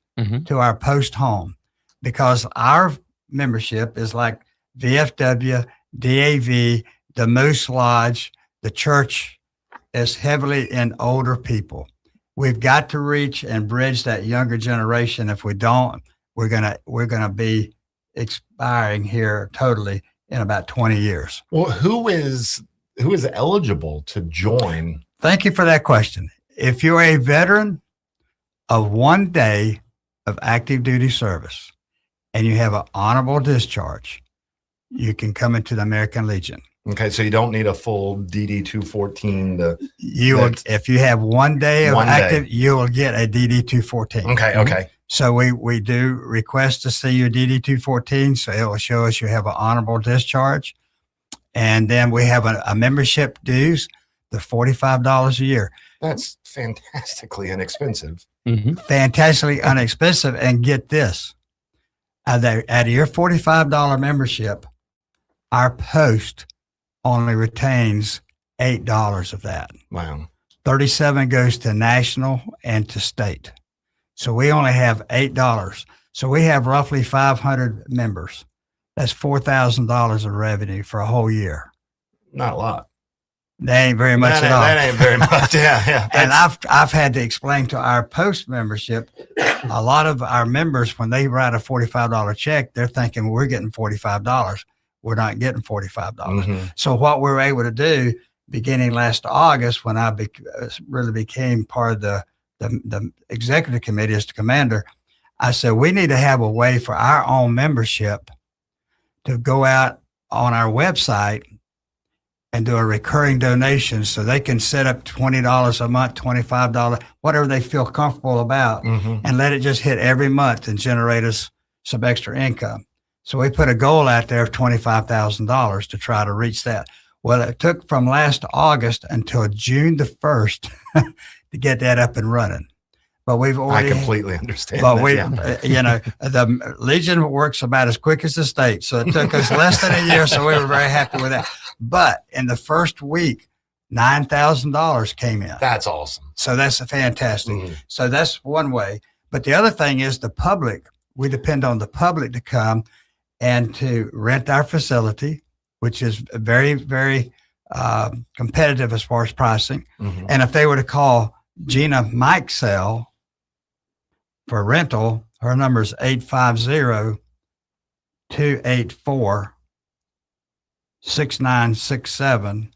to our post home because our membership is like VFW, DAV, the Moose Lodge. The church is heavily in older people. We've got to reach and bridge that younger generation. If we don't, we're gonna be expiring here totally in about 20 years.
Well, who is eligible to join?
Thank you for that question. If you're a veteran of 1 day of active duty service and you have an honorable discharge, you can come into the American Legion.
Okay, so you don't need a full DD 214.
If you have 1 day of active, you will get a DD 214.
Okay.
So we do request to see your DD 214, so it will show us you have an honorable discharge. And then we have a membership dues, the $45 a year.
That's fantastically inexpensive.
Fantastically inexpensive. And get this, out of your $45 membership, our post only retains $8 of that.
Wow.
37 goes to national and to state. So we only have $8. So we have roughly 500 members. That's $4,000 of revenue for a whole year.
Not a lot.
That ain't very much at all.
That ain't very much. Yeah.
And I've had to explain to our post membership, a lot of our members, when they write a $45 check, they're thinking we're getting $45. We're not getting $45. So what we were able to do beginning last August, when I really became part of the executive committee as the commander, I said, we need to have a way for our own membership to go out on our website and do a recurring donation so they can set up $20 a month, $25, whatever they feel comfortable about, and let it just hit every month and generate us some extra income. So we put a goal out there of $25,000 to try to reach that. Well, it took from last August until June the 1st to get that up and running. But we've already.
I completely understand.
But
that,
you know, the Legion works about as quick as the state. So it took us less than a year. So we were very happy with that. But in the first week, $9,000 came in.
That's awesome.
So that's fantastic. So that's one way. But the other thing is the public. We depend on the public to come and to rent our facility, which is very, very competitive as far as pricing. And if they were to call Gina Mikesell for rental, her number is 850-284-6967.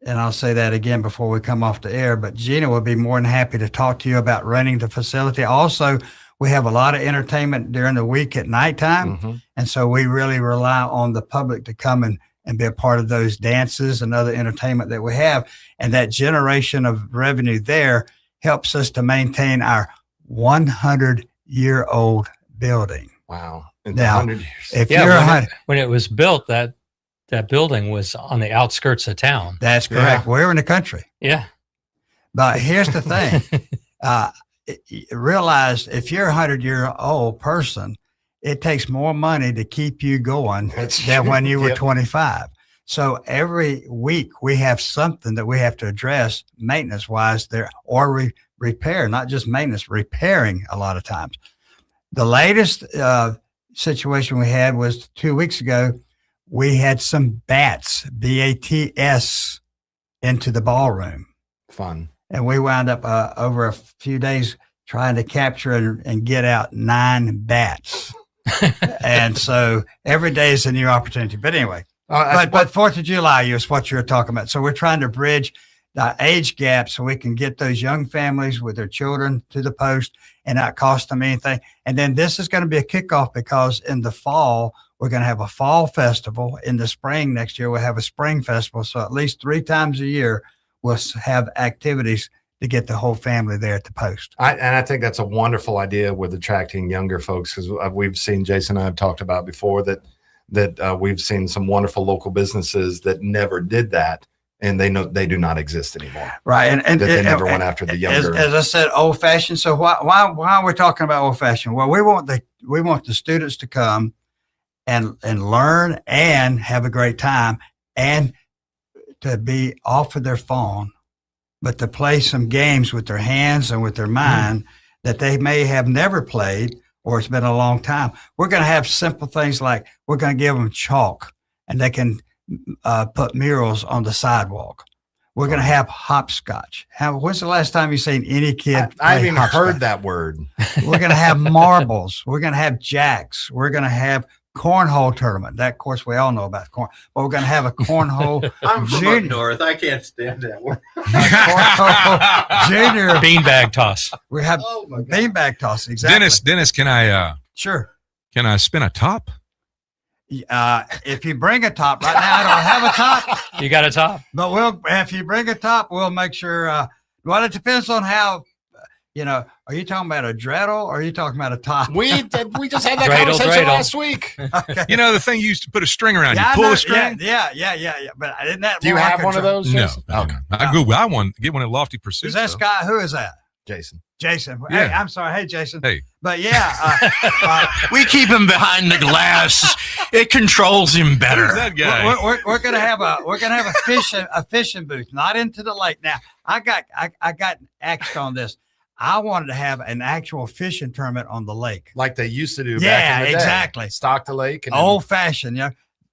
And I'll say that again before we come off the air, but Gina will be more than happy to talk to you about renting the facility. Also, we have a lot of entertainment during the week at nighttime. And so we really rely on the public to come and be a part of those dances and other entertainment that we have. And that generation of revenue there helps us to maintain our 100-year-old building.
Wow.
Now,
100 years.
if you're
when it was built, that building was on the outskirts of town.
That's correct. We're in the country.
Yeah.
But here's the thing. Realize if you're a 100-year-old person, it takes more money to keep you going than when you were 25. So every week we have something that we have to address maintenance-wise there, or repair, not just maintenance, repairing a lot of times. The latest situation we had was 2 weeks ago. We had some bats, B-A-T-S, into the ballroom.
Fun.
And we wound up over a few days trying to capture and get out 9 bats. And so every day is a new opportunity. But anyway, but 4th of July is what you're talking about. So we're trying to bridge the age gap so we can get those young families with their children to the post and not cost them anything. And then this is going to be a kickoff because in the fall, we're going to have a fall festival. In the spring next year, we'll have a spring festival. So at least 3 times a year, we'll have activities to get the whole family there at the post.
I think that's a wonderful idea with attracting younger folks, because we've seen, Jason and I have talked about before that we've seen some wonderful local businesses that never did that, and they know they do not exist anymore.
Right, and
they never went after the younger.
As I said, old fashioned. So why are we talking about old fashioned? Well, we want the students to come and learn and have a great time, and to be off of their phone, but to play some games with their hands and with their mind that they may have never played, or it's been a long time. We're going to have simple things like we're going to give them chalk and they can put murals on the sidewalk. We're going to have hopscotch. When's the last time you've seen any kid
I
play
haven't even
hopscotch?
heard that word.
We're going to have marbles. We're going to have jacks. We're going to have cornhole tournament. That, of course, we all know about corn. But we're going to have a cornhole
I'm from
junior.
up north. I can't stand that word.
Junior
beanbag toss.
We have beanbag toss. Exactly.
Dennis, can I?
Sure.
Can I spin a top?
If you bring a top, right now I don't have a top.
You got a top,
but if you bring a top, we'll make sure. Well, it depends on how. Are you talking about a dreidel or are you talking about a top?
We just had that conversation last week.
Okay.
You know, the thing you used to put a string around.
Yeah,
you pull a string.
Yeah. But isn't that?
Do you have one of those?
No.
Jason? Okay.
I want get one at Lofty Pursuits.
Is that Scott? Who is that?
Jason.
Jason.
Yeah.
Hey, I'm sorry. Hey, Jason.
Hey.
But yeah.
We keep him behind the glass. It controls him better.
Who's that guy?
We're gonna have a fishing booth, not into the lake. Now I got axed on this. I wanted to have an actual fishing tournament on the lake,
like they used to do.
Yeah,
back in the day.
exactly.
Stock the lake, and
old fashioned.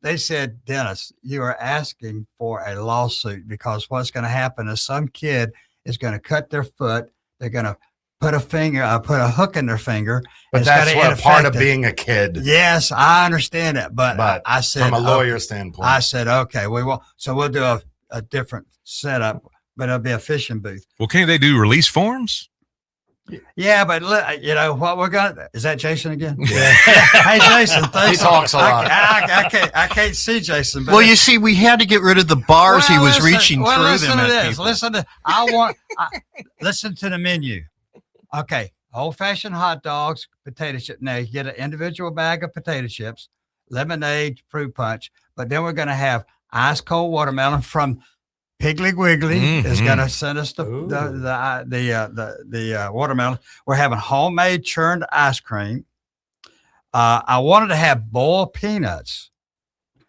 They said, Dennis, you are asking for a lawsuit because what's going to happen is some kid is going to cut their foot. They're going to put a hook in their finger.
But that's what part of being a kid.
Yes, I understand that. But I said,
from a lawyer standpoint,
I said, okay, we'll do a different setup, but it'll be a fishing booth.
Well, can't they do release forms?
Yeah, but you know what we're gonna. Is that Jason again? Yeah. Hey, Jason. Thanks.
He talks a lot.
I can't see Jason. But
Well, you see, we had to get rid of the bars he was reaching through
listen
them
to
at
this.
people.
Listen to the menu. Okay, old-fashioned hot dogs, potato chip. Now you get an individual bag of potato chips, lemonade, fruit punch, but then we're going to have ice cold watermelon from Piggly Wiggly is going to send us the watermelon. We're having homemade churned ice cream. I wanted to have boiled peanuts.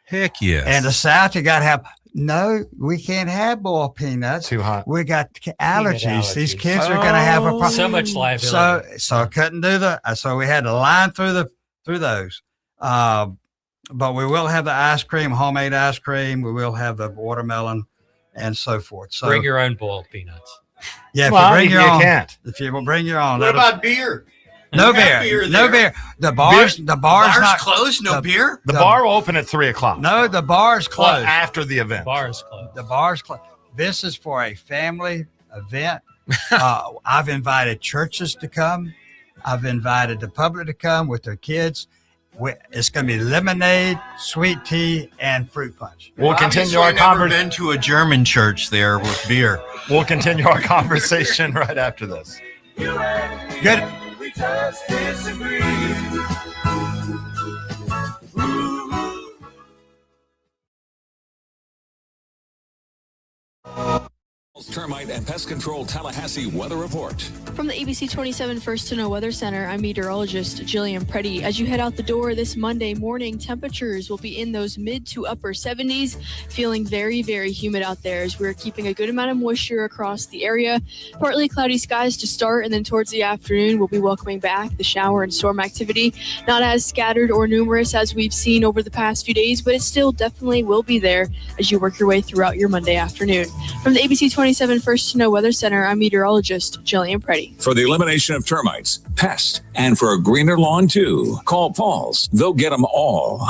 Heck yes.
And the South, you got to have. No, we can't have boiled peanuts.
Too hot.
We got allergies. These kids are going to have a problem.
So much liability.
So I couldn't do that. So we had to line through those. But we will have the ice cream, homemade ice cream. We will have the watermelon and so forth. So
Bring your own boiled peanuts.
Yeah,
Well,
if you bring your own.
can't.
If you will bring your own.
What about beer?
No
We have
beer.
beer
No
there.
beer. The bar's not
closed. No beer.
The bar will open at 3:00.
No, the bar's
Well,
closed.
after the event.
Bar is closed.
The bar's closed. This is for a family event. I've invited churches to come. I've invited the public to come with their kids. It's going to be lemonade, sweet tea, and fruit punch.
We'll continue our
I've never
conversation.
been to a German church there with beer.
We'll continue our conversation right after this.
Good.
We just disagree.
Termite and Pest Control Tallahassee Weather Report.
From the ABC 27 First to Know Weather Center, I'm meteorologist Jillian Preddy. As you head out the door this Monday morning, temperatures will be in those mid to upper 70s, feeling very, very humid out there as we're keeping a good amount of moisture across the area. Partly cloudy skies to start, and then towards the afternoon, we'll be welcoming back the shower and storm activity. Not as scattered or numerous as we've seen over the past few days, but it still definitely will be there as you work your way throughout your Monday afternoon. From the ABC 27 First to Know Weather Center, I'm meteorologist Jillian Preddy.
For the elimination of termites, pests, and for a greener lawn too, call Paul's. They'll get them all.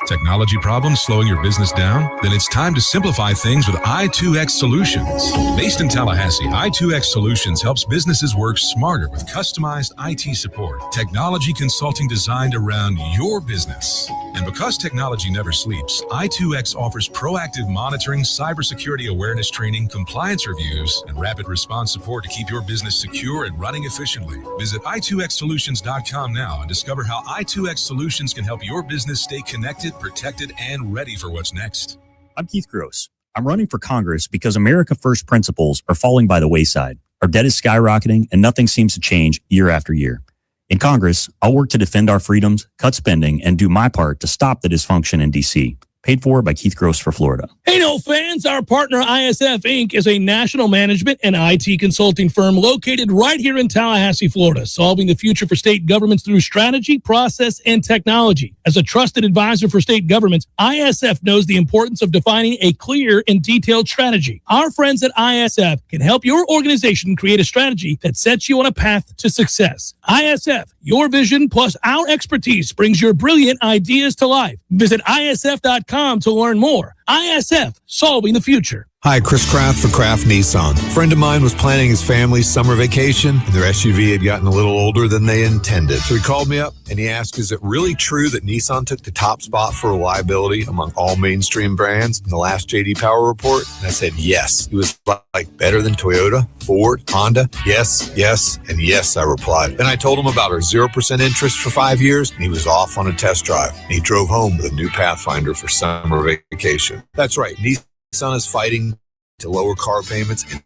Technology problems slowing your business down? Then it's time to simplify things with i2X Solutions. Based in Tallahassee, i2X Solutions helps businesses work smarter with customized IT support, technology consulting designed around your business. And because technology never sleeps, i2X offers proactive monitoring, cybersecurity awareness training, compliance reviews, and rapid response support to keep your business secure and running efficiently. Visit i2xsolutions.com now and discover how i2X Solutions can help your business stay connected, protected, and ready for what's next.
I'm Keith Gross. I'm running for Congress because America First principles are falling by the wayside. Our debt is skyrocketing and nothing seems to change year after year. In Congress, I'll work to defend our freedoms, cut spending, and do my part to stop the dysfunction in D.C. Paid for by Keith Gross for Florida.
Hey, no fans, our partner ISF Inc. is a national management and IT consulting firm located right here in Tallahassee, Florida, solving the future for state governments through strategy, process, and technology. As a trusted advisor for state governments, ISF knows the importance of defining a clear and detailed strategy. Our friends at ISF can help your organization create a strategy that sets you on a path to success. ISF, your vision plus our expertise brings your brilliant ideas to life. Visit ISF.com to learn more. ISF, solving the future.
Hi, Chris Kraft for Kraft Nissan. A friend of mine was planning his family's summer vacation, and their SUV had gotten a little older than they intended. So he called me up, and he asked, is it really true that Nissan took the top spot for reliability among all mainstream brands in the last J.D. Power report? And I said, yes. It was like better than Toyota, Ford, Honda. Yes, yes, and yes, I replied. Then I told him about our 0% interest for 5 years, and he was off on a test drive. And he drove home with a new Pathfinder for summer vacation. That's right. Nissan is fighting to lower car payments, and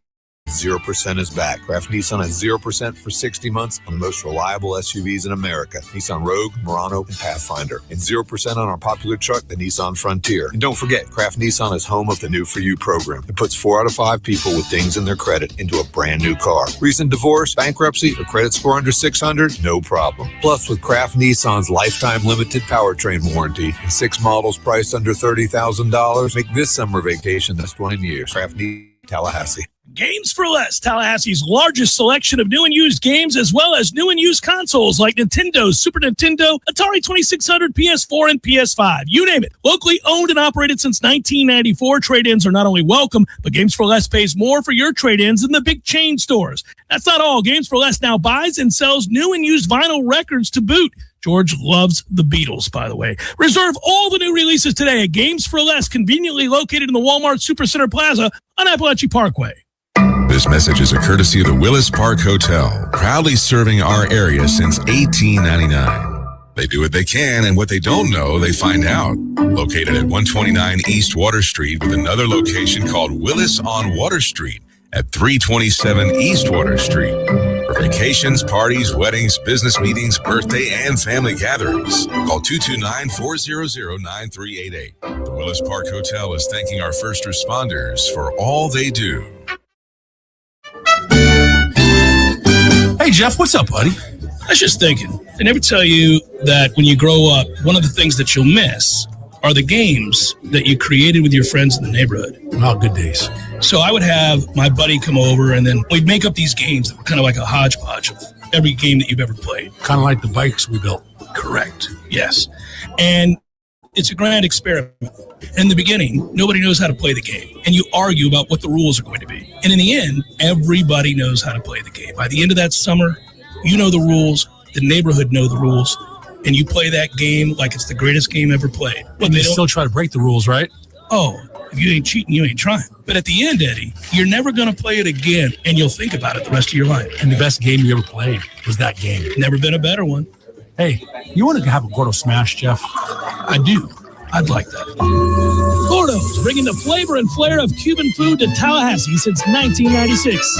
0% is back. Kraft Nissan has 0% for 60 months on the most reliable SUVs in America. Nissan Rogue, Murano, and Pathfinder. And 0% on our popular truck, the Nissan Frontier. And don't forget, Kraft Nissan is home of the New For You program. It puts 4 out of 5 people with dings in their credit into a brand new car. Recent divorce, bankruptcy, or credit score under 600? No problem. Plus, with Kraft Nissan's lifetime limited powertrain warranty and 6 models priced under $30,000, make this summer vacation the best one in years. Kraft Nissan, Tallahassee.
Games for Less, Tallahassee's largest selection of new and used games, as well as new and used consoles like Nintendo, Super Nintendo, Atari 2600, PS4, and PS5. You name it. Locally owned and operated since 1994, trade-ins are not only welcome, but Games for Less pays more for your trade-ins than the big chain stores. That's not all. Games for Less now buys and sells new and used vinyl records to boot. George loves the Beatles, by the way. Reserve all the new releases today at Games for Less, conveniently located in the Walmart Supercenter Plaza on Appalachia Parkway.
This message is a courtesy of the Willis Park Hotel, proudly serving our area since 1899. They do what they can, and what they don't know, they find out. Located at 129 East Water Street with another location called Willis on Water Street at 327 East Water Street. For vacations, parties, weddings, business meetings, birthday, and family gatherings, call 229-400-9388. The Willis Park Hotel is thanking our first responders for all they do.
Hey, Jeff, what's up, buddy? I was just thinking, I never tell you that when you grow up, one of the things that you'll miss are the games that you created with your friends in the neighborhood. Oh, good days. So I would have my buddy come over, and then we'd make up these games that were kind of like a hodgepodge of every game that you've ever played. Kind of like the bikes we built. Correct. Yes. And it's a grand experiment. In the beginning, nobody knows how to play the game, and you argue about what the rules are going to be. And in the end, everybody knows how to play the game. By the end of that summer, you know the rules, the neighborhood know the rules, and you play that game like it's the greatest game ever played. But they still try to break the rules, right? Oh, if you ain't cheating, you ain't trying. But at the end, Eddie, you're never going to play it again, and you'll think about it the rest of your life. And the best game you ever played was that game. Never been a better one. Hey, you want to have a Gordo Smash, Jeff? I do. I'd like that. Gordo's, bringing the flavor and flair of Cuban food to Tallahassee since 1996.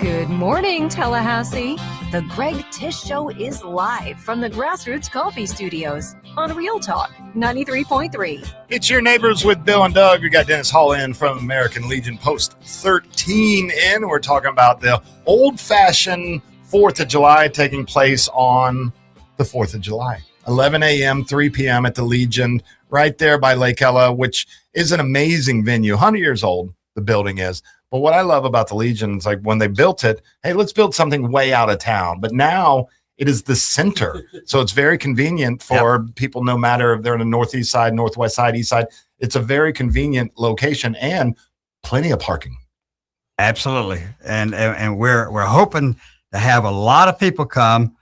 Good morning, Tallahassee. The Greg Tish Show is live from the Grassroots Coffee Studios on Real Talk 93.3.
It's your neighbors with Bill and Doug. We got Dennis Hall in from American Legion Post 13 in. We're talking about the old-fashioned 4th of July taking place on the 4th of July. 11 a.m., 3 p.m. at the Legion right there by Lake Ella, which is an amazing venue. 100 years old, the building is. But what I love about the Legion is like when they built it, hey, let's build something way out of town. But now it is the center. So it's very convenient for people, no matter if they're in the northeast side, northwest side, east side. It's a very convenient location and plenty of parking.
Absolutely. And we're hoping to have a lot of people come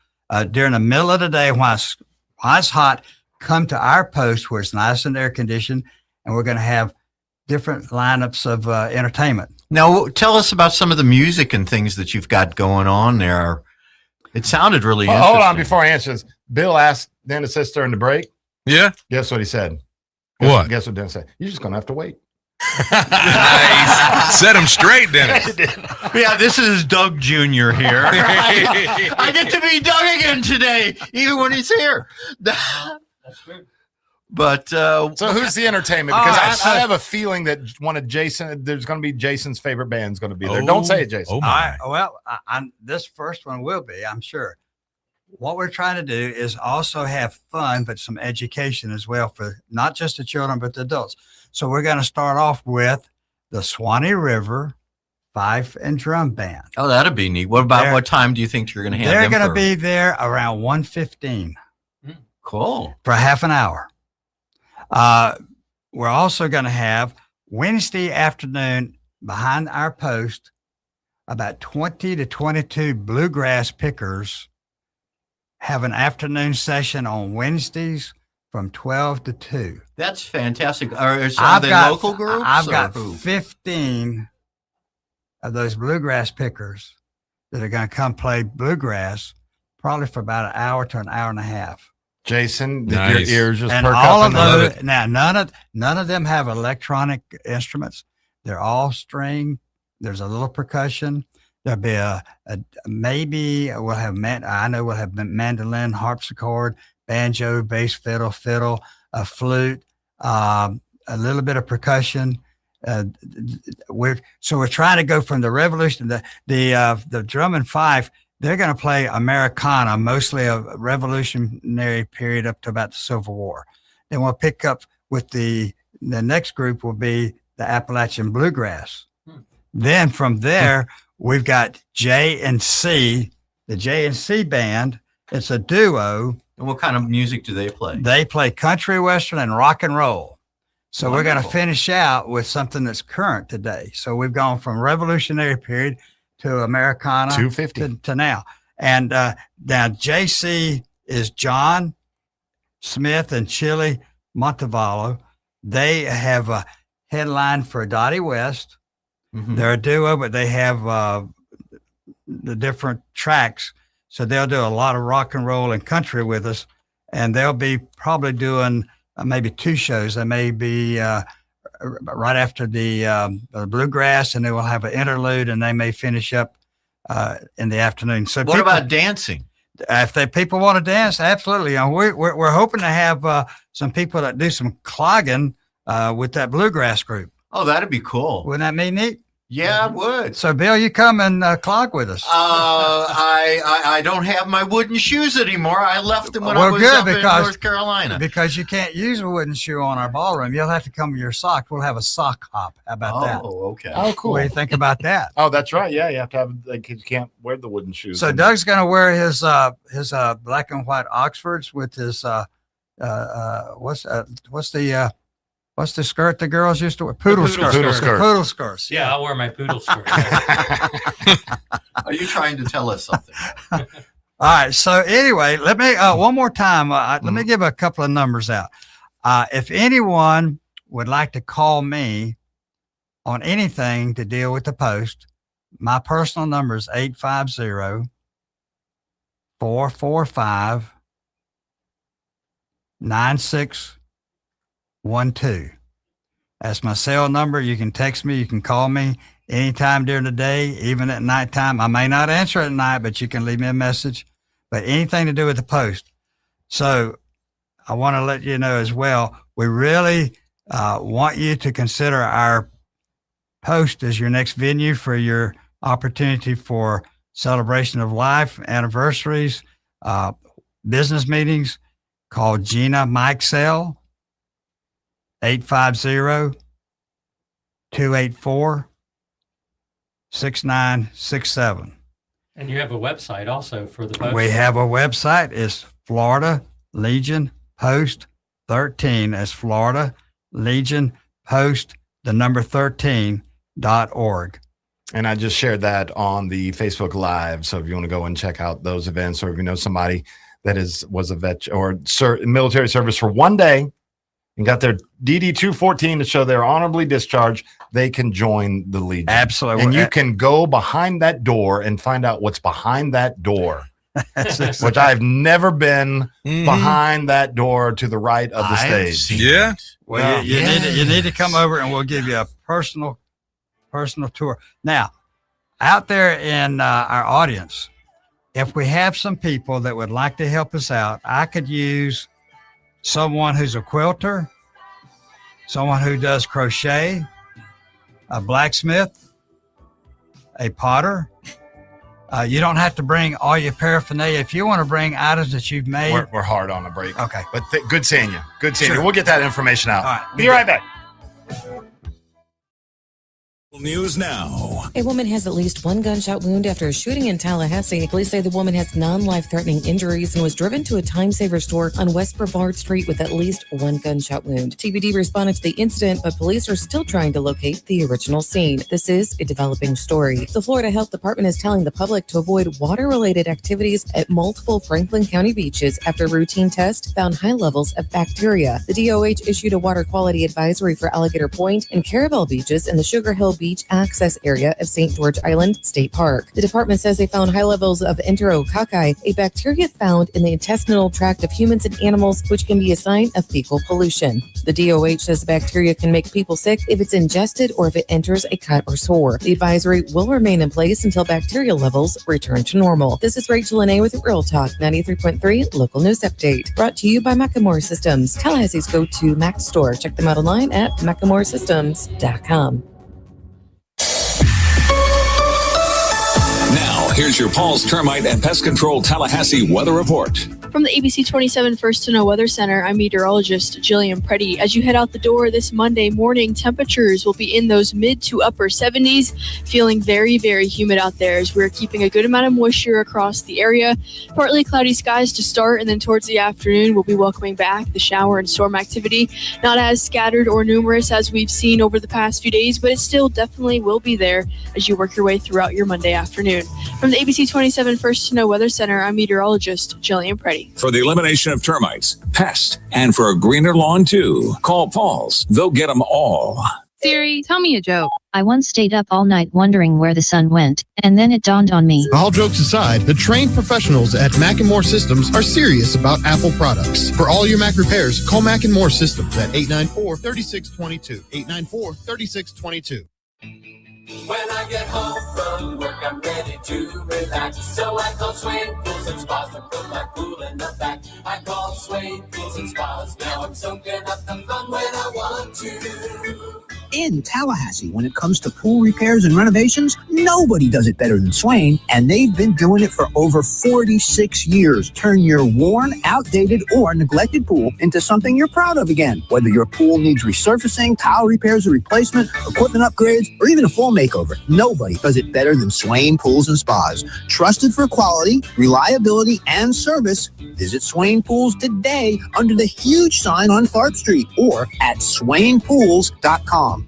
during the middle of the day while it's hot, come to our post where it's nice and air conditioned, and we're going to have different lineups of entertainment.
Now, tell us about some of the music and things that you've got going on there. It sounded really interesting.
Hold on before I answer this. Bill asked Dennis' sister in the break.
Yeah.
Guess what he said? Guess what Dennis said? You're just going to have to wait.
Nice. Set him straight, Dennis.
Yeah, this is Doug Jr. here. I get to be Doug again today, even when he's here. That's good. But
so who's the entertainment? Because I have a feeling that there's going to be Jason's favorite band is going to be there. Don't say it, Jason.
This first one will be, I'm sure. What we're trying to do is also have fun, but some education as well for not just the children, but the adults. So we're going to start off with the Swanee River Fife and Drum Band.
Oh, that'd be neat. What time do you think you're going to have
them?
They're
going to be there around 1:15.
Cool.
For half an hour. We're also going to have Wednesday afternoon behind our post, about 20 to 22 bluegrass pickers have an afternoon session on Wednesdays from 12 to 2.
That's fantastic. Are they local groups?
I've got 15 of those bluegrass pickers that are going to come play bluegrass probably for about an hour to an hour and a half.
Jason, did your ears just
and
perk
all
up?
Of those, now, none of them have electronic instruments. They're all string. There's a little percussion. There'll be maybe we'll have mandolin, harpsichord, banjo, bass fiddle, a flute, a little bit of percussion. We're trying to go from the revolution, the drum and fife. They're going to play Americana, mostly a revolutionary period up to about the Civil War. Then we'll pick up with the next group will be the Appalachian Bluegrass. Then from there, we've got J&C, the J&C band. It's a duo.
And what kind of music do they play?
They play country, western, and rock and roll. So we're going to finish out with something that's current today. So we've gone from revolutionary period to Americana
250
to now. And now JC is John Smith and Chili Montevallo. They have a headline for Dottie West.
Mm-hmm.
They're a duo, but they have the different tracks. So they'll do a lot of rock and roll and country with us. And they'll be probably doing maybe 2 shows. They may be right after the bluegrass, and they will have an interlude, and they may finish up in the afternoon. So
what about dancing?
If people want to dance, absolutely. We're hoping to have some people that do some clogging with that bluegrass group.
Oh, that'd be cool.
Wouldn't that be neat?
Yeah, it would.
So, Bill, you come and clog with us.
I don't have my wooden shoes anymore. I left them when I was up in North Carolina.
Because you can't use a wooden shoe on our ballroom. You'll have to come with your sock. We'll have a sock hop. How about that?
Oh, okay.
Oh, cool.
What do you think about that?
Oh, that's right. Yeah, you have to have, like, you can't wear the wooden shoes.
So Doug's going to wear his black and white Oxfords with his what's the skirt the girls used to wear? Poodle skirts.
Yeah, I'll wear my poodle skirt.
Are you trying to tell us something?
All right. So anyway, let me one more time. Let me give a couple of numbers out. If anyone would like to call me on anything to deal with the Post, my personal number is 850-445-9612. That's my cell number. You can text me. You can call me anytime during the day, even at nighttime. I may not answer at night, but you can leave me a message. But anything to do with the Post. So I want to let you know as well, we really want you to consider our Post as your next venue for your opportunity for celebration of life, anniversaries, business meetings. Call Gina Mikesell, 850-284-6967.
And you have a website also for the Post.
We have a website. It's Florida Legion Post 13. That's Florida Legion Post, the number 13.org.
And I just shared that on the Facebook Live. So if you want to go and check out those events, or if you know somebody that was a vet or military service for one day and got their DD 214 to show they're honorably discharged, they can join the Legion.
Absolutely.
And you can go behind that door and find out what's behind that door, which I've never been behind that door to the right of the stage.
Yeah.
Well, you need to come over and we'll give you a personal tour. Now, out there in our audience, if we have some people that would like to help us out, I could use someone who's a quilter, someone who does crochet, a blacksmith, a potter. You don't have to bring all your paraphernalia. If you want to bring items that you've made.
We're hard on a break.
Okay.
But good seeing you. Good seeing you.
Sure.
We'll get that information out.
All right.
Be right back.
News now.
A woman has at least one gunshot wound after a shooting in Tallahassee. Police say the woman has non-life-threatening injuries and was driven to a Time Saver store on West Brevard Street with at least one gunshot wound. TBD responded to the incident, but police are still trying to locate the original scene. This is a developing story. The Florida Health Department is telling the public to avoid water-related activities at multiple Franklin County beaches after routine tests found high levels of bacteria. The DOH issued a water quality advisory for Alligator Point and Carabel beaches in the Sugar Hill beach access area of St. George Island State Park. The department says they found high levels of enterococci, a bacteria found in the intestinal tract of humans and animals, which can be a sign of fecal pollution. The DOH says the bacteria can make people sick if it's ingested or if it enters a cut or sore. The advisory will remain in place until bacterial levels return to normal. This is Rachel Lene with Real Talk 93.3 Local News Update. Brought to you by Macklemore Systems, Tallahassee's go-to Mac store. Check them out online at MacklemoreSystems.com.
Now, here's your Paul's Termite and Pest Control Tallahassee weather report.
From the ABC 27 First to Know Weather Center, I'm meteorologist Jillian Preddy. As you head out the door this Monday morning, temperatures will be in those mid to upper 70s, feeling very, very humid out there as we're keeping a good amount of moisture across the area. Partly cloudy skies to start, and then towards the afternoon, we'll be welcoming back the shower and storm activity. Not as scattered or numerous as we've seen over the past few days, but it still definitely will be there as you work your way throughout your Monday afternoon. From the ABC 27 First to Know Weather Center, I'm meteorologist Jillian Preddy.
For the elimination of termites, pests, and for a greener lawn too, call Paul's. They'll get them all.
Siri, tell me a joke. I once stayed up all night wondering where the sun went, and then it dawned on me.
All jokes aside, the trained professionals at Mac & More Systems are serious about Apple products. For all your Mac repairs, call Mac & More Systems at 894-3622. 894-3622.
When I get home from work, I'm ready to relax. So I call Swain Pools and Spas to put my pool in the back. I call Swain Pools and Spas. Now I'm soaking up the fun when I want to.
In Tallahassee, when it comes to pool repairs and renovations, nobody does it better than Swain, and they've been doing it for over 46 years. Turn your worn, outdated, or neglected pool into something you're proud of again. Whether your pool needs resurfacing, tile repairs or replacement, equipment upgrades, or even a full makeover, nobody does it better than Swain Pools and Spas. Trusted for quality, reliability, and service, visit Swain Pools today under the huge sign on Tharp Street or at swainpools.com.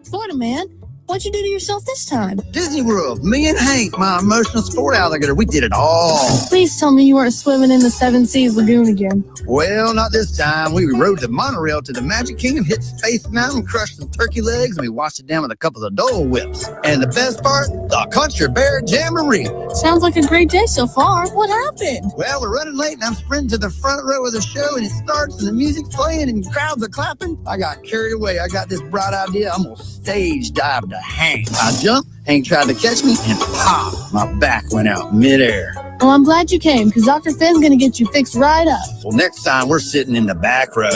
Florida man, what'd you do to yourself this time?
Disney World, me and Hank, my emotional sport alligator, we did it all.
Please tell me you weren't swimming in the Seven Seas Lagoon again.
Well, not this time. We rode the monorail to the Magic Kingdom, hit Space Mountain, crushed some turkey legs, and we washed it down with a couple of Dole Whips. And the best part, the Country Bear Jamboree.
Sounds like a great day so far. What happened?
Well, we're running late, and I'm sprinting to the front row of the show, and it starts, and the music's playing, and crowds are clapping. I got carried away. I got this bright idea. I'm going to stage dive to Hank. I jumped, Hank tried to catch me, and pop, my back went out midair.
Well, I'm glad you came, because Dr. Finn's going to get you fixed right up.
Well, next time we're sitting in the back row.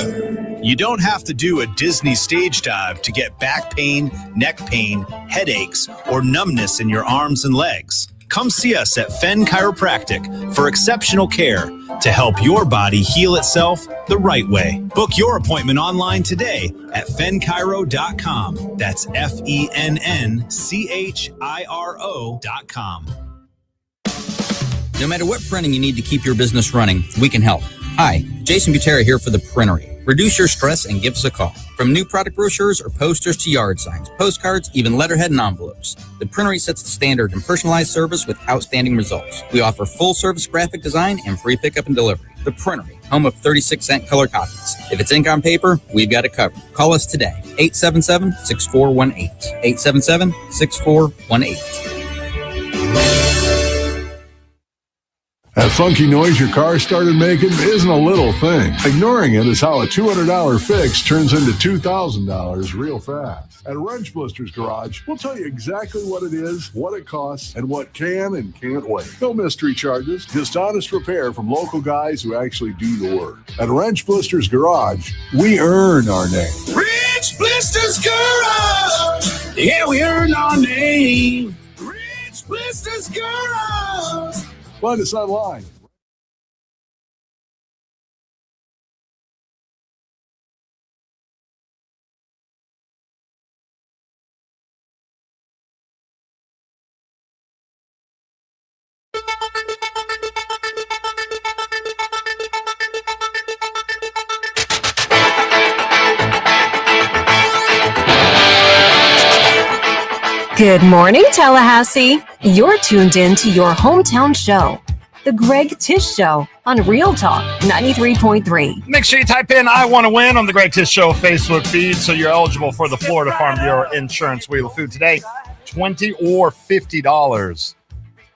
You don't have to do a Disney stage dive to get back pain, neck pain, headaches, or numbness in your arms and legs. Come see us at Fenn Chiropractic for exceptional care to help your body heal itself the right way. Book your appointment online today at fennchiro.com. That's FENNCHIRO.com.
No matter what printing you need to keep your business running, we can help. Hi, Jason Butera here for The Printery. Reduce your stress and give us a call. From new product brochures or posters to yard signs, postcards, even letterhead and envelopes, The Printery sets the standard in personalized service with outstanding results. We offer full-service graphic design and free pickup and delivery. The Printery, home of 36-cent color copies. If it's ink on paper, we've got it covered. Call us today, 877-6418. 877-6418.
That funky noise your car started making isn't a little thing. Ignoring it is how a $200 fix turns into $2,000 real fast. At Wrench Blisters Garage, we'll tell you exactly what it is, what it costs, and what can and can't wait. No mystery charges, just honest repair from local guys who actually do the work. At Wrench Blisters Garage, we earn our name.
Rich Blisters Garage. Yeah, we earned our name. Rich Blisters Garage.
Find us online.
Good morning, Tallahassee. You're tuned in to your hometown show, The Greg Tish Show on Real Talk 93.3.
Make sure you type in I Want to Win on the Greg Tish Show Facebook feed so you're eligible for the Florida Farm Bureau Insurance Wheel of Food today. $20 or $50.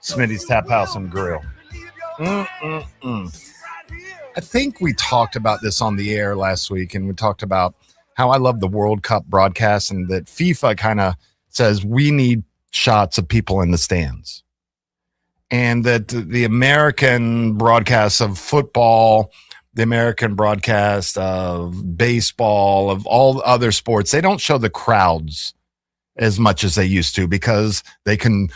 Smitty's Tap House and Grill. I think we talked about this on the air last week, and we talked about how I love the World Cup broadcast and that FIFA kind of says we need shots of people in the stands. And that the American broadcast of football, the American broadcast of baseball, of all other sports, they don't show the crowds as much as they used to because they can,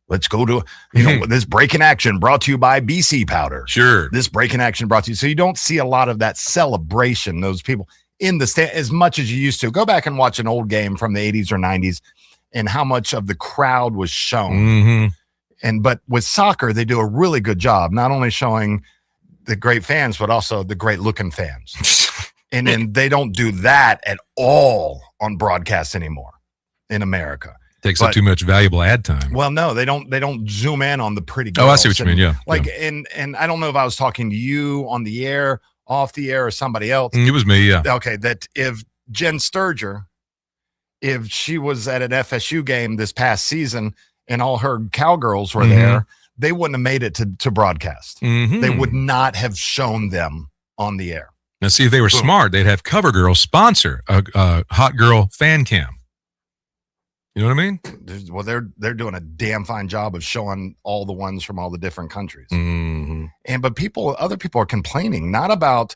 let's go to, this breaking action brought to you by BC Powder.
Sure.
This breaking action brought to you. So you don't see a lot of that celebration, those people in the stand as much as you used to. Go back and watch an old game from the 80s or 90s and how much of the crowd was shown. But with soccer, they do a really good job, not only showing the great fans, but also the great looking fans. And then they don't do that at all on broadcast anymore in America.
Takes up too much valuable ad time.
Well, no, they don't zoom in on the pretty girls.
Oh, I see what you mean. Yeah.
Like, and I don't know if I was talking to you on the air, off the air, or somebody else.
It was me. Yeah.
Okay. That if Jen Sturger, if she was at an FSU game this past season and all her cowgirls were there, they wouldn't have made it to broadcast. They would not have shown them on the air.
Now, see, if they were smart, they'd have CoverGirl sponsor a hot girl fan cam. You know what I mean?
Well, they're doing a damn fine job of showing all the ones from all the different countries. But other people are complaining, not about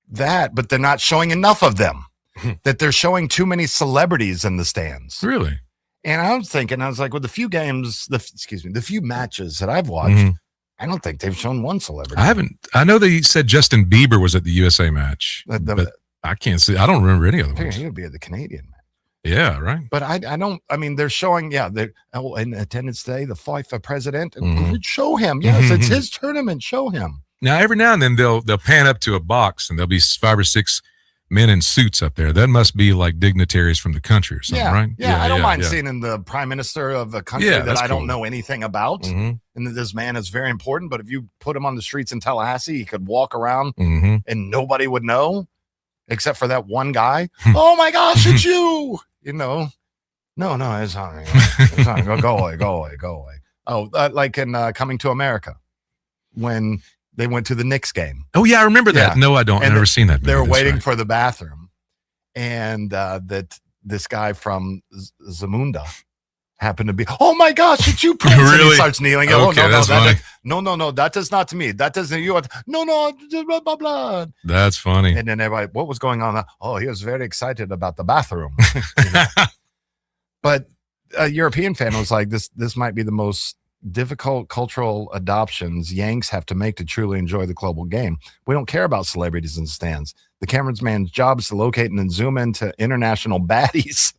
that, but they're not showing enough of them. That they're showing too many celebrities in the stands.
Really?
And I was like, with the few games, the few matches that I've watched, I don't think they've shown one celebrity.
I know they said Justin Bieber was at the USA match, but I can't see. I don't remember any of them.
He would be at the Canadian match.
Yeah, right.
But I don't. I mean, they're showing. Yeah, they're in attendance today. The FIFA president. Show him. Yes, it's his tournament. Show him.
Now, every now and then they'll pan up to a box and there'll be 5 or 6 men in suits up there. That must be like dignitaries from the country or something, right?
Yeah, I don't mind seeing the prime minister of a country that I don't know anything about, and that this man is very important. But if you put him on the streets in Tallahassee, he could walk around and nobody would know, except for that one guy. Oh my gosh, it's you! No, it's not. It's not. Go away. Oh, like in Coming to America, when they went to the Knicks game.
Oh, yeah, I remember that. No, I don't. I've never seen that movie.
They were waiting for the bathroom, and that this guy from Zamunda happened to be, oh, my gosh, it's you, Prince.
Really?
And he starts kneeling.
Okay, that's funny.
No, that is not to me. That doesn't, you. No, blah, blah, blah.
That's funny.
And then everybody, what was going on? Oh, he was very excited about the bathroom. But a European fan was like, this might be the most difficult cultural adoptions Yanks have to make to truly enjoy the global game. We don't care about celebrities in the stands. The cameraman's job is to locate and then zoom into international baddies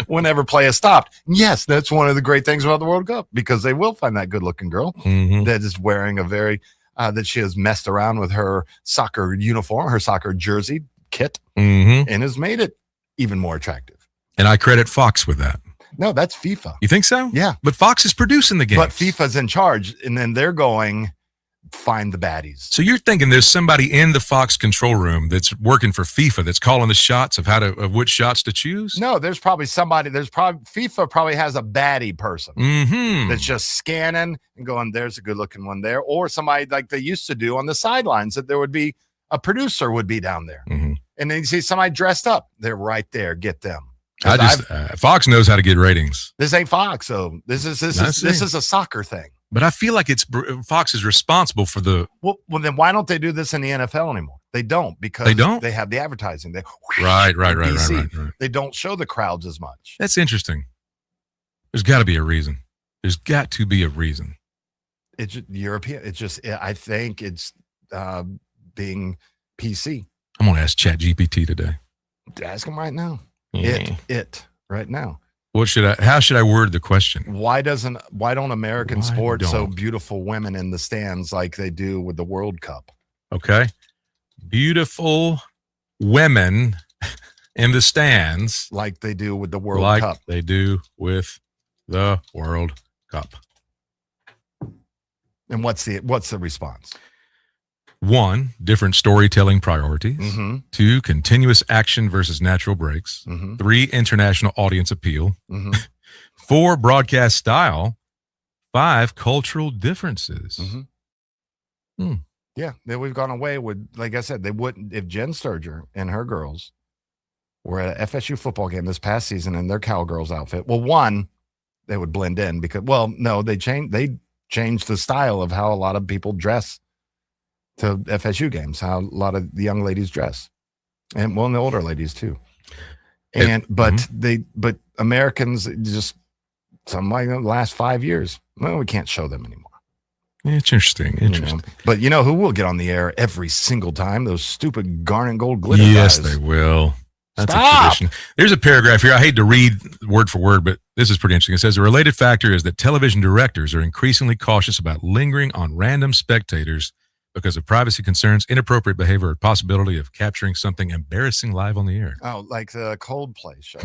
whenever play is stopped. Yes, that's one of the great things about the World Cup, because they will find that good-looking girl that is wearing a very that she has messed around with her soccer uniform, her soccer jersey kit, and has made it even more attractive.
And I credit Fox with that.
No, that's FIFA.
You think so?
Yeah.
But Fox is producing the game.
But FIFA's in charge, and then they're going, find the baddies.
So you're thinking there's somebody in the Fox control room that's working for FIFA that's calling the shots of of which shots to choose?
No, there's probably somebody. FIFA probably has a baddie person that's just scanning and going, there's a good looking one there. Or somebody like they used to do on the sidelines, that there would be a producer would be down there. And then you see somebody dressed up. They're right there. Get them.
Fox knows how to get ratings.
This ain't Fox, so this is a soccer thing.
But I feel like Fox is responsible for the.
Well, then why don't they do this in the NFL anymore? They don't, because they have the advertising.
Right.
They don't show the crowds as much.
That's interesting. There's got to be a reason. There's got to be a reason.
It's European. It's just, I think it's being PC.
I'm gonna ask ChatGPT today.
Ask him right now.
Yeah.
It right now.
How should I word the question?
Why don't American sports show beautiful women in the stands like they do with the World Cup?
Okay. Beautiful women in the stands
like they do with the World
like
Cup.
they do with the World Cup.
And what's the response?
1, different storytelling priorities.
Mm-hmm.
2, continuous action versus natural breaks.
Mm-hmm.
3, international audience appeal.
Mm-hmm.
4, broadcast style. 5, cultural differences.
Mm-hmm. Yeah, we've gone away with, like I said, they wouldn't, if Jen Sturger and her girls were at an FSU football game this past season in their Cowgirls outfit. Well, 1, they would blend in because, well, no, they changed the style of how a lot of people dress to FSU games, how a lot of the young ladies dress, and well, and the older ladies too. And but Americans just some like the last 5 years, well, we can't show them anymore.
It's interesting.
But you know who will get on the air every single time? Those stupid garnet gold glitter
Yes,
guys.
they will. That's
Stop!
a tradition. There's a paragraph here. I hate to read word for word, but this is pretty interesting. It says a related factor is that television directors are increasingly cautious about lingering on random spectators because of privacy concerns, inappropriate behavior, or possibility of capturing something embarrassing live on the air.
Oh, like the Coldplay show.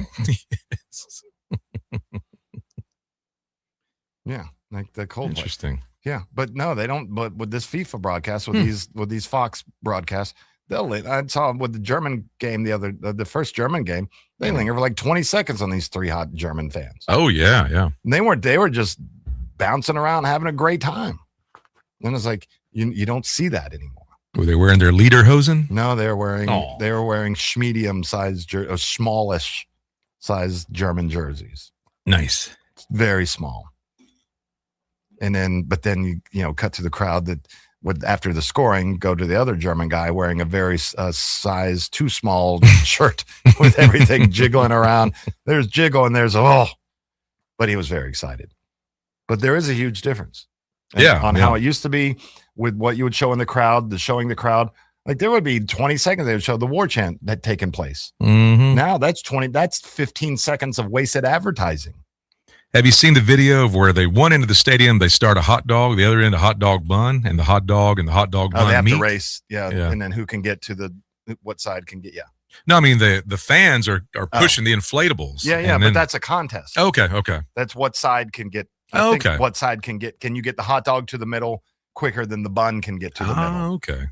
Yeah, like the Coldplay.
Interesting.
Yeah, but no, they don't. But with this FIFA broadcast, with these Fox broadcasts, I saw with the German game the first German game, they linger for like 20 seconds on these 3 hot German fans.
Oh yeah, yeah.
And they were just bouncing around, having a great time. And it's like you don't see that anymore.
Were they wearing their lederhosen?
No, they were wearing schmedium sized smallish sized German jerseys.
Nice,
very small. And then you cut to the crowd that would, after the scoring, go to the other German guy wearing a very size too small shirt with everything jiggling around. There's jiggle and there's but he was very excited. But there is a huge difference. On how it used to be with what you would show in the crowd, showing the crowd. Like there would be 20 seconds they would show the war chant that had taken place.
Mm-hmm.
Now that's 15 seconds of wasted advertising.
Have you seen the video of where one end of the stadium, they start a hot dog, the other end a hot dog bun, and the hot dog bun
they have
meet?
to race, yeah, and then who can get to what side can get, yeah.
No, I mean the fans are pushing the inflatables.
Yeah, but that's a contest.
Okay.
That's what side can get.
Okay.
What side can get? Can you get the hot dog to the middle quicker than the bun can get to the middle?
Okay.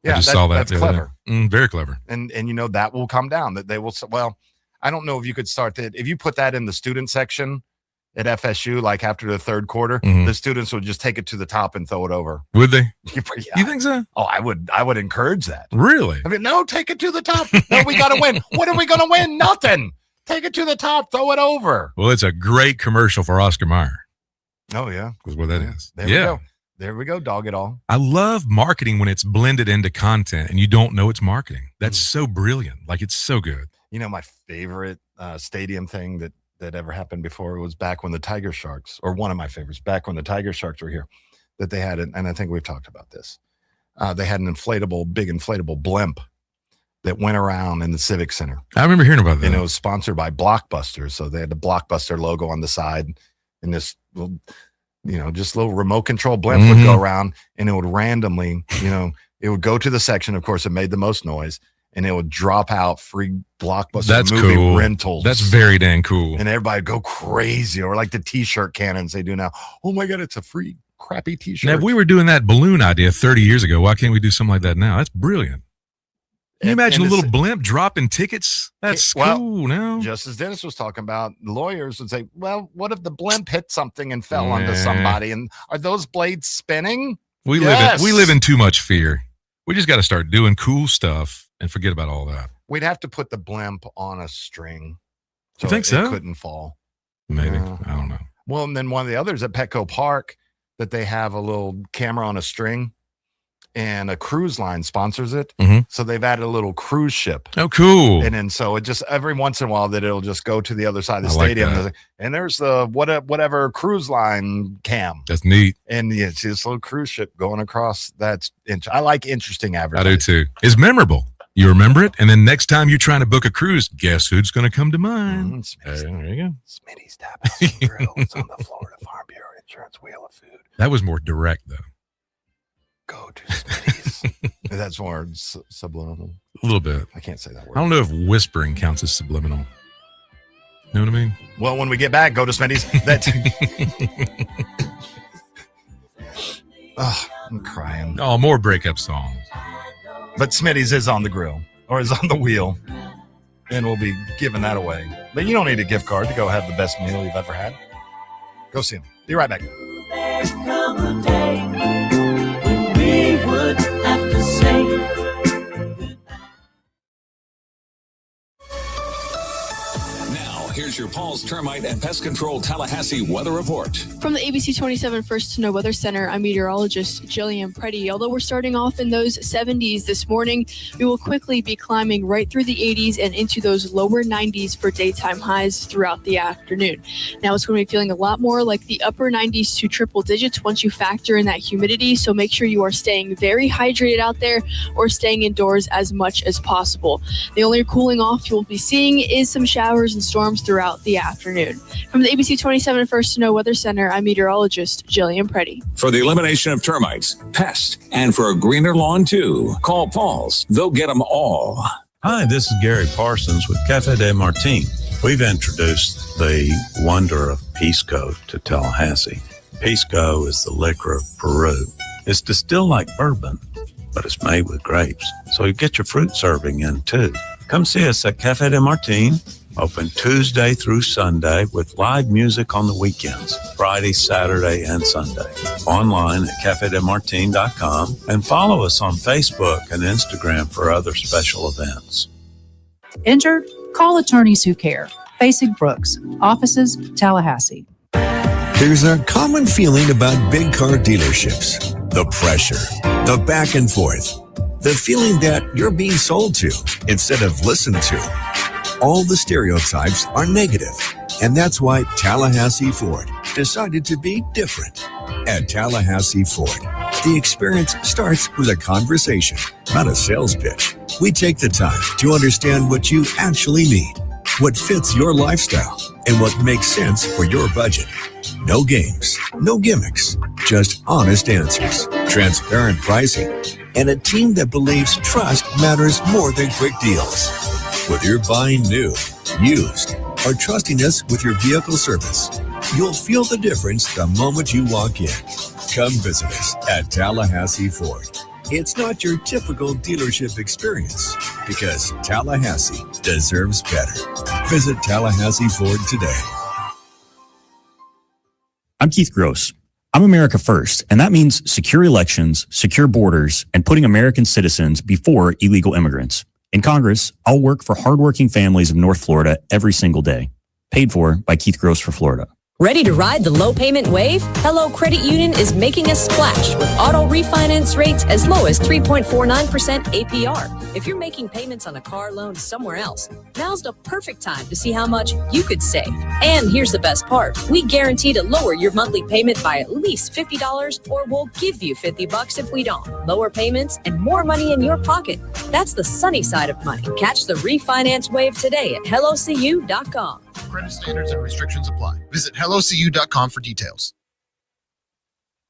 Yeah,
I just saw that.
That's clever.
Very clever.
And that will come down. That they will. Well, I don't know if you could start that. If you put that in the student section at FSU, like after the third quarter, the students would just take it to the top and throw it over.
Would they?
Yeah.
You think so?
Oh, I would encourage that.
Really?
I mean, no, take it to the top. No, we got to win. What are we going to win? Nothing. Take it to the top. Throw it over.
Well, it's a great commercial for Oscar Mayer.
Oh, yeah.
Because what that is.
There we go. There we go. Dog it all.
I love marketing when it's blended into content and you don't know it's marketing. That's so brilliant. Like, it's so good.
You know, my favorite stadium thing that ever happened before was back when the Tiger Sharks, or one of my favorites, back when the Tiger Sharks were here, that they had, and I think we've talked about this. They had an big inflatable blimp that went around in the Civic Center.
I remember hearing about that.
And it was sponsored by Blockbuster. So they had the Blockbuster logo on the side, and this little, just little remote control blimp would go around, and it would randomly, it would go to the section. Of course, it made the most noise, and it would drop out free Blockbuster movie rentals.
That's very dang cool.
And everybody would go crazy, or like the T-shirt cannons they do now. Oh my God, it's a free crappy T-shirt.
Now, if we were doing that balloon idea 30 years ago, why can't we do something like that now? That's brilliant. Can you imagine a little blimp dropping tickets? That's cool now.
Just as Dennis was talking about, lawyers would say, well, what if the blimp hit something and fell onto somebody? And are those blades spinning?
We live in too much fear. We just got to start doing cool stuff and forget about all that.
We'd have to put the blimp on a string.
You think so?
It couldn't fall.
Maybe. I don't know.
Well, and then one of the others at Petco Park, that they have a little camera on a string, and a cruise line sponsors it. So they've added a little cruise ship.
Oh, cool.
And then so it just every once in a while that it'll just go to the other side of the stadium. And there's the whatever cruise line cam.
That's neat.
And it's this little cruise ship going across. I like interesting advertising.
I do too. It's memorable. You remember it, and then next time you're trying to book a cruise, guess who's going to come to mind? There you go.
Smitty's Tapas and Grills on the Florida Farm Bureau Insurance Wheel of Food.
That was more direct, though.
Go to Smitty's. That's more subliminal.
A little bit.
I can't say that word.
I don't know if whispering counts as subliminal. You know what I mean?
Well, when we get back, go to Smitty's. That. I'm crying.
Oh, more breakup songs.
But Smitty's is on the grill or is on the wheel, and we'll be giving that away. But you don't need a gift card to go have the best meal you've ever had. Go see him. Be right back.
There's come a day when we would have to say.
Here's your Paul's Termite and Pest Control Tallahassee weather report.
From the ABC 27 First to Know Weather Center, I'm meteorologist Jillian Preddy. Although we're starting off in those 70s this morning, we will quickly be climbing right through the 80s and into those lower 90s for daytime highs throughout the afternoon. Now it's going to be feeling a lot more like the upper 90s to triple digits once you factor in that humidity. So make sure you are staying very hydrated out there or staying indoors as much as possible. The only cooling off you'll be seeing is some showers and storms throughout the afternoon. From the ABC 27 First to Know Weather Center, I'm meteorologist Jillian Preddy.
For the elimination of termites, pests, and for a greener lawn too, call Paul's. They'll get them all.
Hi, this is Gary Parsons with Cafe de Martin. We've introduced the wonder of Pisco to Tallahassee. Pisco is the liquor of Peru. It's distilled like bourbon, but it's made with grapes. So you get your fruit serving in too. Come see us at Cafe de Martin. Open Tuesday through Sunday with live music on the weekends, Friday, Saturday, and Sunday. Online at cafedemartin.com and follow us on Facebook and Instagram for other special events.
Injured? Call attorneys who care. Facing Brooks. Offices, Tallahassee.
There's a common feeling about big car dealerships. The pressure, the back and forth, the feeling that you're being sold to instead of listened to. All the stereotypes are negative, and that's why Tallahassee Ford decided to be different. At Tallahassee Ford, the experience starts with a conversation, not a sales pitch. We take the time to understand what you actually need, what fits your lifestyle, and what makes sense for your budget. No games, no gimmicks, just honest answers, transparent pricing, and a team that believes trust matters more than quick deals. Whether you're buying new, used, or trusting us with your vehicle service, you'll feel the difference the moment you walk in. Come visit us at Tallahassee Ford. It's not your typical dealership experience because Tallahassee deserves better. Visit Tallahassee Ford today.
I'm Keith Gross. I'm America First, and that means secure elections, secure borders, and putting American citizens before illegal immigrants. In Congress, I'll work for hardworking families of North Florida every single day. Paid for by Keith Gross for Florida.
Ready to ride the low payment wave? Hello Credit Union is making a splash with auto refinance rates as low as 3.49% APR. If you're making payments on a car loan somewhere else, now's the perfect time to see how much you could save. And here's the best part. We guarantee to lower your monthly payment by at least $50 or we'll give you $50 if we don't. Lower payments and more money in your pocket. That's the sunny side of money. Catch the refinance wave today at hellocu.com.
Credit standards and restrictions apply. Visit hellocu.com for details.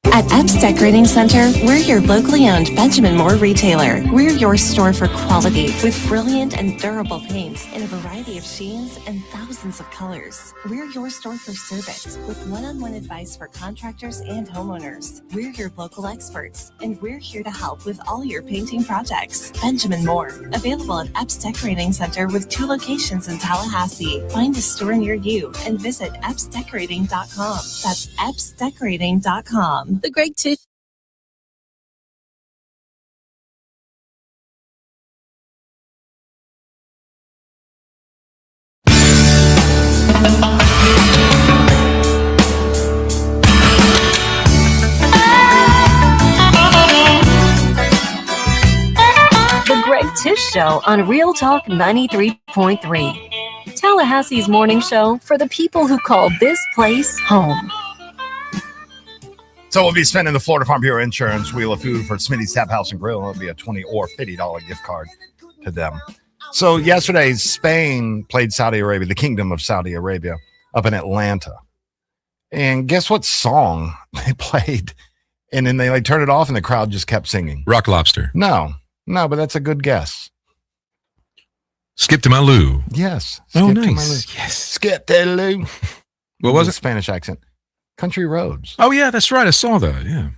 At Epps Decorating Center, we're your locally owned Benjamin Moore retailer. We're your store for quality with brilliant and durable paints in a variety of sheens and thousands of colors. We're your store for service with one-on-one advice for contractors and homeowners. We're your local experts, and we're here to help with all your painting projects. Benjamin Moore, available at Epps Decorating Center with 2 locations in Tallahassee. Find a store near you and visit EppsDecorating.com. That's EppsDecorating.com.
The Greg Tish.
The Greg Tish Show on Real Talk 93.3. Tallahassee's morning show for the people who call this place home.
So we'll be spending the Florida Farm Bureau Insurance Wheel of Food for Smitty's Tap House and Grill. It'll be a $20 or $50 gift card to them. So yesterday, Spain played Saudi Arabia, the Kingdom of Saudi Arabia, up in Atlanta. And guess what song they played And then they like turned it off and the crowd just kept singing.
Rock Lobster.
No, but that's a good guess.
Skip to my Lou.
Yes.
Oh,
Skip to my
nice.
Lou.
Yes.
Skip to Lou.
What was it?
Spanish accent. Country Roads.
Oh, yeah, that's right. I saw that. Yeah.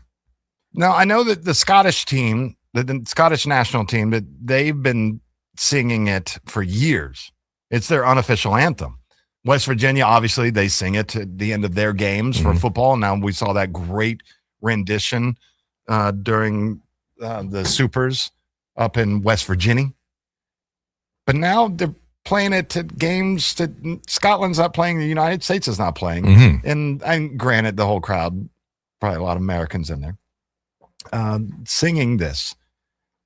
Now, I know that the Scottish team, the Scottish national team, that they've been singing it for years. It's their unofficial anthem. West Virginia, obviously, they sing it at the end of their games for football. Now, we saw that great rendition during the Supers up in West Virginia. But now they're playing it at games that Scotland's not playing, the United States is not playing. And granted, the whole crowd, probably a lot of Americans in there, singing this.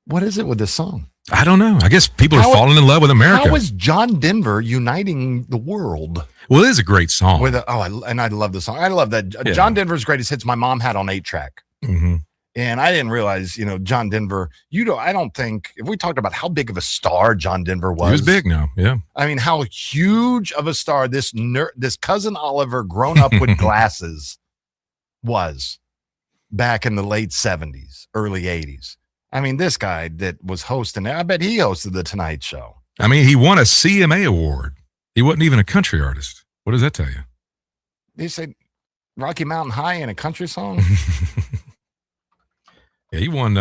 What is it with this song?
I don't know. I guess people are falling in love with America.
How is John Denver uniting the world?
Well, it is a great song.
I love the song. I love that.
Yeah.
John Denver's greatest hits my mom had on 8-track. And I didn't realize, John Denver, I don't think, if we talked about how big of a star John Denver was.
He was big now, yeah.
I mean, how huge of a star this cousin Oliver grown up with glasses was back in the late 70s, early 80s. I mean, this guy that was hosting, I bet he hosted The Tonight Show.
I mean, he won a CMA award. He wasn't even a country artist. What does that tell you?
They said Rocky Mountain High in a country song?
Yeah, he won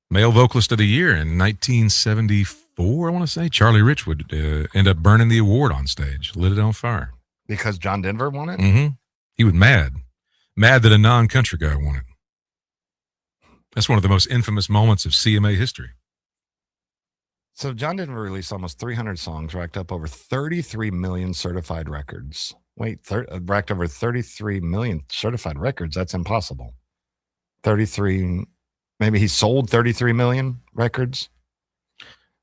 Male Vocalist of the Year in 1974, I want to say. Charlie Rich would end up burning the award on stage, lit it on fire.
Because John Denver won it?
He was mad that a non-country guy won it. That's one of the most infamous moments of CMA history.
So John Denver released almost 300 songs, racked up over 33 million certified records. Racked over 33 million certified records. That's impossible. 33, maybe he sold 33 million records.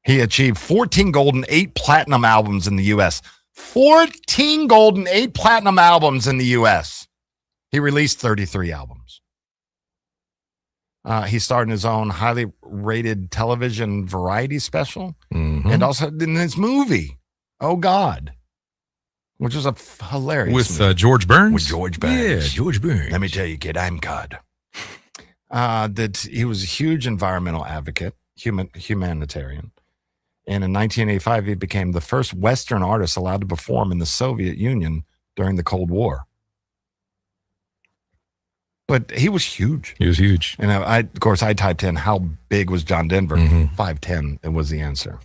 He achieved 14 gold and 8 platinum albums in the U.S. 14 gold and 8 platinum albums in the U.S. He released 33 albums. He starred in his own highly rated television variety special and also in this movie, Oh God, which was a hilarious
with
movie.
George Burns?
With George Burns.
Yeah, George Burns.
Let me tell you, kid, I'm God. That he was a huge environmental advocate, humanitarian. And in 1985, he became the first Western artist allowed to perform in the Soviet Union during the Cold War. But he was huge.
He was huge.
And of course, I typed in how big was John Denver. 5'10", it was the answer.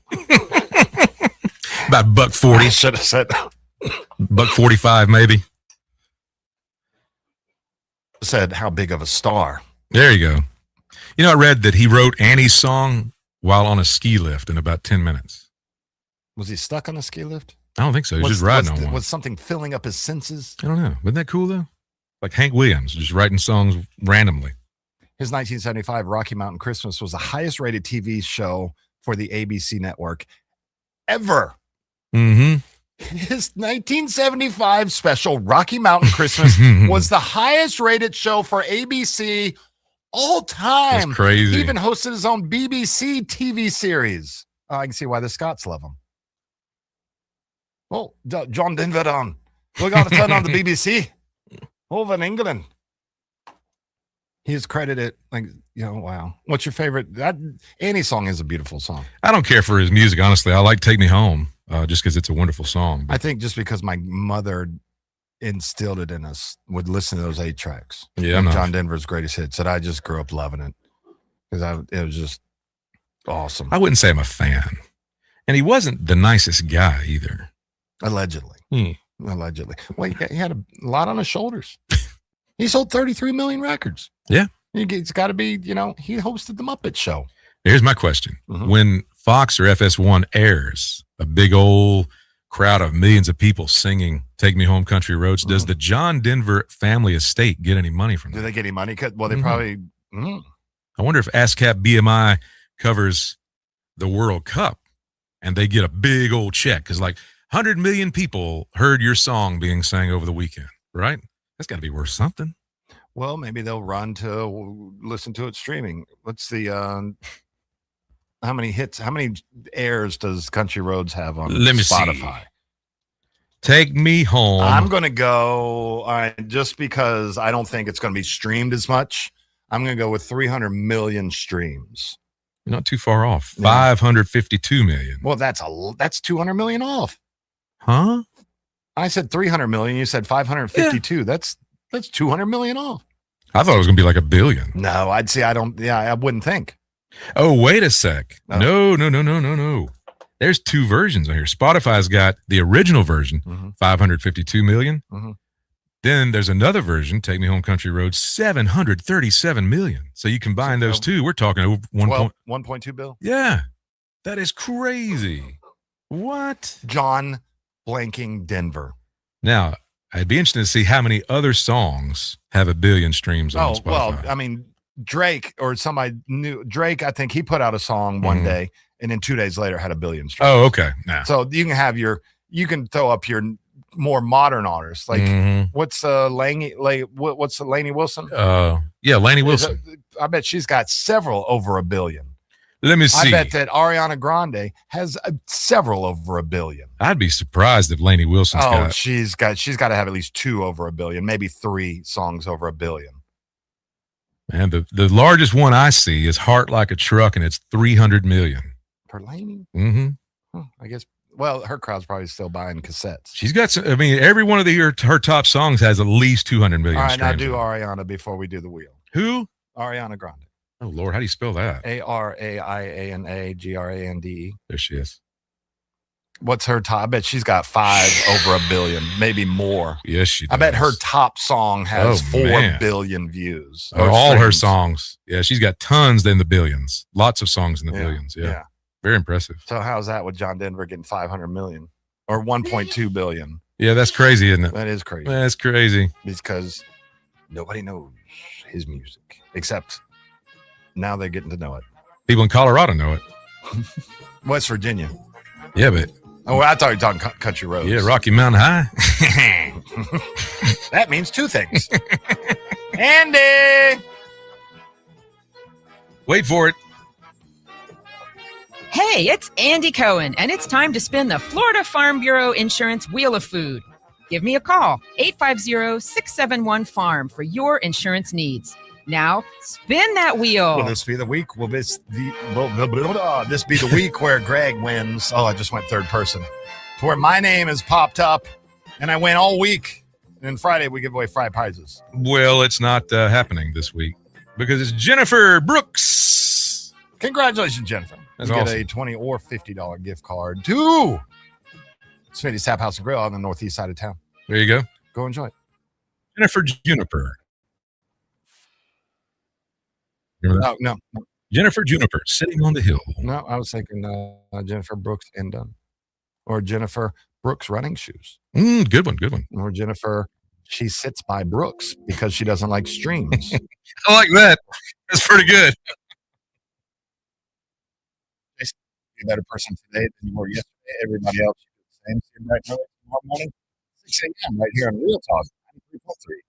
About $140.
I should have said
$145 maybe.
Said how big of a star.
There you go. I read that he wrote Annie's song while on a ski lift in about 10 minutes.
Was he stuck on a ski lift?
I don't think so. He was just riding on one.
Was something filling up his senses?
I don't know. Wasn't that cool, though? Like Hank Williams, just writing songs randomly.
His 1975 Rocky Mountain Christmas was the highest rated TV show for the ABC network ever. His 1975 special Rocky Mountain Christmas was the highest rated show for ABC all time.
That's crazy.
He even hosted his own BBC TV series. I can see why the Scots love him. Oh, John Denver on. We got to turn on the BBC over in England. He's credited wow. What's your favorite? That Annie song is a beautiful song.
I don't care for his music, honestly. I like Take Me Home just because it's a wonderful song.
I think just because my mother instilled it in us, would listen to those 8 tracks.
Yeah,
John Denver's greatest hits, that I just grew up loving it because it was just awesome.
I wouldn't say I'm a fan. And he wasn't the nicest guy either.
Allegedly. Allegedly. Well, he had a lot on his shoulders. He sold 33 million records.
Yeah.
It's got to be, he hosted the Muppet Show.
Here's my question. When Fox or FS1 airs a big old crowd of millions of people singing Take Me Home Country Roads, does the John Denver family estate get any money from that?
Do they get any money? Well, they probably...
I wonder if ASCAP BMI covers the World Cup and they get a big old check because 100 million people heard your song being sang over the weekend, right? That's got to be worth something.
Well, maybe they'll run to listen to it streaming. What's the how many airs does Country Roads have on Spotify?
Take Me Home.
I'm going to go, just because I don't think it's going to be streamed as much, I'm going to go with 300 million streams.
You're not too far off.
Yeah.
552 million.
Well, that's 200 million off.
Huh?
I said 300 million. You said 552. Yeah. That's 200 million off.
I thought it was going to be like $1 billion.
No, I'd say I wouldn't think.
Oh, wait a sec. No. There's two versions on here. Spotify's got the original version, 552 million.
Mm-hmm.
Then there's another version, Take Me Home Country Road, 737 million. So you combine those two, we're talking over
1.2 bill.
Yeah. That is crazy. What?
John blanking Denver.
Now, I'd be interested to see how many other songs have 1 billion streams on Spotify.
Well, I mean, Drake or somebody new. Drake, I think he put out a song one day, and then 2 days later had 1 billion streams.
Oh, okay. Nah.
So you can throw up your more modern artists. Like what's Lainey Wilson?
Yeah, Lainey Wilson.
I bet she's got several over 1 billion.
Let me see.
I bet that Ariana Grande has several over 1 billion.
I'd be surprised if Lainey Wilson's got.
she's got to have at least 2 over 1 billion, maybe 3 songs over 1 billion.
Man, the largest one I see is Heart Like a Truck, and it's 300 million.
For Lainey?
Mm-hmm.
Huh, I guess. Well, her crowd's probably still buying cassettes.
She's got some. I mean, every one of her top songs has at least 200 million.
All right,
streams.
now do Ariana before we do the wheel.
Who?
Ariana Grande.
Oh Lord, how do you spell that?
ARAIANAGRANDE.
There she is.
What's her top? I bet she's got 5 over 1 billion, maybe more.
Yes, she does.
I bet her top song has 4
man.
billion views.
All her songs. Yeah, she's got tons in the billions. Lots of songs in the billions. Yeah. Very impressive.
So how's that with John Denver getting 500 million or 1.2 billion?
Yeah, that's crazy, isn't it?
That is crazy.
That's crazy.
Because nobody knows his music except now they're getting to know it.
People in Colorado know it.
West Virginia.
Yeah, but.
Oh, I thought you were talking country roads.
Yeah, Rocky Mountain High.
That means 2 things. Andy!
Wait for it.
Hey, it's Andy Cohen, and it's time to spin the Florida Farm Bureau Insurance Wheel of Food. Give me a call, 850-671-FARM, for your insurance needs. Now, spin that wheel.
Will this be the week? Will this be the week where Greg wins? Oh, I just went third person. To where my name has popped up, and I win all week. And then Friday, we give away 5 prizes.
Well, it's not happening this week because it's Jennifer Brooks.
Congratulations, Jennifer.
That's
you
awesome.
Get a $20 or $50 gift card to Smitty's Tap House and Grill on the northeast side of town.
There you go.
Go enjoy it.
Jennifer Juniper.
No.
Jennifer Juniper, sitting on the hill.
No, I was thinking Jennifer Brooks and done. Or Jennifer Brooks running shoes.
Good one.
Or Jennifer, she sits by Brooks because she doesn't like streams.
I like that. That's pretty good.
You're a better person today than you were yesterday. Everybody else, you do the same. See you right now tomorrow morning, 6 a.m. right here on Real Talk 93.3.